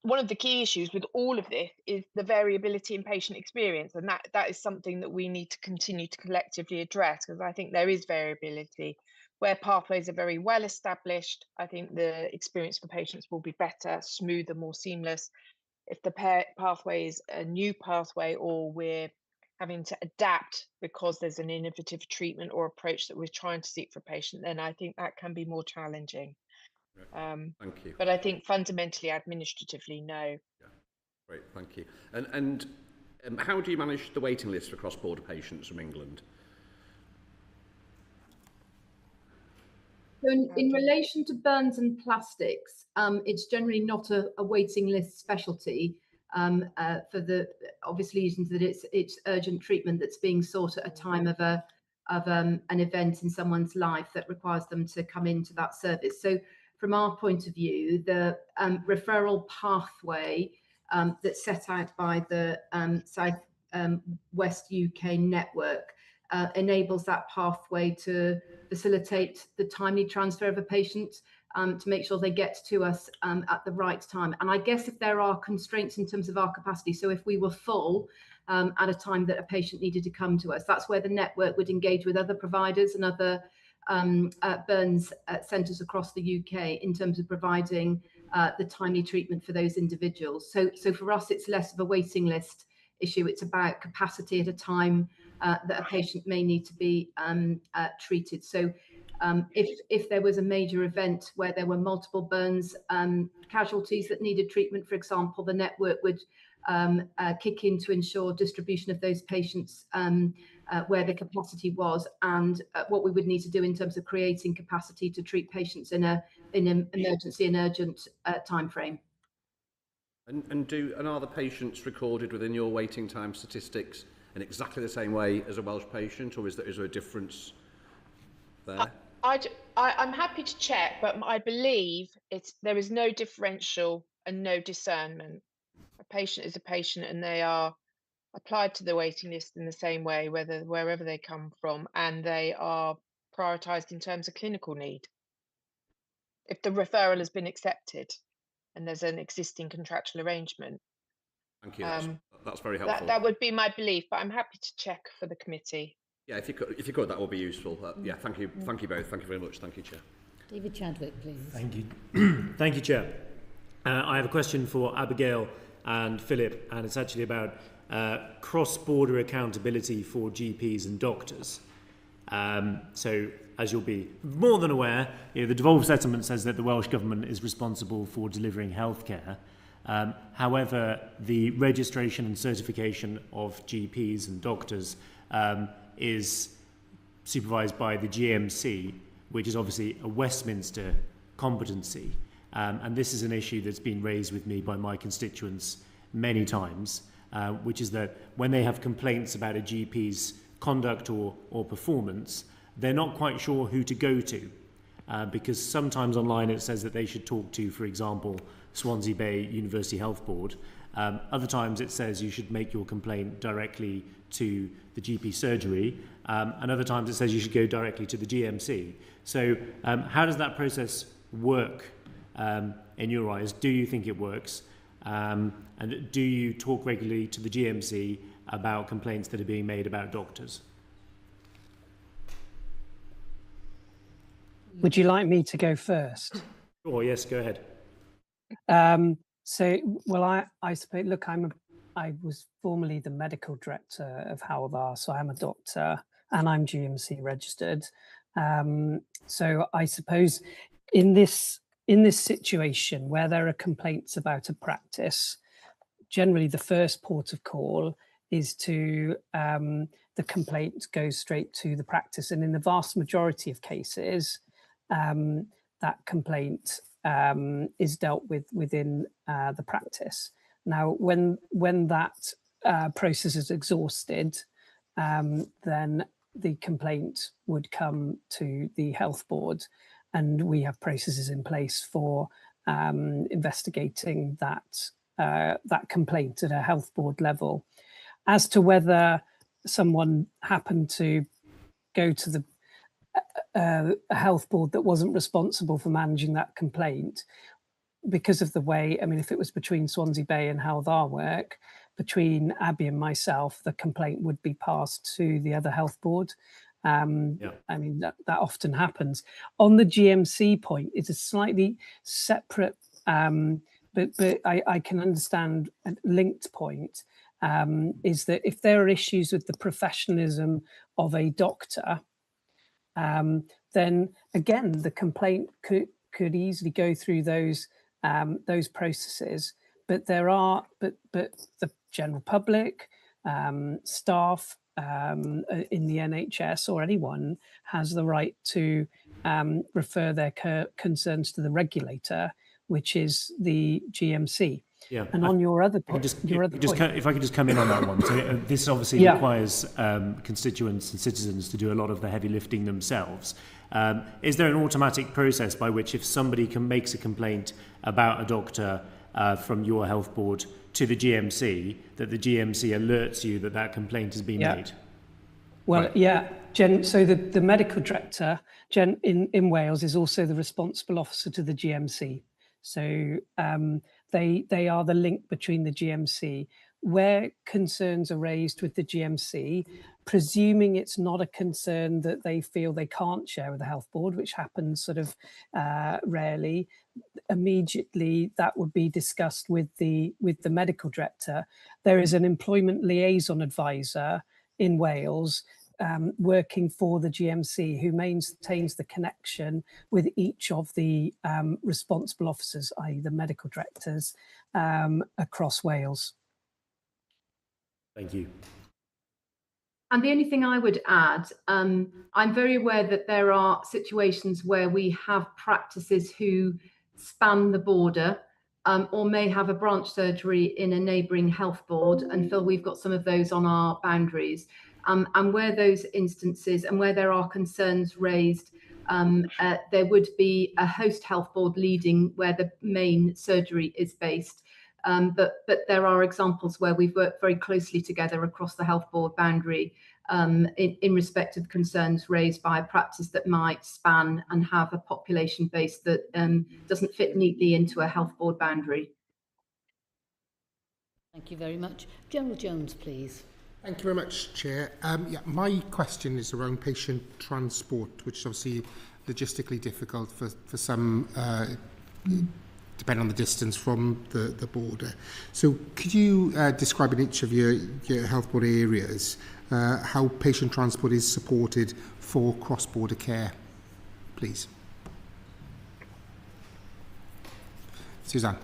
one of the key issues with all of this is the variability in patient experience, and that is something that we need to continue to collectively address, because I think there is variability. Where pathways are very well established, I think the experience for patients will be better, smoother, more seamless. If the pathway is a new pathway, or we're having to adapt because there's an innovative treatment or approach that we're trying to seek for a patient, then I think that can be more challenging. Thank you. But I think fundamentally, administratively, no. Yeah. Great, thank you. And how do you manage the waiting list for cross-border patients from England? So in relation to burns and plastics, it's generally not a waiting list specialty, for the obvious reasons that it's urgent treatment that's being sought at a time of an event in someone's life that requires them to come into that service. So from our point of view, the referral pathway that's set out by the South West UK network enables that pathway to facilitate the timely transfer of a patient, to make sure they get to us at the right time. And I guess if there are constraints in terms of our capacity, so if we were full at a time that a patient needed to come to us, that's where the network would engage with other providers and other burns centres across the UK in terms of providing the timely treatment for those individuals. So for us, it's less of a waiting list issue. It's about capacity at a time that a patient may need to be treated. So If there was a major event where there were multiple burns casualties that needed treatment, for example, the network would kick in to ensure distribution of those patients where the capacity was, and what we would need to do in terms of creating capacity to treat patients in an emergency and urgent time frame. And are the patients recorded within your waiting time statistics in exactly the same way as a Welsh patient, or is there a difference there? I'm happy to check, but I believe there is no differential and no discernment. A patient is a patient, and they are applied to the waiting list in the same way, wherever they come from, and they are prioritised in terms of clinical need. If the referral has been accepted and there's an existing contractual arrangement. Thank you. That's very helpful. That would be my belief, but I'm happy to check for the committee. Yeah, if you could, that would be useful. Yeah, thank you both. Thank you very much. Thank you, Chair. David Chadwick, please. Thank you. Thank you, Chair. I have a question for Abigail and Philip, and it's actually about cross-border accountability for GPs and doctors. So, as you'll be more than aware, the devolved settlement says that the Welsh Government is responsible for delivering healthcare. However, the registration and certification of GPs and doctors is supervised by the GMC, which is obviously a Westminster competency. And this is an issue that's been raised with me by my constituents many times, which is that when they have complaints about a GP's conduct or performance, they're not quite sure who to go to, because sometimes online it says that they should talk to, for example, Swansea Bay University Health Board. Other times it says you should make your complaint directly to the GP surgery, and other times it says you should go directly to the GMC. So how does that process work in your eyes? Do you think it works? And do you talk regularly to the GMC about complaints that are being made about doctors? Would you like me to go first? Sure, yes, go ahead. I suppose, look, I was formerly the medical director of Hywel, so I'm a doctor and I'm GMC registered. So I suppose in this situation where there are complaints about a practice, generally the first port of call is to the complaint goes straight to the practice, and in the vast majority of cases, that complaint is dealt with within the practice. Now, when that process is exhausted, then the complaint would come to the health board, and we have processes in place for investigating that complaint at a health board level. As to whether someone happened to go to the a health board that wasn't responsible for managing that complaint, because of the way, I mean, if it was between Swansea Bay and Hywel work, between Abby and myself, the complaint would be passed to the other health board. I mean, that often happens. On the GMC point, it's a slightly separate, but I can understand a linked point, is that if there are issues with the professionalism of a doctor, then again, the complaint could easily go through those processes. But the general public, staff in the NHS or anyone has the right to refer their concerns to the regulator, which is the GMC. Yeah. And on your other point, if I could just come in on that one. So this obviously requires constituents and citizens to do a lot of the heavy lifting themselves. Is there an automatic process by which, if somebody makes a complaint about a doctor from your health board to the GMC, that the GMC alerts you that that complaint has been made? Well, right. So the medical director, in Wales, is also the responsible officer to the GMC. So they are the link between the GMC. Where concerns are raised with the GMC, presuming it's not a concern that they feel they can't share with the health board, which happens sort of rarely, immediately that would be discussed with the medical director. There is an employment liaison advisor in Wales working for the GMC, who maintains the connection with each of the responsible officers, i.e. the medical directors, across Wales. Thank you. And the only thing I would add, I'm very aware that there are situations where we have practices who span the border or may have a branch surgery in a neighbouring health board. And Phil, we've got some of those on our boundaries. And where those instances and where there are concerns raised, there would be a host health board leading where the main surgery is based. But there are examples where we've worked very closely together across the health board boundary in respect of concerns raised by a practice that might span and have a population base that doesn't fit neatly into a health board boundary. Thank you very much. General Jones, please. Thank you very much, Chair. Yeah, my question is around patient transport, which is obviously logistically difficult for some, depending on the distance from the border. So could you describe in each of your health board areas how patient transport is supported for cross-border care, please? Suzanne.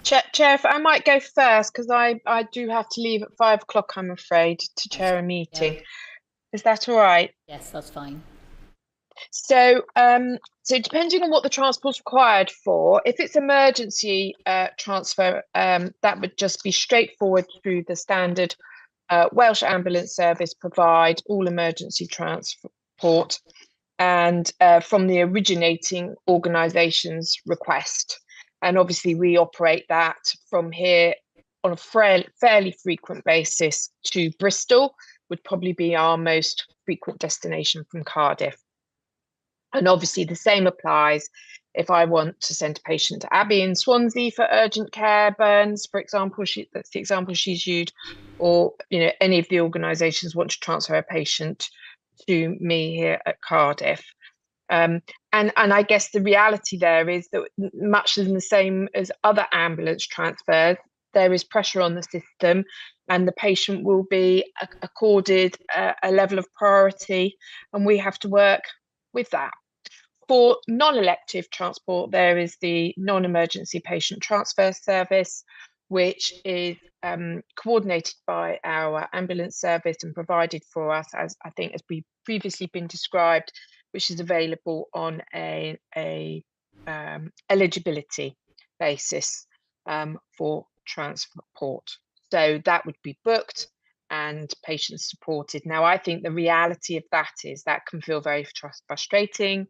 Chair, if I might go first, because I do have to leave at 5 o'clock, I'm afraid, to chair a meeting. Yeah. Is that all right? Yes, that's fine. So depending on what the transport's required for, if it's emergency transfer, that would just be straightforward through the standard Welsh Ambulance Service provide all emergency transport and from the originating organisation's request. And obviously we operate that from here on a fairly frequent basis to Bristol, would probably be our most frequent destination from Cardiff. And obviously the same applies if I want to send a patient to Abby in Swansea for urgent care, burns, for example, that's the example she's used, or any of the organisations want to transfer a patient to me here at Cardiff. And I guess the reality there is that much in the same as other ambulance transfers, there is pressure on the system and the patient will be accorded a level of priority, and we have to work with that. For non-elective transport, there is the non-emergency patient transfer service, which is coordinated by our ambulance service and provided for us, as I think has been previously been described, which is available on a eligibility basis for transport. So that would be booked and patients supported. Now, I think the reality of that is that can feel very frustrating.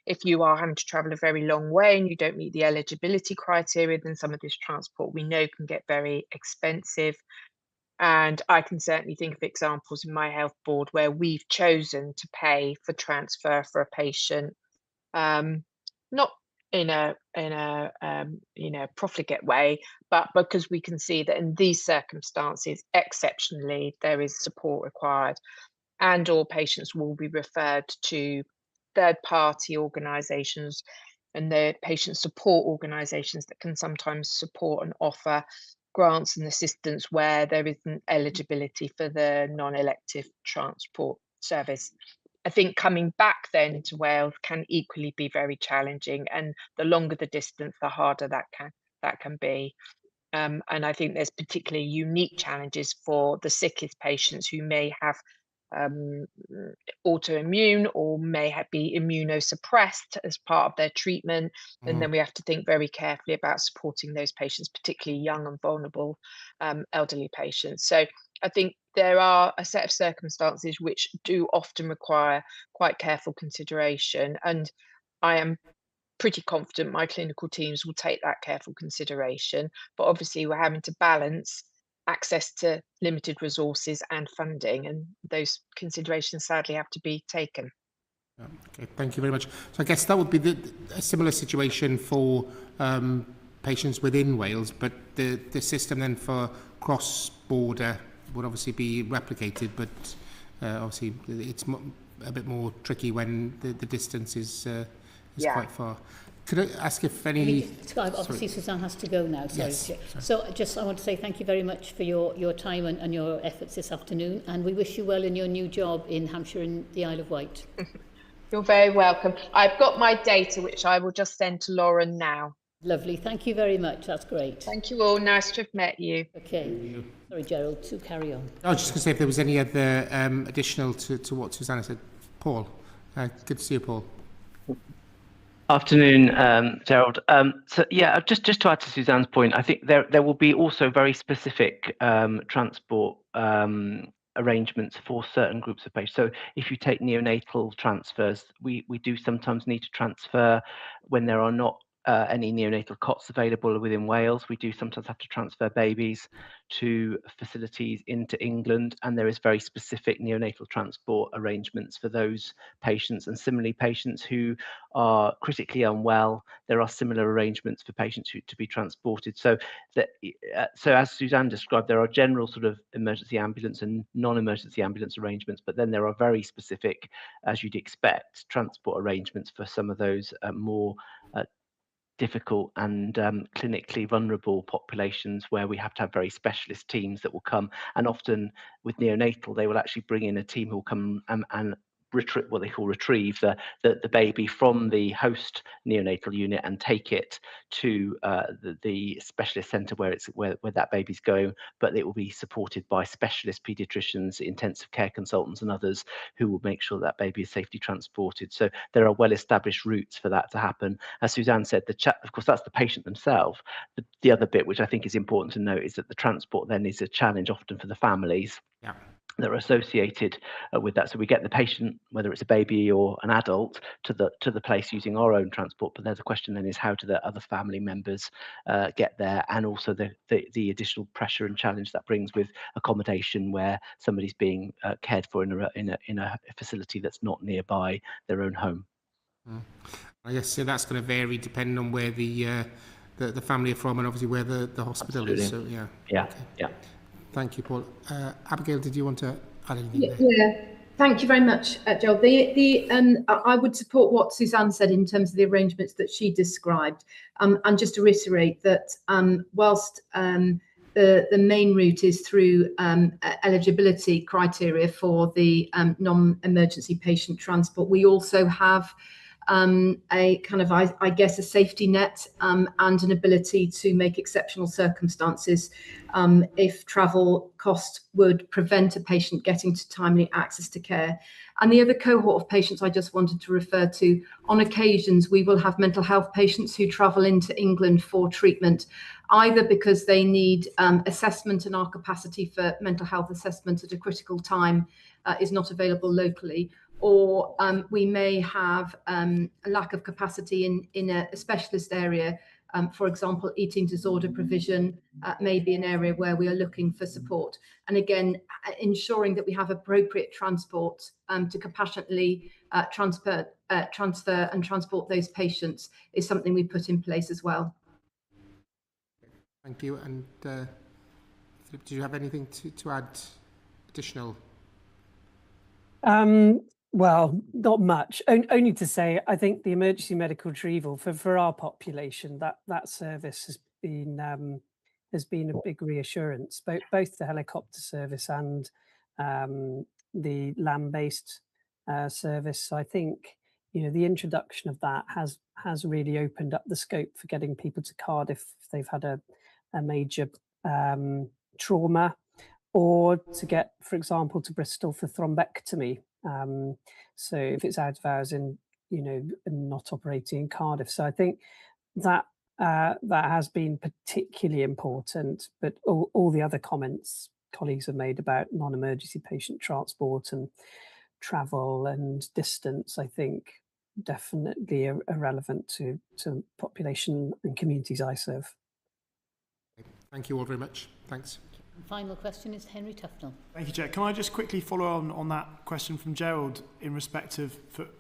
If you are having to travel a very long way and you don't meet the eligibility criteria, then some of this transport we know can get very expensive. And I can certainly think of examples in my health board where we've chosen to pay for transfer for a patient, not in a profligate way, but because we can see that in these circumstances, exceptionally, there is support required, and all patients will be referred to third-party organisations and the patient support organisations that can sometimes support and offer grants and assistance where there isn't eligibility for the non-elective transport service. I think coming back then to Wales can equally be very challenging, and the longer the distance, the harder that can be. And I think there's particularly unique challenges for the sickest patients who may have autoimmune or may be immunosuppressed as part of their treatment. And then we have to think very carefully about supporting those patients, particularly young and vulnerable elderly patients. So I think there are a set of circumstances which do often require quite careful consideration, and I am pretty confident my clinical teams will take that careful consideration. But obviously we're having to balance access to limited resources and funding, and those considerations sadly have to be taken. Okay, thank you very much. So I guess that would be a similar situation for patients within Wales, but the system then for cross-border would obviously be replicated, but obviously it's a bit more tricky when the distance is quite far. Could I ask if any... Obviously, Suzanne has to go now. Sorry. Yes, so I want to say thank you very much for your time and your efforts this afternoon, and we wish you well in your new job in Hampshire and the Isle of Wight. You're very welcome. I've got my data, which I will just send to Lauren now. Lovely. Thank you very much. That's great. Thank you all. Nice to have met you. Okay. Sorry, Gerald, to carry on. I was just going to say if there was any other additional to what Suzanne said. Paul, good to see you, Paul. Afternoon, Gerald. So yeah, just to add to Suzanne's point, I think there will be also very specific transport arrangements for certain groups of patients. So if you take neonatal transfers, we do sometimes need to transfer when there are not any neonatal cots available within Wales. We do sometimes have to transfer babies to facilities into England, and there is very specific neonatal transport arrangements for those patients. And similarly, patients who are critically unwell, there are similar arrangements for patients to be transported. So as Suzanne described, there are general sort of emergency ambulance and non-emergency ambulance arrangements, but then there are very specific, as you'd expect, transport arrangements for some of those more difficult and clinically vulnerable populations, where we have to have very specialist teams that will come. And often with neonatal, they will actually bring in a team who will come and what they call retrieve the baby from the host neonatal unit and take it to the specialist centre where that baby's going. But it will be supported by specialist paediatricians, intensive care consultants and others who will make sure that baby is safely transported. So there are well-established routes for that to happen. As Suzanne said, of course, that's the patient themselves. The other bit, which I think is important to note, is that the transport then is a challenge often for the families. Yeah. That are associated with that. So we get the patient, whether it's a baby or an adult, to the place using our own transport. But there's a question then is how do the other family members get there, and also the additional pressure and challenge that brings with accommodation where somebody's being cared for in a facility that's not nearby their own home. I guess that's going to vary depending on where the family are from and obviously where the hospital is. So yeah. Yeah. Okay. Yeah. Thank you, Paul. Abigail, did you want to add anything there? Yeah, thank you very much, Joel. I would support what Suzanne said in terms of the arrangements that she described. And just to reiterate that whilst the main route is through eligibility criteria for the non-emergency patient transport, we also have a kind of, I guess, a safety net and an ability to make exceptional circumstances if travel cost would prevent a patient getting to timely access to care. And the other cohort of patients I just wanted to refer to, on occasions we will have mental health patients who travel into England for treatment, either because they need assessment and our capacity for mental health assessment at a critical time is not available locally, or we may have a lack of capacity in a specialist area. For example, eating disorder provision may be an area where we are looking for support. And again, ensuring that we have appropriate transport to compassionately transfer and transport those patients is something we put in place as well. Thank you. And Philip, do you have anything to add additional? Well, not much. Only to say, I think the emergency medical retrieval for our population, that service has been a big reassurance. Both the helicopter service and the land-based service. So I think the introduction of that has really opened up the scope for getting people to Cardiff if they've had a major trauma, or to get, for example, to Bristol for thrombectomy. So if it's out of hours and not operating in Cardiff. So I think that has been particularly important. But all the other comments colleagues have made about non-emergency patient transport and travel and distance, I think definitely are relevant to population and communities I serve. Thank you all very much. Thanks. Final question is Henry Tufnell. Thank you, Chair. Can I just quickly follow on that question from Gerald in respect of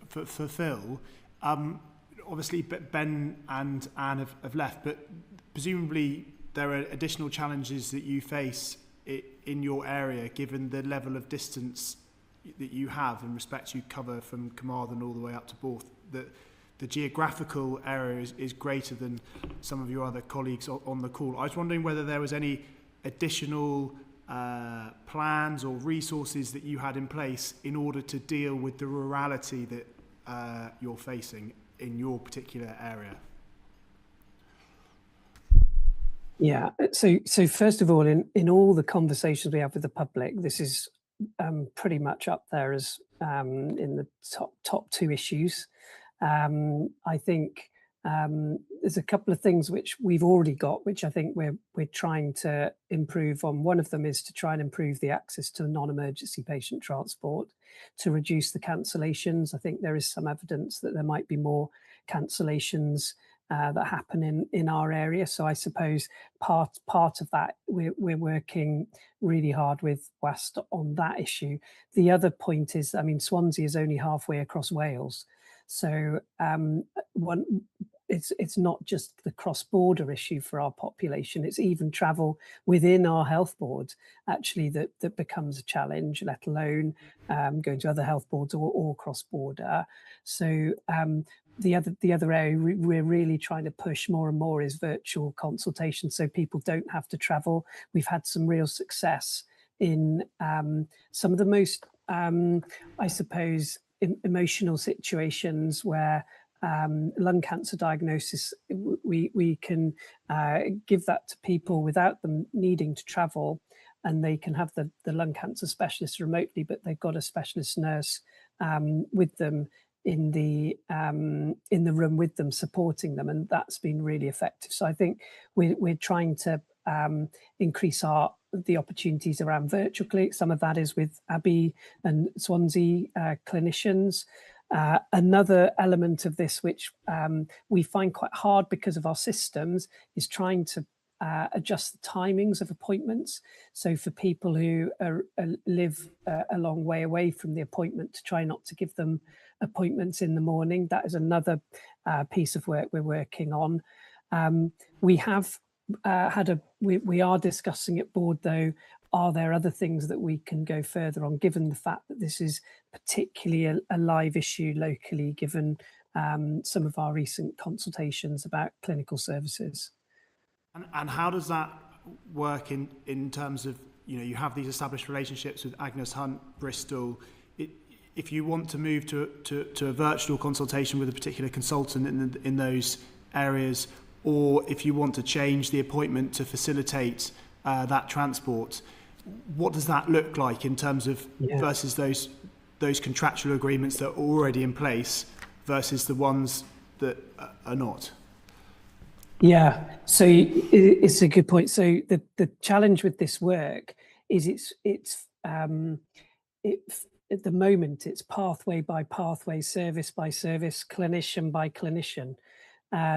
for Phil? Obviously, Ben and Anne have left, but presumably there are additional challenges that you face in your area, given the level of distance that you have in respect you cover from Carmarthen all the way up to Borth, that the geographical area is greater than some of your other colleagues on the call. I was wondering whether there was any additional plans or resources that you had in place in order to deal with the rurality that you're facing in your particular area. Yeah, so first of all, in all the conversations we have with the public, this is pretty much up there as in the top two issues. I think there's a couple of things which we've already got, which I think we're trying to improve on. One of them is to try and improve the access to non-emergency patient transport to reduce the cancellations. I think there is some evidence that there might be more cancellations that happen in our area. So I suppose part of that, we're working really hard with WAST on that issue. The other point is, I mean, Swansea is only halfway across Wales. So it's not just the cross-border issue for our population, it's even travel within our health board actually that becomes a challenge, let alone going to other health boards or cross-border. So the other area we're really trying to push more and more is virtual consultation, so people don't have to travel. We've had some real success in some of the most, I suppose, emotional situations where lung cancer diagnosis, we can give that to people without them needing to travel, and they can have the lung cancer specialist remotely, but they've got a specialist nurse with them in the room with them, supporting them, and that's been really effective. So I think we're trying to increase the opportunities around virtual clinics. Some of that is with Abby and Swansea clinicians. Another element of this, which we find quite hard because of our systems, is trying to adjust the timings of appointments. So for people who live a long way away from the appointment, to try not to give them appointments in the morning. That is another piece of work we're working on. We have we are discussing at board though, are there other things that we can go further on, given the fact that this is particularly a live issue locally, given some of our recent consultations about clinical services. And how does that work in terms of, you have these established relationships with Agnes Hunt, Bristol. If you want to move to a virtual consultation with a particular consultant in those areas, or if you want to change the appointment to facilitate that transport, what does that look like in terms of versus those contractual agreements that are already in place versus the ones that are not? Yeah, so it's a good point. So the challenge with this work is it's at the moment it's pathway by pathway, service by service, clinician by clinician.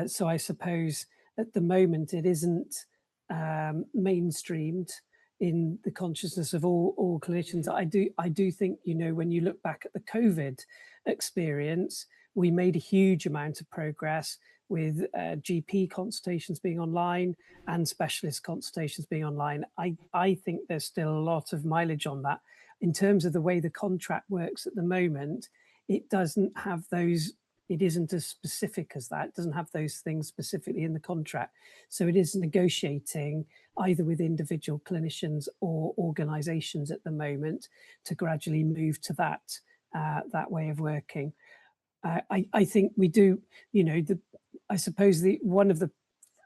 So I suppose at the moment it isn't mainstreamed in the consciousness of all clinicians. I do think, when you look back at the COVID experience, we made a huge amount of progress with GP consultations being online and specialist consultations being online. I think there's still a lot of mileage on that. In terms of the way the contract works at the moment, it doesn't have those, it isn't as specific as that. It doesn't have those things specifically in the contract. So it is negotiating either with individual clinicians or organisations at the moment to gradually move to that way of working. I think we do, I suppose one of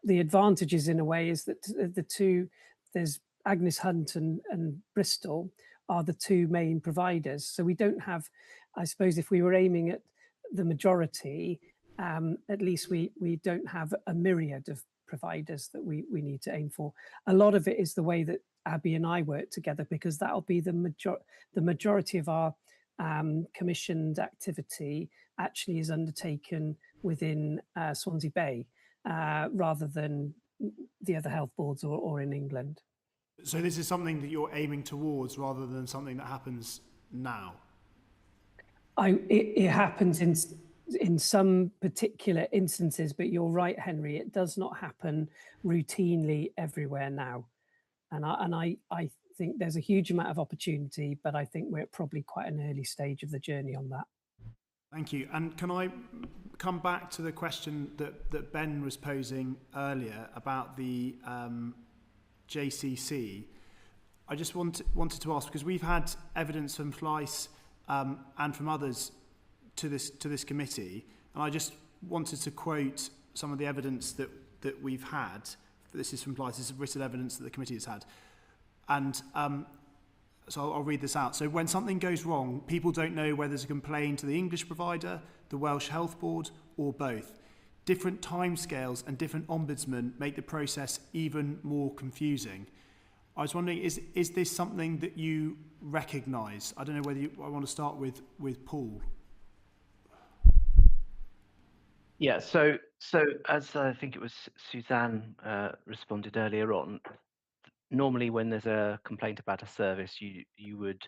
the advantages in a way is that the two, there's Agnes Hunt and Bristol are the two main providers. So we don't have, I suppose if we were aiming at the majority, at least we don't have a myriad of providers that we need to aim for. A lot of it is the way that Abby and I work together, because that'll be the majority of our commissioned activity actually is undertaken within Swansea Bay rather than the other health boards or in England. So this is something that you're aiming towards rather than something that happens now? It happens in some particular instances, but you're right, Henry, it does not happen routinely everywhere now. And I think there's a huge amount of opportunity, but I think we're at probably quite an early stage of the journey on that. Thank you. And can I come back to the question that Ben was posing earlier about the JCC? I just wanted to ask, because we've had evidence from Fleiss and from others to this committee, and I just wanted to quote some of the evidence that we've had. This is from Fleiss, this is written evidence that the committee has had. And so I'll read this out. So when something goes wrong, people don't know whether to complain to the English provider, the Welsh Health Board, or both. Different timescales and different ombudsmen make the process even more confusing. I was wondering, is this something that you recognise? I don't know whether I want to start with Paul. Yeah, so as I think it was Suzanne responded earlier on, normally when there's a complaint about a service, you would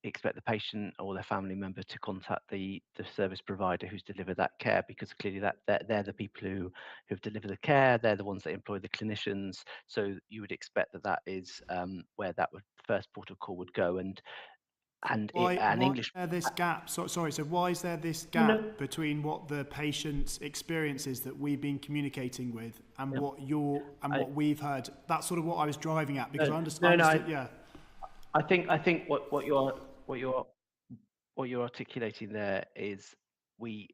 expect the patient or their family member to contact the service provider who's delivered that care, because clearly they're the people who have delivered the care, they're the ones that employ the clinicians, so you would expect that is where that first port of call would go. Why is there this gap? So why is there this gap between what the patient's experience is that we've been communicating with and what we've heard? That's sort of what I was driving at, because I understand. I think what you're articulating there is I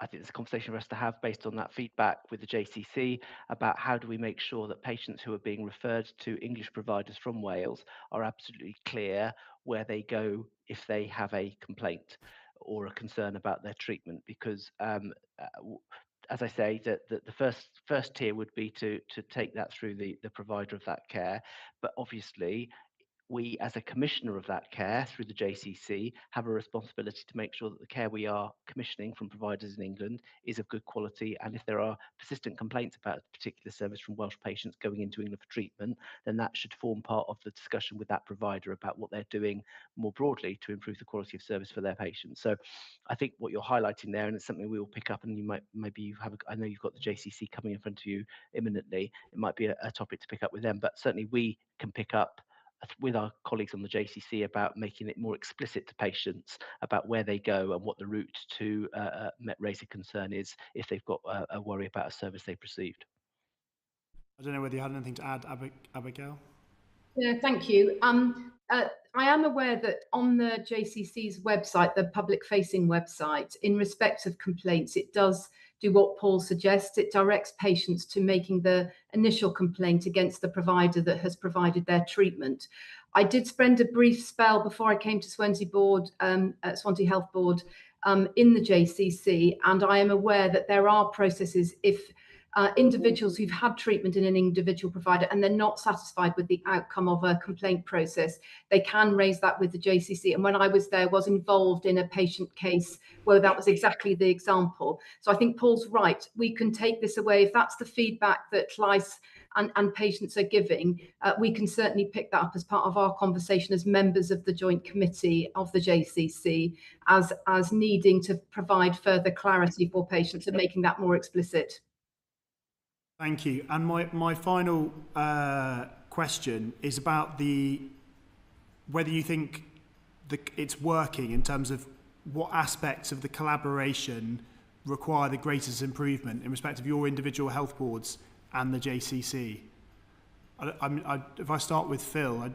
think there's a conversation for us to have based on that feedback with the JCC about how do we make sure that patients who are being referred to English providers from Wales are absolutely clear where they go if they have a complaint or a concern about their treatment, because as I say, that the first tier would be to take that through the provider of that care, but obviously we, as a commissioner of that care through the JCC, have a responsibility to make sure that the care we are commissioning from providers in England is of good quality. And if there are persistent complaints about a particular service from Welsh patients going into England for treatment, then that should form part of the discussion with that provider about what they're doing more broadly to improve the quality of service for their patients. So I think what you're highlighting there, and it's something we will pick up, and I know you've got the JCC coming in front of you imminently, it might be a topic to pick up with them, but certainly we can pick up with our colleagues on the JCC about making it more explicit to patients about where they go and what the route to raise a concern is if they've got a worry about a service they've received. I don't know whether you had anything to add, Abigail? Yeah, thank you. I am aware that on the JCC's website, the public-facing website, in respect of complaints, it does do what Paul suggests. It directs patients to making the initial complaint against the provider that has provided their treatment. I did spend a brief spell before I came to Swansea Board, Swansea Health Board, in the JCC, and I am aware that there are processes if individuals who've had treatment in an individual provider and they're not satisfied with the outcome of a complaint process, they can raise that with the JCC. And when I was there, was involved in a patient case where that was exactly the example. So I think Paul's right. We can take this away. If that's the feedback that Fleiss and patients are giving, we can certainly pick that up as part of our conversation as members of the Joint Committee of the JCC as needing to provide further clarity for patients and making that more explicit. Thank you. And my final question is about whether you think it's working in terms of what aspects of the collaboration require the greatest improvement in respect of your individual health boards and the JCC. If I start with Phil.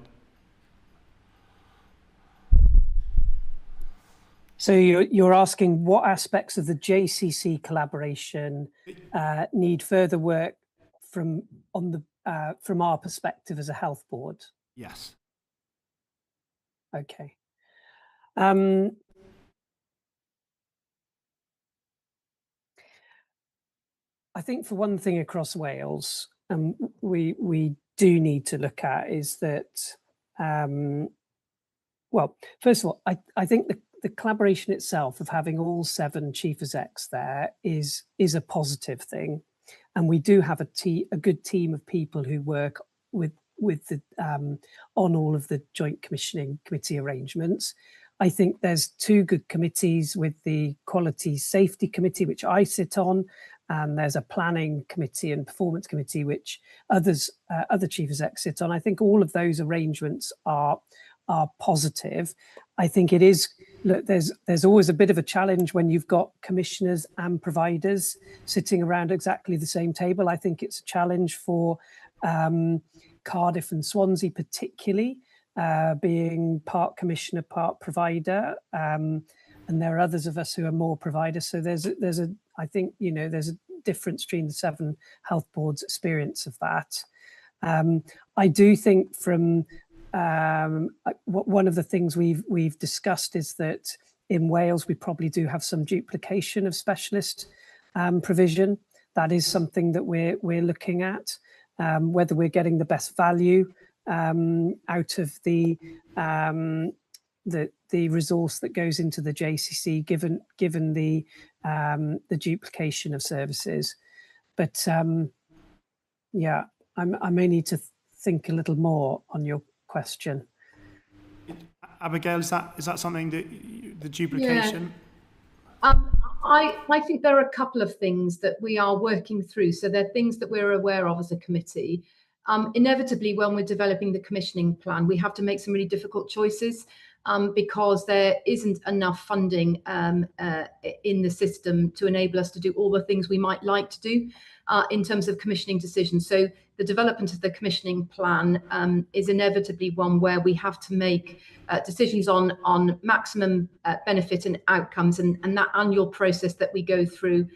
So you're asking what aspects of the JCC collaboration need further work from our perspective as a health board? Yes. Okay. I think for one thing across Wales, we do need to look at is that, well, first of all, I think the collaboration itself of having all 7 chief execs there is a positive thing, and we do have a good team of people who work with the on all of the joint commissioning committee arrangements. I think there's 2 good committees with the Quality Safety Committee, which I sit on, and there's a planning committee and performance committee, which other chief execs sit on. I think all of those arrangements are positive. I think it is look, there's always a bit of a challenge when you've got commissioners and providers sitting around exactly the same table. I think it's a challenge for Cardiff and Swansea particularly, being part commissioner, part provider, and there are others of us who are more providers. So I think there's a difference between the 7 health boards' experience of that. I do think from one of the things we've discussed is that in Wales we probably do have some duplication of specialist provision. That is something that we're looking at, whether we're getting the best value out of the resource that goes into the JCC, given the duplication of services. But yeah, I may need to think a little more on your question. Abigail, is that something that the duplication? Yeah. I think there are a couple of things that we are working through. So there are things that we're aware of as a committee. Inevitably, when we're developing the commissioning plan, we have to make some really difficult choices because there isn't enough funding in the system to enable us to do all the things we might like to do in terms of commissioning decisions. So the development of the commissioning plan is inevitably one where we have to make decisions on maximum benefit and outcomes, and that annual process that we go through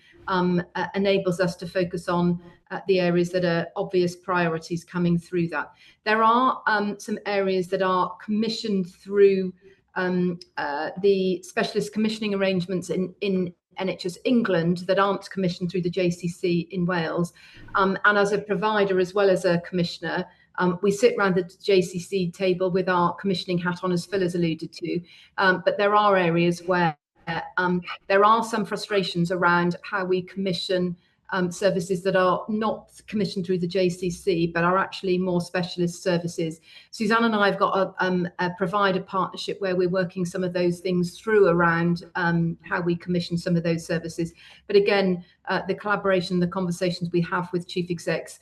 enables us to focus on the areas that are obvious priorities coming through that. There are some areas that are commissioned through the specialist commissioning arrangements in NHS England that aren't commissioned through the JCC in Wales. And as a provider as well as a commissioner, we sit around the JCC table with our commissioning hat on, as Phil has alluded to. But there are areas where there are some frustrations around how we commission services that are not commissioned through the JCC, but are actually more specialist services. Suzanne and I have got a provider partnership where we're working some of those things through around how we commission some of those services. But again, the collaboration, the conversations we have with chief execs,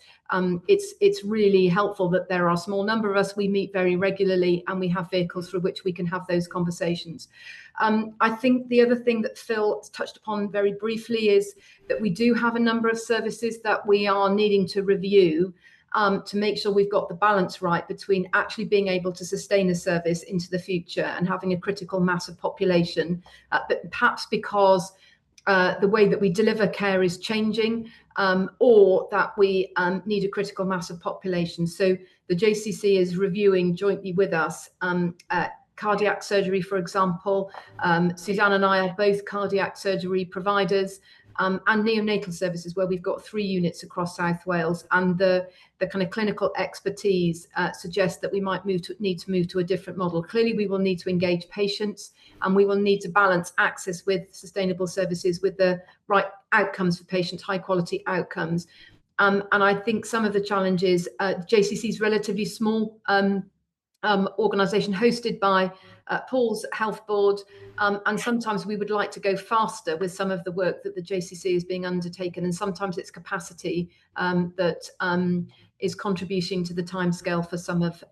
it's really helpful that there are a small number of us. We meet very regularly and we have vehicles through which we can have those conversations. I think the other thing that Phil touched upon very briefly is that we do have a number of services that we are needing to review to make sure we've got the balance right between actually being able to sustain a service into the future and having a critical mass of population, but perhaps because the way that we deliver care is changing, or that we need a critical mass of population. So the JCC is reviewing jointly with us cardiac surgery, for example. Suzanne and I are both cardiac surgery providers, and neonatal services, where we've got 3 units across South Wales, and the kind of clinical expertise suggests that we might need to move to a different model. Clearly, we will need to engage patients, and we will need to balance access with sustainable services with the right outcomes for patients, high quality outcomes. And I think some of the challenges, JCC is relatively small organisation hosted by Paul's health board, and sometimes we would like to go faster with some of the work that the JCC is being undertaken, and sometimes it's capacity that is contributing to the timescale for some of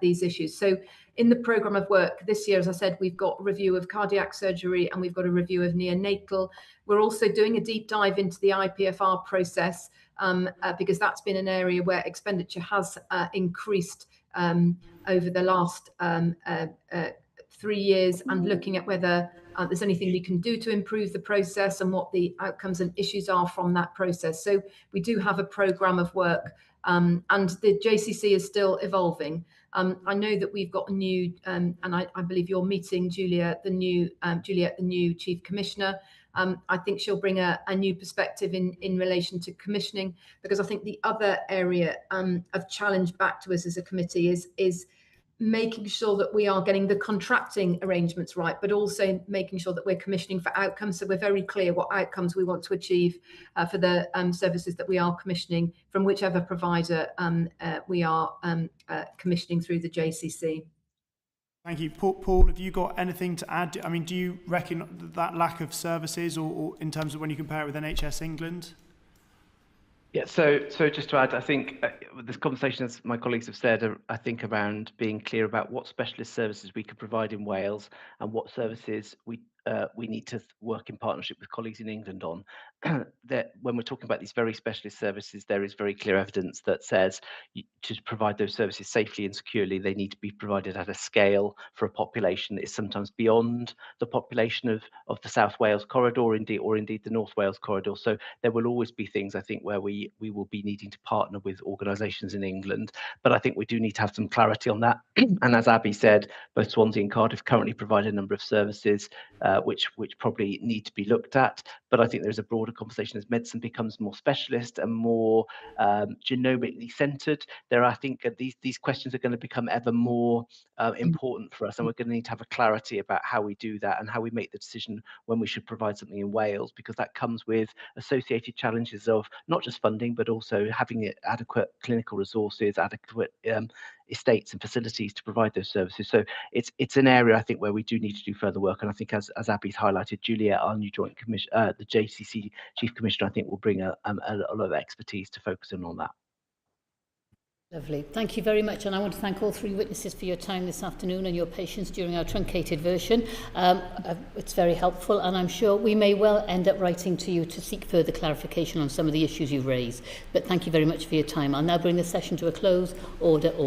these issues. So in the programme of work this year, as I said, we've got a review of cardiac surgery and we've got a review of neonatal. We're also doing a deep dive into the IPFR process because that's been an area where expenditure has increased over the last 3 years, and looking at whether there's anything we can do to improve the process and what the outcomes and issues are from that process. So we do have a programme of work, and the JCC is still evolving. I know that we've got a new, and I believe you're meeting Juliet, the new Chief Commissioner. I think she'll bring a new perspective in relation to commissioning, because I think the other area of challenge back to us as a committee is making sure that we are getting the contracting arrangements right, but also making sure that we're commissioning for outcomes. So we're very clear what outcomes we want to achieve for the services that we are commissioning from whichever provider we are commissioning through the JCC. Thank you. Paul, have you got anything to add? I mean, do you reckon that lack of services, or in terms of when you compare it with NHS England? Yeah, so just to add, I think this conversation, as my colleagues have said, I think around being clear about what specialist services we could provide in Wales and what services we need to work in partnership with colleagues in England on. That when we're talking about these very specialist services, there is very clear evidence that says to provide those services safely and securely, they need to be provided at a scale for a population that is sometimes beyond the population of the South Wales corridor, or indeed the North Wales corridor. So there will always be things, I think, where we will be needing to partner with organisations in England. But I think we do need to have some clarity on that. And as Abby said, both Swansea and Cardiff currently provide a number of services which probably need to be looked at. But I think there's a broader conversation as medicine becomes more specialist and more genomically centred. I think these questions are going to become ever more important for us, and we're going to need to have a clarity about how we do that and how we make the decision when we should provide something in Wales, because that comes with associated challenges of not just funding, but also having adequate clinical resources, adequate estates and facilities to provide those services. So it's an area, I think, where we do need to do further work. And I think, as Abby's highlighted, Juliet, our new joint commission, the JCC Chief Commissioner, I think will bring a lot of expertise to focus in on that. Lovely. Thank you very much. And I want to thank all three witnesses for your time this afternoon and your patience during our truncated version. It's very helpful, and I'm sure we may well end up writing to you to seek further clarification on some of the issues you've raised. But thank you very much for your time. I'll now bring the session to a close. Order.